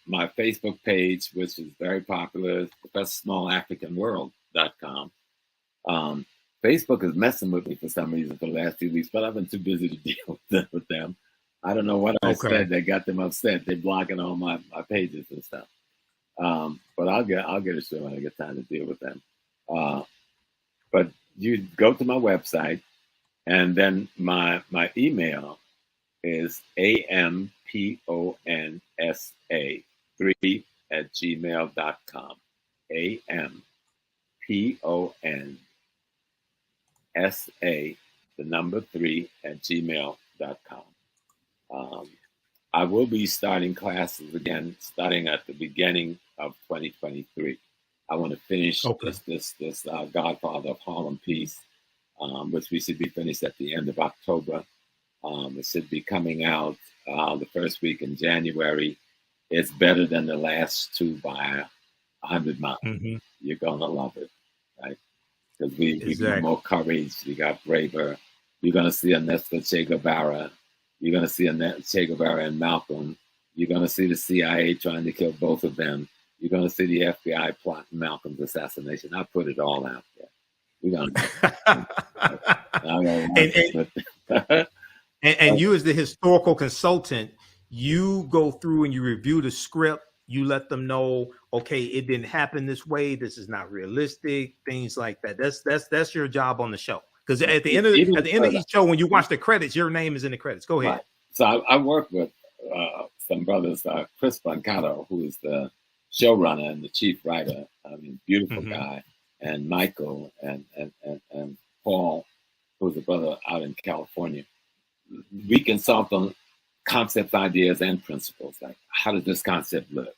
my Facebook page, which is very popular, is ProfessorSmallAfricanWorld.com. Facebook is messing with me for some reason for the last 2 weeks, but I've been too busy to deal with them. I don't know what I said that got them upset. They're blocking all my pages and stuff. But I'll get it soon when I get time to deal with them. But you go to my website, and then my email is amponsa3@gmail.com. amponsa3@gmail.com. I will be starting classes again, starting at the beginning of 2023. I want to finish this Godfather of Harlem piece, which we should be finished at the end of October. It should be coming out the first week in January. It's better than the last two by 100 miles. You're gonna love it, right? Because we got more courage, we got braver. You're gonna see a Nesta Che Guevara. You're going to see Che Guevara and Malcolm. You're going to see the CIA trying to kill both of them. You're going to see the FBI plotting Malcolm's assassination. I put it all out there. We're going to. And you, as the historical consultant, you go through and you review the script You let them know, okay, it didn't happen this way. This is not realistic. Things like that. That's your job on the show. Because at the end of each show, when you watch the credits, your name is in the credits. Go ahead. Right. So I work with some brothers, Chris Brancato, who is the showrunner and the chief writer. I mean, beautiful guy, and Michael and Paul, who's a brother out in California. We consult on concepts, ideas, and principles. Like, how does this concept look?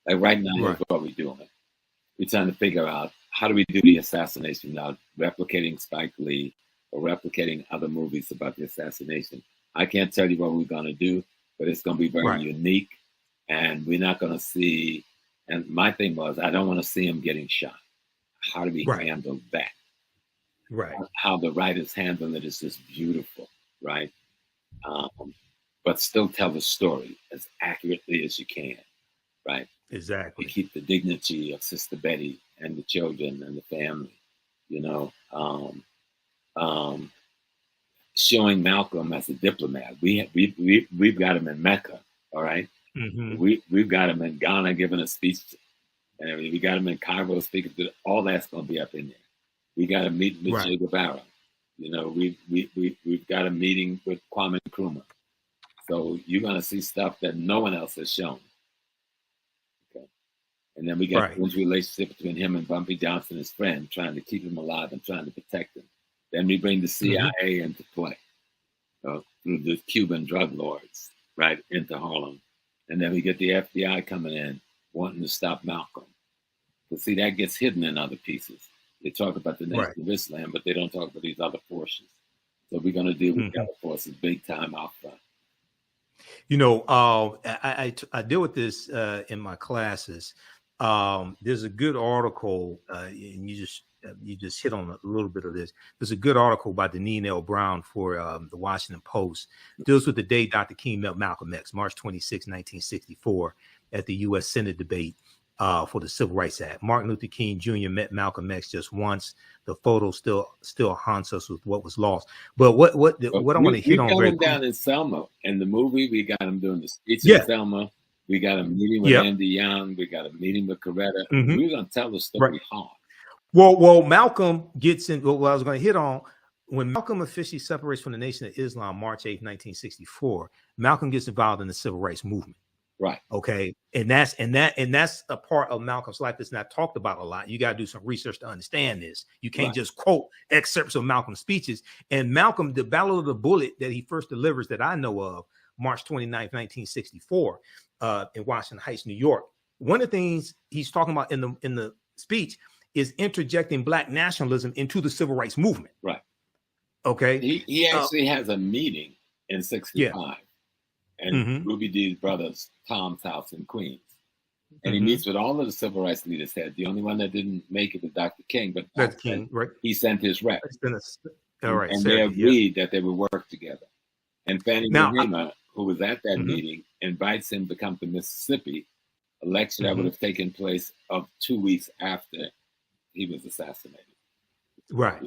Like right now, here's what we're doing. We're trying to figure out, how do we do the assassination without replicating Spike Lee or replicating other movies about the assassination? I can't tell you what we're going to do, but it's going to be very unique, and we're not going to see. And my thing was, I don't want to see him getting shot. How do we handle that? Right. How the writers handle it is just beautiful, right? But still tell the story as accurately as you can, right? Exactly. You keep the dignity of Sister Betty and the children and the family, you know. Showing Malcolm as a diplomat. We've got him in Mecca, all right? We've got him in Ghana giving a speech, and we got him in Cairo speaking to. All that's going to be up in there. We got a meeting with Che Guevara. You know, we've got a meeting with Kwame Nkrumah. So you're going to see stuff that no one else has shown. Okay, and then we got a relationship between him and Bumpy Johnson, his friend, trying to keep him alive and trying to protect him. Then we bring the CIA into play through the Cuban drug lords, right, into Harlem. And then we get the FBI coming in, wanting to stop Malcolm. But see, that gets hidden in other pieces. They talk about the Nation of Islam, but they don't talk about these other forces. So we're going to deal with the other forces big time out front. You know, I deal with this in my classes. There's a good article, and you just hit on a little bit of this. There's a good article by Deneen L. Brown for the Washington Post. It deals with the day Dr. King met Malcolm X, March 26, 1964, at the U.S. Senate debate for the Civil Rights Act. Martin Luther King Jr. met Malcolm X just once. The photo still haunts us with what was lost. But what I want to hit on very quick. We got him down in Selma. In the movie, we got him doing the speech in Selma. We got a meeting with Andy Young. We got a meeting with Coretta. We're going to tell the story hard. Well, Malcolm gets in. What I was going to hit on, when Malcolm officially separates from the Nation of Islam, March 8, 1964, Malcolm gets involved in the Civil Rights Movement. Right. Okay. And that's a part of Malcolm's life that's not talked about a lot. You got to do some research to understand this. You can't just quote excerpts of Malcolm's speeches. And Malcolm, the Battle of the Bullet that he first delivers that I know of, March 29, 1964, in Washington Heights, New York. One of the things he's talking about in the speech is interjecting Black nationalism into the Civil Rights Movement. Right. Okay. He actually has a meeting in 65 and Ruby Dee's brother's Tom's house in Queens. And he meets with all of the civil rights leaders there. The only one that didn't make it was Dr. King, but Dr. King, he sent his rep. All right. And they agreed that they would work together. And Fannie Mahima, who was at that meeting, invites him to come to Mississippi, a lecture that would have taken place of 2 weeks after he was assassinated. Right.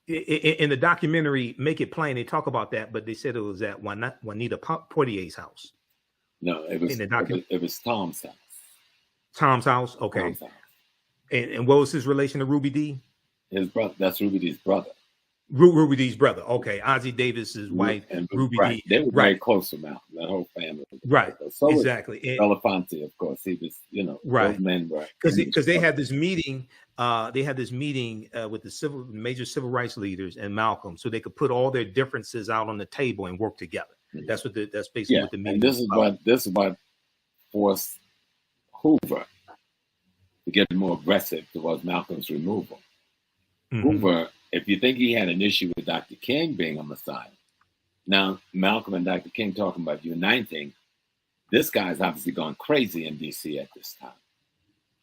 In the documentary, Make It Plain, they talk about that, but they said it was at Juanita Portier's house. No, it was Tom's house. Tom's house? Okay. Tom's house. And what was his relation to Ruby Dee? His brother. That's Ruby Dee's brother. Ruby Dee's brother. Okay. Ozzie Davis's wife, and Ruby Dee. They were very close to Malcolm, that whole family. Right. So exactly. Belafonte, of course. He was, those men were. Because they had this meeting. They had this meeting with the major civil rights leaders and Malcolm, so they could put all their differences out on the table and work together. That's basically what the meeting. And this is what forced Hoover to get more aggressive towards Malcolm's removal. Hoover, if you think he had an issue with Dr. King being a Messiah, now Malcolm and Dr. King talking about uniting, this guy's obviously gone crazy in D.C. at this time.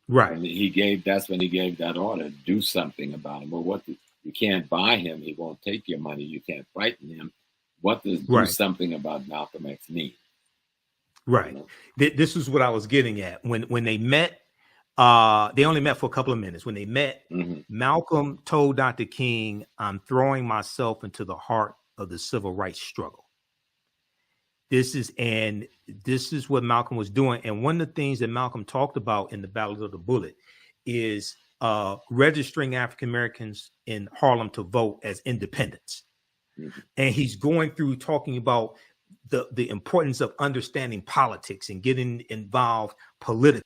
Right. And that's when he gave that order, do something about him. Well, you can't buy him. He won't take your money. You can't frighten him. What does do something about Malcolm X mean? Right. This is what I was getting at. When they met, they only met for a couple of minutes. When they met, Malcolm told Dr. King, "I'm throwing myself into the heart of the civil rights struggle." This is what Malcolm was doing. And one of the things that Malcolm talked about in the Battle of the Bullet is registering African Americans in Harlem to vote as independents. Mm-hmm. And he's going through talking about the importance of understanding politics and getting involved politically.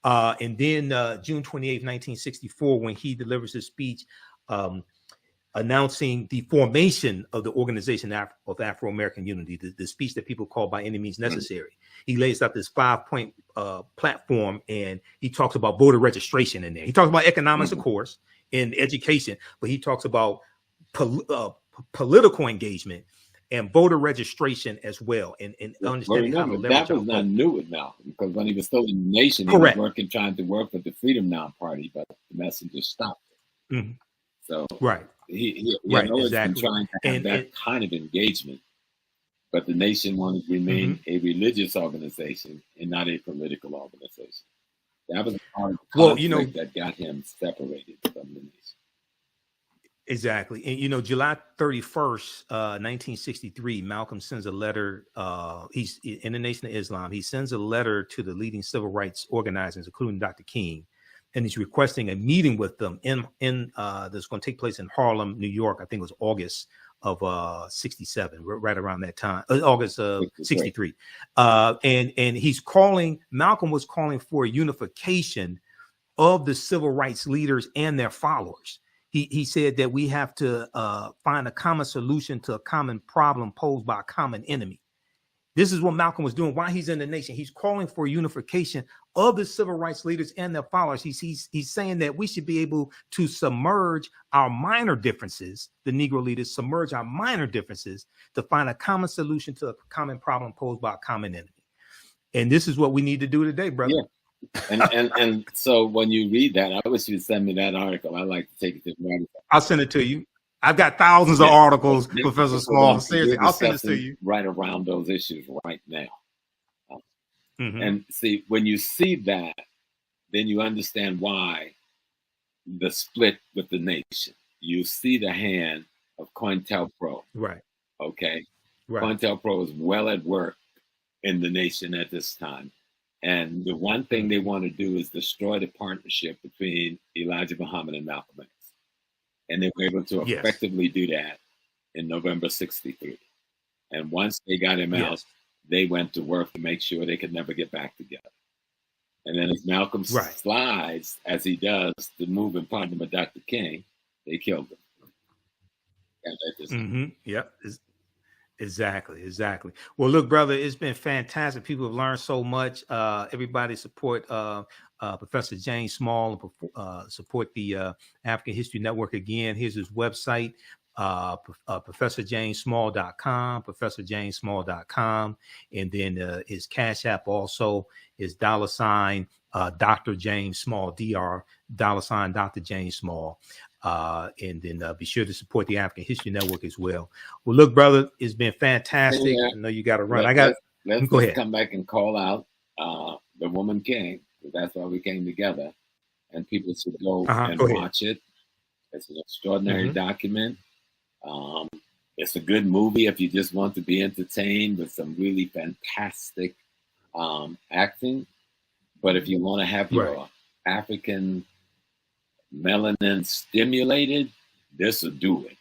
And then June 28, 1964, when he delivers his speech announcing the formation of the Organization of Afro-American Unity, the speech that people call By Any Means Necessary. He lays out this 5-point platform, and he talks about voter registration in there. He talks about economics, of course, and education, but he talks about political engagement and voter registration as well. And understanding how to leverage that was not new with Malcolm, because when he was still in the nation, he was trying to work with the Freedom Now Party, but the messenger stopped it. Mm-hmm. So he always been trying to have that kind of engagement, but the nation wanted to remain a religious organization and not a political organization. That was part of the conflict that got him separated from the nation. Exactly. And, July 31st, 1963, Malcolm sends a letter. He's in the Nation of Islam. He sends a letter to the leading civil rights organizers, including Dr. King. And he's requesting a meeting with them that's going to take place in Harlem, New York. I think it was August of 67, right around that time, August of 63. And Malcolm was calling for a unification of the civil rights leaders and their followers. He said that we have to find a common solution to a common problem posed by a common enemy. This is what Malcolm was doing while he's in the nation. He's calling for unification of the civil rights leaders and their followers. He's saying that we should be able to submerge our minor differences, the Negro leaders submerge our minor differences to find a common solution to a common problem posed by a common enemy. And this is what we need to do today, brother. Yeah. And so when you read that, I wish you'd send me that article. I'd like to take it to the I'll send it to you. I've got thousands of articles, Professor Small. Seriously, I'll send it to you. Right around those issues right now. And see, when you see that, then you understand why the split with the nation. You see the hand of COINTELPRO. Right. Okay. Right. COINTELPRO is well at work in the nation at this time. And the one thing they want to do is destroy the partnership between Elijah Muhammad and Malcolm X. And they were able to effectively do that in November 63. And once they got him out, they went to work to make sure they could never get back together. And then as Malcolm slides, as he does, to move in partner with Dr. King, they killed him. Yep. Exactly. Well, look, brother, it's been fantastic. People have learned so much. Everybody support Professor James Small and support the African History Network again. Here's his website, ProfessorJamesSmall.com, ProfessorJamesSmall.com. And then his Cash App also is $ Dr. James Small, $, Dr. James Small. And then be sure to support the African History Network as well. Well, look, brother, it's been fantastic. I know you got to run. Let's go ahead. Come back and call out The Woman King. That's why we came together. And people should go and watch it. It's an extraordinary document. It's a good movie if you just want to be entertained with some really fantastic acting. But if you want to have your African melanin stimulated, this will do it.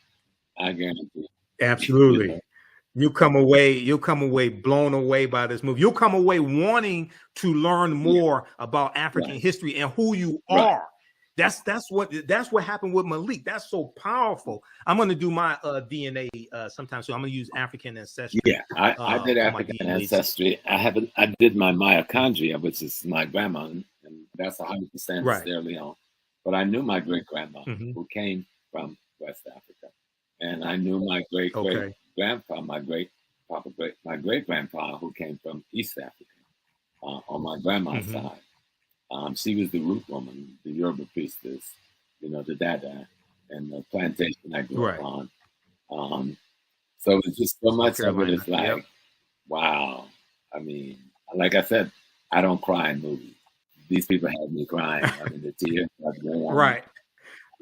I guarantee. Absolutely. You'll come away blown away by this movie. You'll come away wanting to learn more about African history and who you are. That's what happened with Malik. That's so powerful. I'm going to do my DNA sometime soon. I'm going to use African ancestry. Yeah, I did African ancestry. I did my mitochondria, which is my grandma, and that's 100% Sierra Leone. But I knew my great grandma who came from West Africa, and I knew my great grandpa, my great grandpa who came from East Africa on my grandma's side. She was the root woman, the Yoruba priestess, the Dada, and the plantation I grew up on. So it's just so much of it is like, wow. I mean, like I said, I don't cry in movies. These people had me crying. I mean, the tears. Right.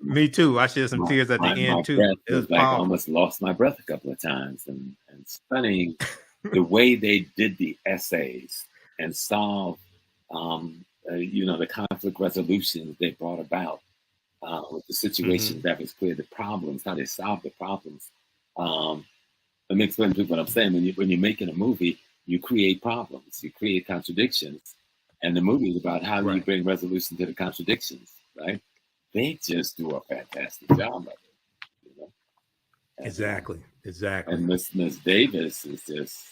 Me too. I shed some tears at the end too. It was like I almost lost my breath a couple of times, and stunning the way they did the essays and solved, the conflict resolutions they brought about with the situations that was clear, the problems, how they solved the problems. Let me explain to you what I'm saying. When you're making a movie, you create problems, you create contradictions, and the movie is about how do you bring resolution to the contradictions, right? They just do a fantastic job of it. You know? And, exactly. And Miss Davis is just,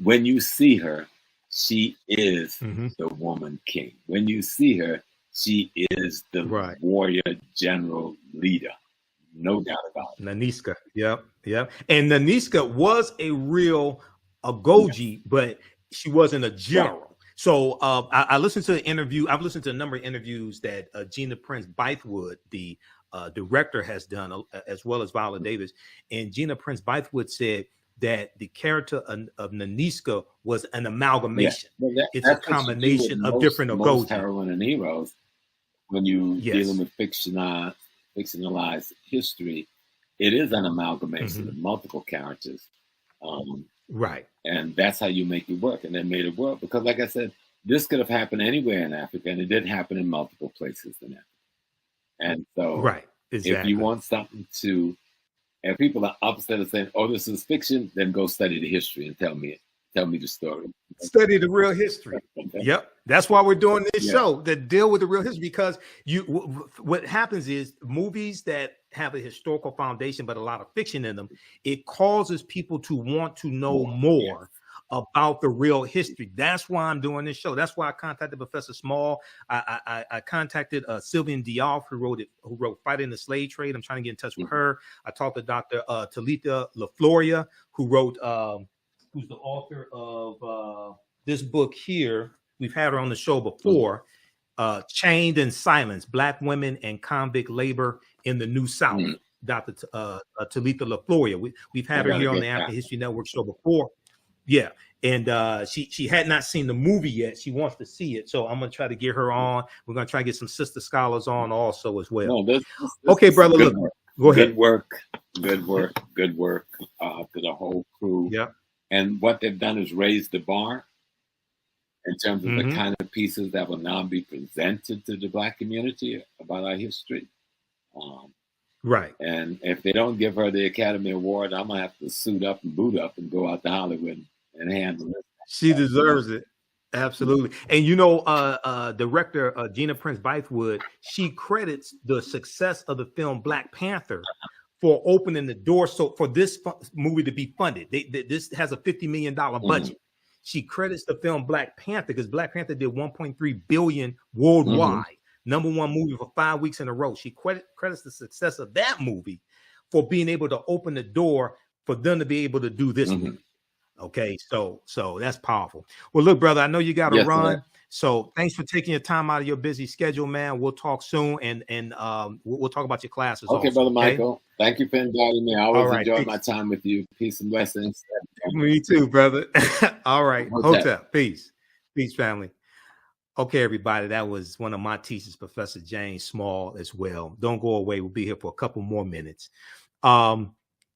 when you see her, she is the woman king. When you see her, she is the warrior general leader. No doubt about it. Naniska. Yep. And Naniska was a real Agojie, but she wasn't a general. Right. So I listened to an interview. I've listened to a number of interviews that Gina Prince-Bythewood, the director, has done, as well as Viola Davis. And Gina Prince-Bythewood said that the character of Naniska was an amalgamation. Yeah. Well, it's a combination of different Agojie. Heroine and heroes, when you dealing with fictionalized history, it is an amalgamation of multiple characters. Right. And that's how you make it work. And they made it work because, like I said, this could have happened anywhere in Africa, and it did happen in multiple places in Africa. And so if you want something to, and people are upset and saying, oh, this is fiction, then go study the history and tell me the story. Study the real history. Yep. That's why we're doing this show, that deal with the real history, because what happens is movies that have a historical foundation, but a lot of fiction in them, it causes people to want to know more about the real history. That's why I'm doing this show. That's why I contacted Professor Small. I contacted Sylvian Diop, who wrote Fighting the Slave Trade. I'm trying to get in touch with her. I talked to Dr. Talitha LaFloria, who wrote, who's the author of this book here. We've had her on the show before. Chained in Silence, Black Women and Convict Labor in the New South. Dr. Talitha LaFloria. We've had her here on the African History Network show before. Yeah. And she had not seen the movie yet. She wants to see it. So I'm going to try to get her on. We're going to try to get some sister scholars on also as well. No, this okay, brother. Look, go ahead. Good work to the whole crew. Yeah. And what they've done is raise the bar in terms of the kind of pieces that will now be presented to the Black community about our history. Right. And if they don't give her the Academy Award, I'm going to have to suit up and boot up and go out to Hollywood and handle it. She deserves it. Absolutely. And director Gina Prince-Bythewood, she credits the success of the film Black Panther for opening the door for this movie to be funded. This has a $50 million budget. She credits the film Black Panther because Black Panther did $1.3 billion worldwide. Number one movie for 5 weeks in a row. She credits the success of that movie for being able to open the door for them to be able to do this movie. Okay, so that's powerful. Well, look, brother, I know you got to run. Man. So thanks for taking your time out of your busy schedule, man. We'll talk soon, and we'll talk about your classes. Okay, also, brother Michael. Thank you for inviting me. I always enjoy my time with you. Peace and blessings. Me too, brother. All right. Hotep. Peace, family. Okay, everybody. That was one of my teachers, Professor James Small, as well. Don't go away. We'll be here for a couple more minutes.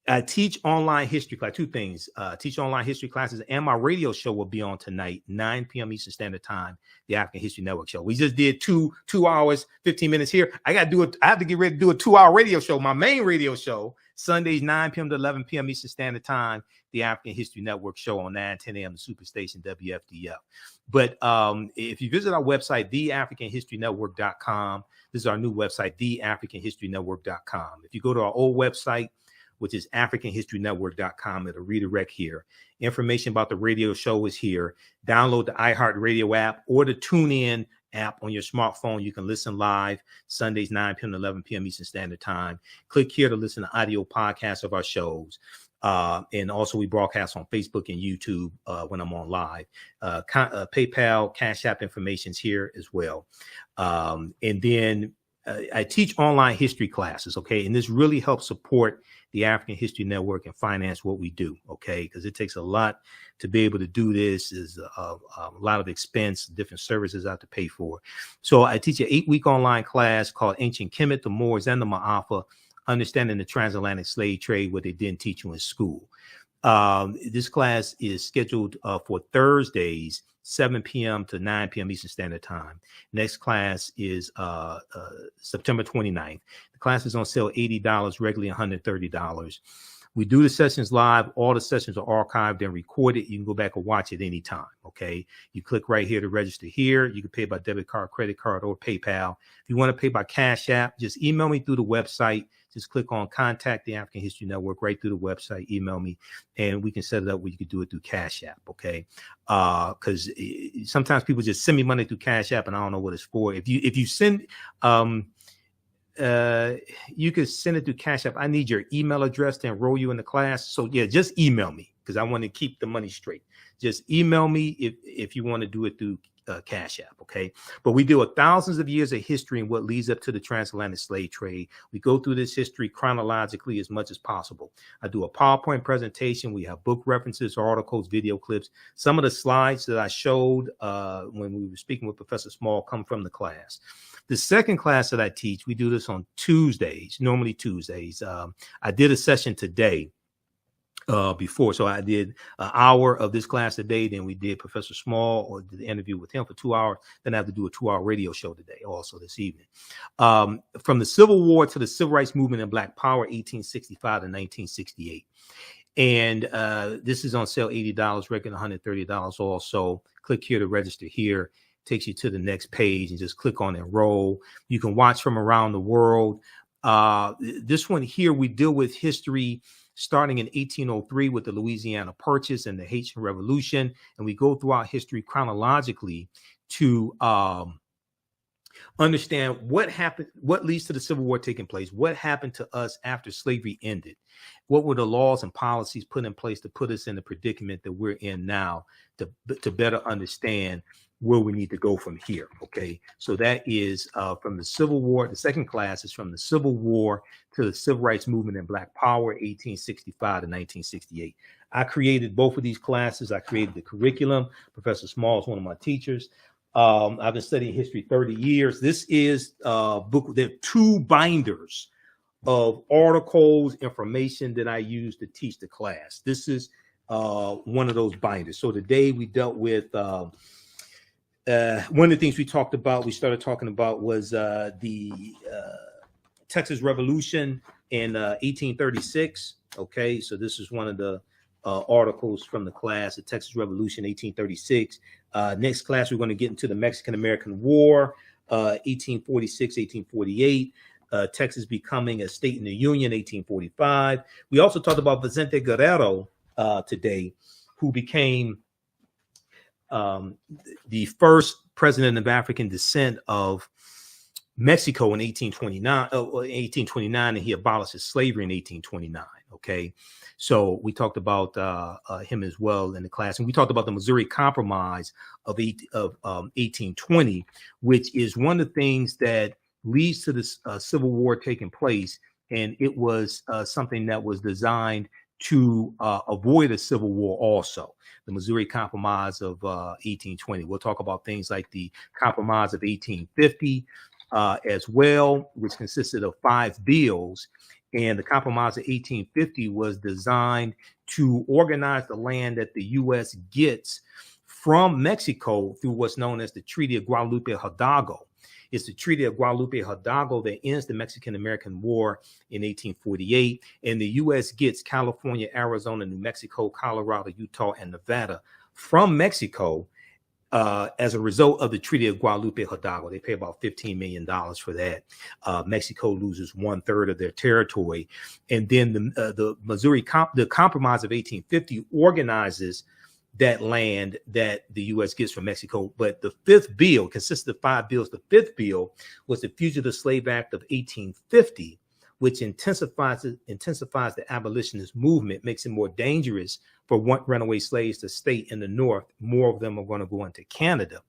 I teach online history class. Two things. Teach online history classes, and my radio show will be on tonight, 9 p.m. Eastern Standard Time, the African History Network show. We just did 2 hours, 15 minutes here. I have to get ready to do a 2-hour radio show. My main radio show, Sundays, 9 p.m. to 11 p.m. Eastern Standard Time, the African History Network show on 9-10 a.m. the Superstation WFDF. But if you visit our website, TheAHNShow.com, this is our new website, TheAfricanHistoryNetwork.com. If you go to our old website, which is AfricanHistoryNetwork.com, it'll redirect here. Information about the radio show is here. Download the iHeartRadio app or the TuneIn app on your smartphone. You can listen live Sundays, 9 p.m. to 11 p.m. Eastern Standard Time. Click here to listen to audio podcasts of our shows. And also we broadcast on Facebook and YouTube when I'm on live. PayPal, Cash App information's here as well. And then I teach online history classes, okay? And this really helps support the African History Network and finance what we do, okay? Because it takes a lot to be able to do this. Is a lot of expense, different services I have to pay for. So I teach an 8-week online class called Ancient Kemet, the Moors, and the Ma'afa, Understanding the Transatlantic Slave Trade, what they didn't teach you in school. This class is scheduled for Thursdays, 7 p.m. to 9 p.m. Eastern Standard Time. Next class is September 29th. The class is on sale $80, regularly $130. We do the sessions live. All the sessions are archived and recorded. You can go back and watch it anytime, okay? You click right here to register here. You can pay by debit card, credit card, or PayPal. If you want to pay by Cash App, just email me through the website. Just click on Contact the African History Network right through the website. Email me, and we can set it up where you can do it through Cash App, okay? Because sometimes people just send me money through Cash App, and I don't know what it's for. If you send... you could send it through Cash App. I need your email address to enroll you in the class. So yeah, just email me because I want to keep the money straight. Just email me if you want to do it through Cash App, okay? But we deal with thousands of years of history and what leads up to the transatlantic slave trade. We go through this history chronologically as much as possible. I do a PowerPoint presentation. We have book references, articles, video clips. Some of the slides that I showed when we were speaking with Professor Small come from the class. The second class that I teach, we do this on Tuesdays, normally Tuesdays. I did a session today before. So I did an hour of this class today. Then we did Professor Small, or did the interview with him for 2 hours. Then I have to do a 2-hour radio show today, also this evening. From the Civil War to the Civil Rights Movement and Black Power, 1865 to 1968. And this is on sale, $80, regular $130 also. Click here to register here. Takes you to the next page and just click on enroll. You can watch from around the world. This one here, we deal with history starting in 1803 with the Louisiana Purchase and the Haitian Revolution. And we go throughout history chronologically to understand what happened, what leads to the Civil War taking place, what happened to us after slavery ended, what were the laws and policies put in place to put us in the predicament that we're in now, to better understand where we need to go from here. Okay, so that is from the Civil War. The second class is from the Civil War to the Civil Rights Movement and Black Power, 1865 to 1968. I created both of these classes. I created the curriculum. Professor Small is one of my teachers. I've been studying history 30 years. This is a book. There are 2 binders of articles, information that I use to teach the class. This is one of those binders. So today we dealt with one of the things we started talking about was the Texas Revolution in 1836. Okay, so this is one of the articles from the class, the Texas Revolution, 1836. Next class, we're going to get into the Mexican-American War, 1846, 1848. Texas becoming a state in the Union, 1845. We also talked about Vicente Guerrero today, who became the first president of African descent of Mexico in 1829, and he abolished slavery in 1829. Okay, so we talked about him as well in the class, and we talked about the Missouri Compromise of 1820, which is one of the things that leads to this Civil War taking place, and it was something that was designed to avoid a civil war also. The Missouri Compromise of 1820. We'll talk about things like the Compromise of 1850 as well, which consisted of 5 bills. And the Compromise of 1850 was designed to organize the land that the U.S. gets from Mexico through what's known as the Treaty of Guadalupe Hidalgo. It's the Treaty of Guadalupe Hidalgo that ends the Mexican-American War in 1848. And the U.S. gets California, Arizona, New Mexico, Colorado, Utah, and Nevada from Mexico as a result of the Treaty of Guadalupe Hidalgo. They pay about $15 million for that. Mexico loses 1/3 of their territory. And then the Compromise of 1850 organizes that land that the U.S. gets from Mexico. But the 5th bill consists of 5 bills. The 5th bill was the Fugitive Slave Act of 1850, which intensifies the abolitionist movement, makes it more dangerous for runaway slaves to stay in the North. More of them are going to go into Canada.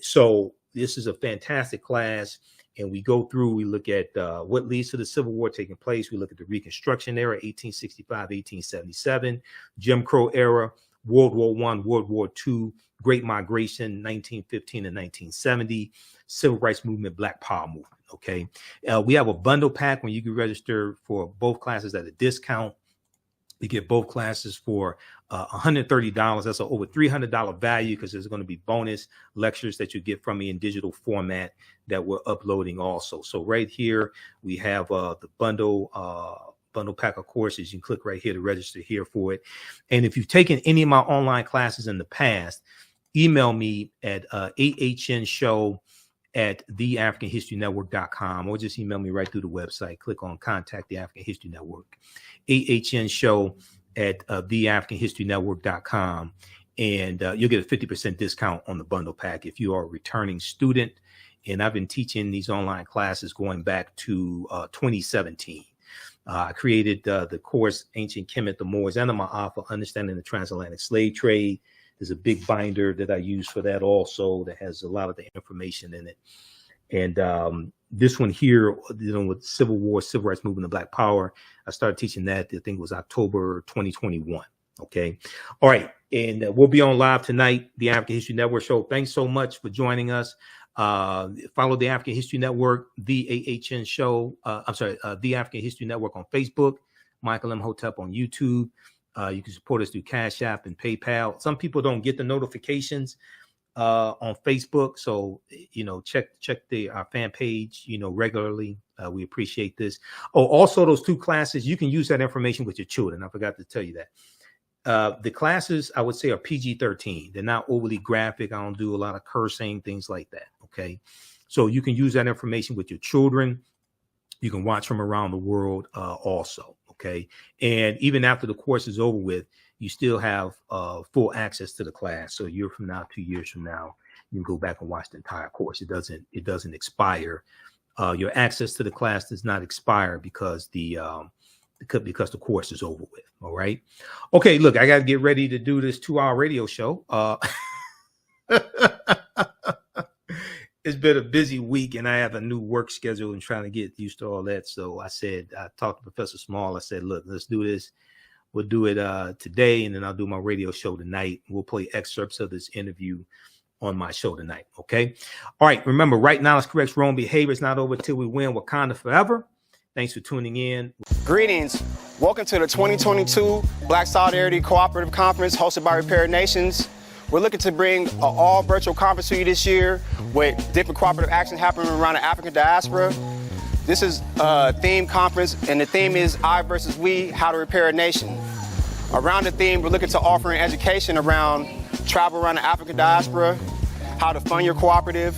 So this is a fantastic class. And we go through, we look at what leads to the Civil War taking place. We look at the Reconstruction era, 1865, 1877, Jim Crow era, World War I, World War II, Great Migration, 1915 and 1970, Civil Rights Movement, Black Power Movement. Okay, we have a bundle pack when you can register for both classes at a discount. You get both classes for $130. That's an over $300 value because there's going to be bonus lectures that you get from me in digital format that we're uploading also. So right here, we have the bundle pack of courses. You can click right here to register here for it. And if you've taken any of my online classes in the past, email me at TheAHNShow@TheAfricanHistoryNetwork.com, or just email me right through the website. Click on Contact the African History Network. TheAHNShow@TheAfricanHistoryNetwork.com, and you'll get a 50% discount on the bundle pack if you are a returning student. And I've been teaching these online classes going back to 2017. I created the course Ancient Kemet, the Moors, and the Ma'afa, Understanding the Transatlantic Slave Trade. There's a big binder that I use for that also that has a lot of the information in it. And this one here, with Civil War, Civil Rights Movement, and Black Power, I started teaching that, I think it was October 2021. Okay. All right. And we'll be on live tonight, the African History Network show. Thanks so much for joining us. Follow the African History Network, the AHN show. The African History Network on Facebook, Michael Imhotep on YouTube. You can support us through Cash App and PayPal. Some people don't get the notifications on Facebook, so check our fan page regularly. We appreciate this. Oh, also those 2 classes, you can use that information with your children. I forgot to tell you that. The classes, I would say, are PG-13. They're not overly graphic. I don't do a lot of cursing, things like that. Okay, so you can use that information with your children. You can watch from around the world also. Okay, and even after the course is over with, you still have full access to the class. So a year from now, 2 years from now, you can go back and watch the entire course. It doesn't expire. Your access to the class does not expire because the course is over with. All right. Okay, look, I got to get ready to do this 2-hour radio show. It's been a busy week, and I have a new work schedule and trying to get used to all that. So I talked to Professor Small. I said, look, let's do this. We'll do it today, and then I'll do my radio show tonight. We'll play excerpts of this interview on my show tonight. Okay. All right. Remember, right knowledge corrects wrong behavior. It's not over till we win. Wakanda forever. Thanks for tuning in. Greetings. Welcome to the 2022 Black Solidarity Cooperative Conference hosted by Repair Nations. We're looking to bring an all virtual conference to you this year with different cooperative action happening around the African diaspora. This is a theme conference, and the theme is I versus we, how to repair a nation. Around the theme, we're looking to offer an education around travel around the African diaspora, how to fund your cooperative,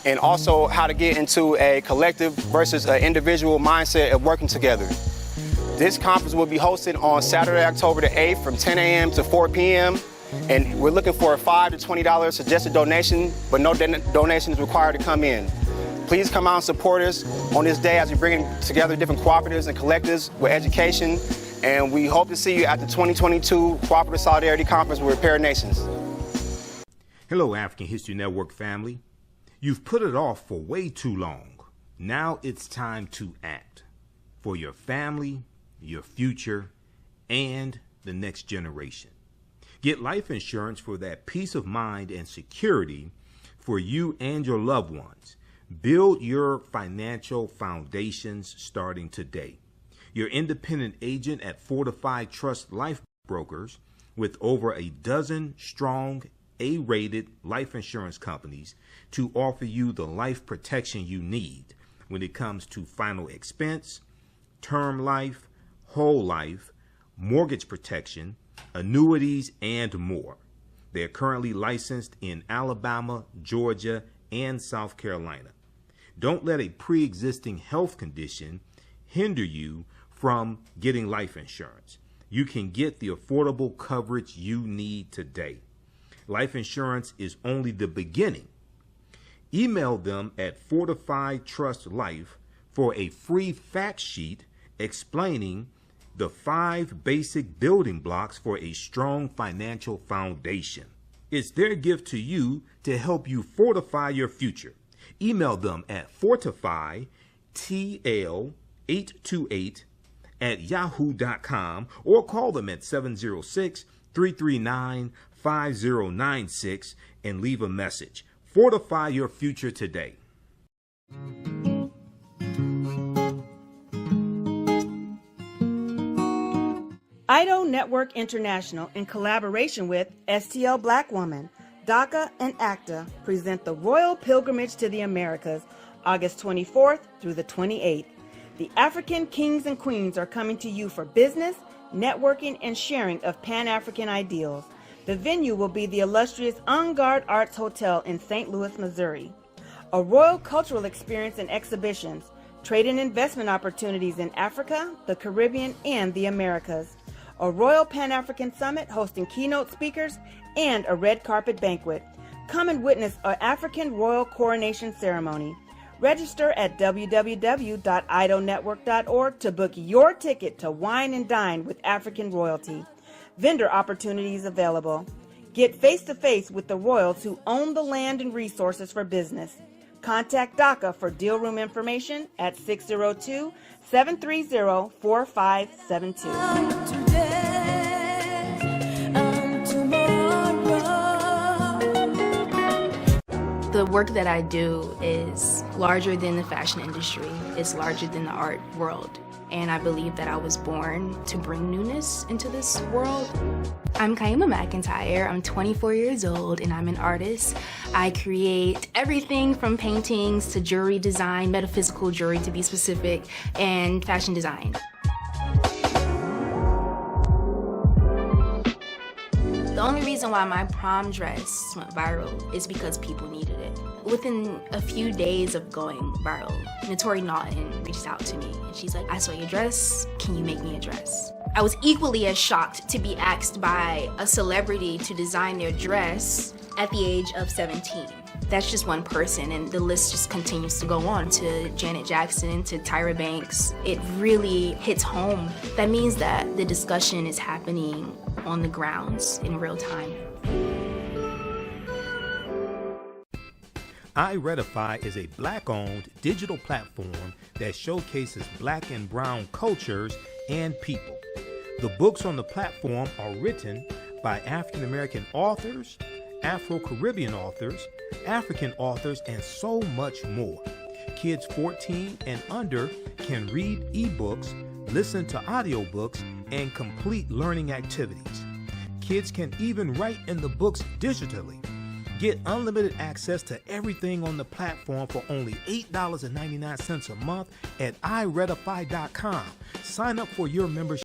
and also how to get into a collective versus an individual mindset of working together. This conference will be hosted on Saturday, October the 8th from 10 a.m. to 4 p.m. And we're looking for a $5 to $20 suggested donation, but no donation is required to come in. Please come out and support us on this day as we bring together different cooperatives and collectives with education. And we hope to see you at the 2022 Cooperative Solidarity Conference with Repair Nations. Hello, African History Network family. You've put it off for way too long. Now it's time to act for your family, your future, and the next generation. Get life insurance for that peace of mind and security for you and your loved ones. Build your financial foundations starting today. Your independent agent at Fortified Trust Life Brokers, with over a dozen strong A-rated life insurance companies to offer you the life protection you need when it comes to final expense, term life, whole life, mortgage protection, annuities, and more. They are currently licensed in Alabama, Georgia, and South Carolina. Don't let a pre-existing health condition hinder you from getting life insurance. You can get the affordable coverage you need today. Life insurance is only the beginning. Email them at Fortified Trust Life for a free fact sheet explaining the 5 basic building blocks for a strong financial foundation. It's their gift to you to help you fortify your future. Email them at fortifytl828@yahoo.com or call them at 706-339-5096 and leave a message. Fortify your future today. IDO Network International, in collaboration with STL Black Woman, DACA, and ACTA, present the Royal Pilgrimage to the Americas, August 24th through the 28th. The African kings and queens are coming to you for business, networking, and sharing of Pan-African ideals. The venue will be the illustrious En Garde Arts Hotel in St. Louis, Missouri. A royal cultural experience and exhibitions, trade and investment opportunities in Africa, the Caribbean, and the Americas. A Royal Pan-African Summit hosting keynote speakers, and a red carpet banquet. Come and witness an African royal coronation ceremony. Register at www.idonetwork.org to book your ticket to wine and dine with African royalty. Vendor opportunities available. Get face-to-face with the royals who own the land and resources for business. Contact DACA for deal room information at 602-730-4572. The work that I do is larger than the fashion industry. It's larger than the art world. And I believe that I was born to bring newness into this world. I'm Kaima McIntyre. I'm 24 years old and I'm an artist. I create everything from paintings to jewelry design, metaphysical jewelry to be specific, and fashion design. The only reason why my prom dress went viral is because people needed it. Within a few days of going viral, Notori Naughton reached out to me and she's like, I saw your dress, can you make me a dress? I was equally as shocked to be asked by a celebrity to design their dress at the age of 17. That's just one person, and the list just continues to go on, to Janet Jackson, to Tyra Banks. It really hits home. That means that the discussion is happening on the grounds in real time. iRedify is a Black-owned digital platform that showcases Black and Brown cultures and people. The books on the platform are written by African American authors, Afro-Caribbean authors, African authors, and so much more. Kids 14 and under can read ebooks, listen to audiobooks, and complete learning activities. Kids can even write in the books digitally. Get unlimited access to everything on the platform for only $8.99 a month at iRedify.com. Sign up for your membership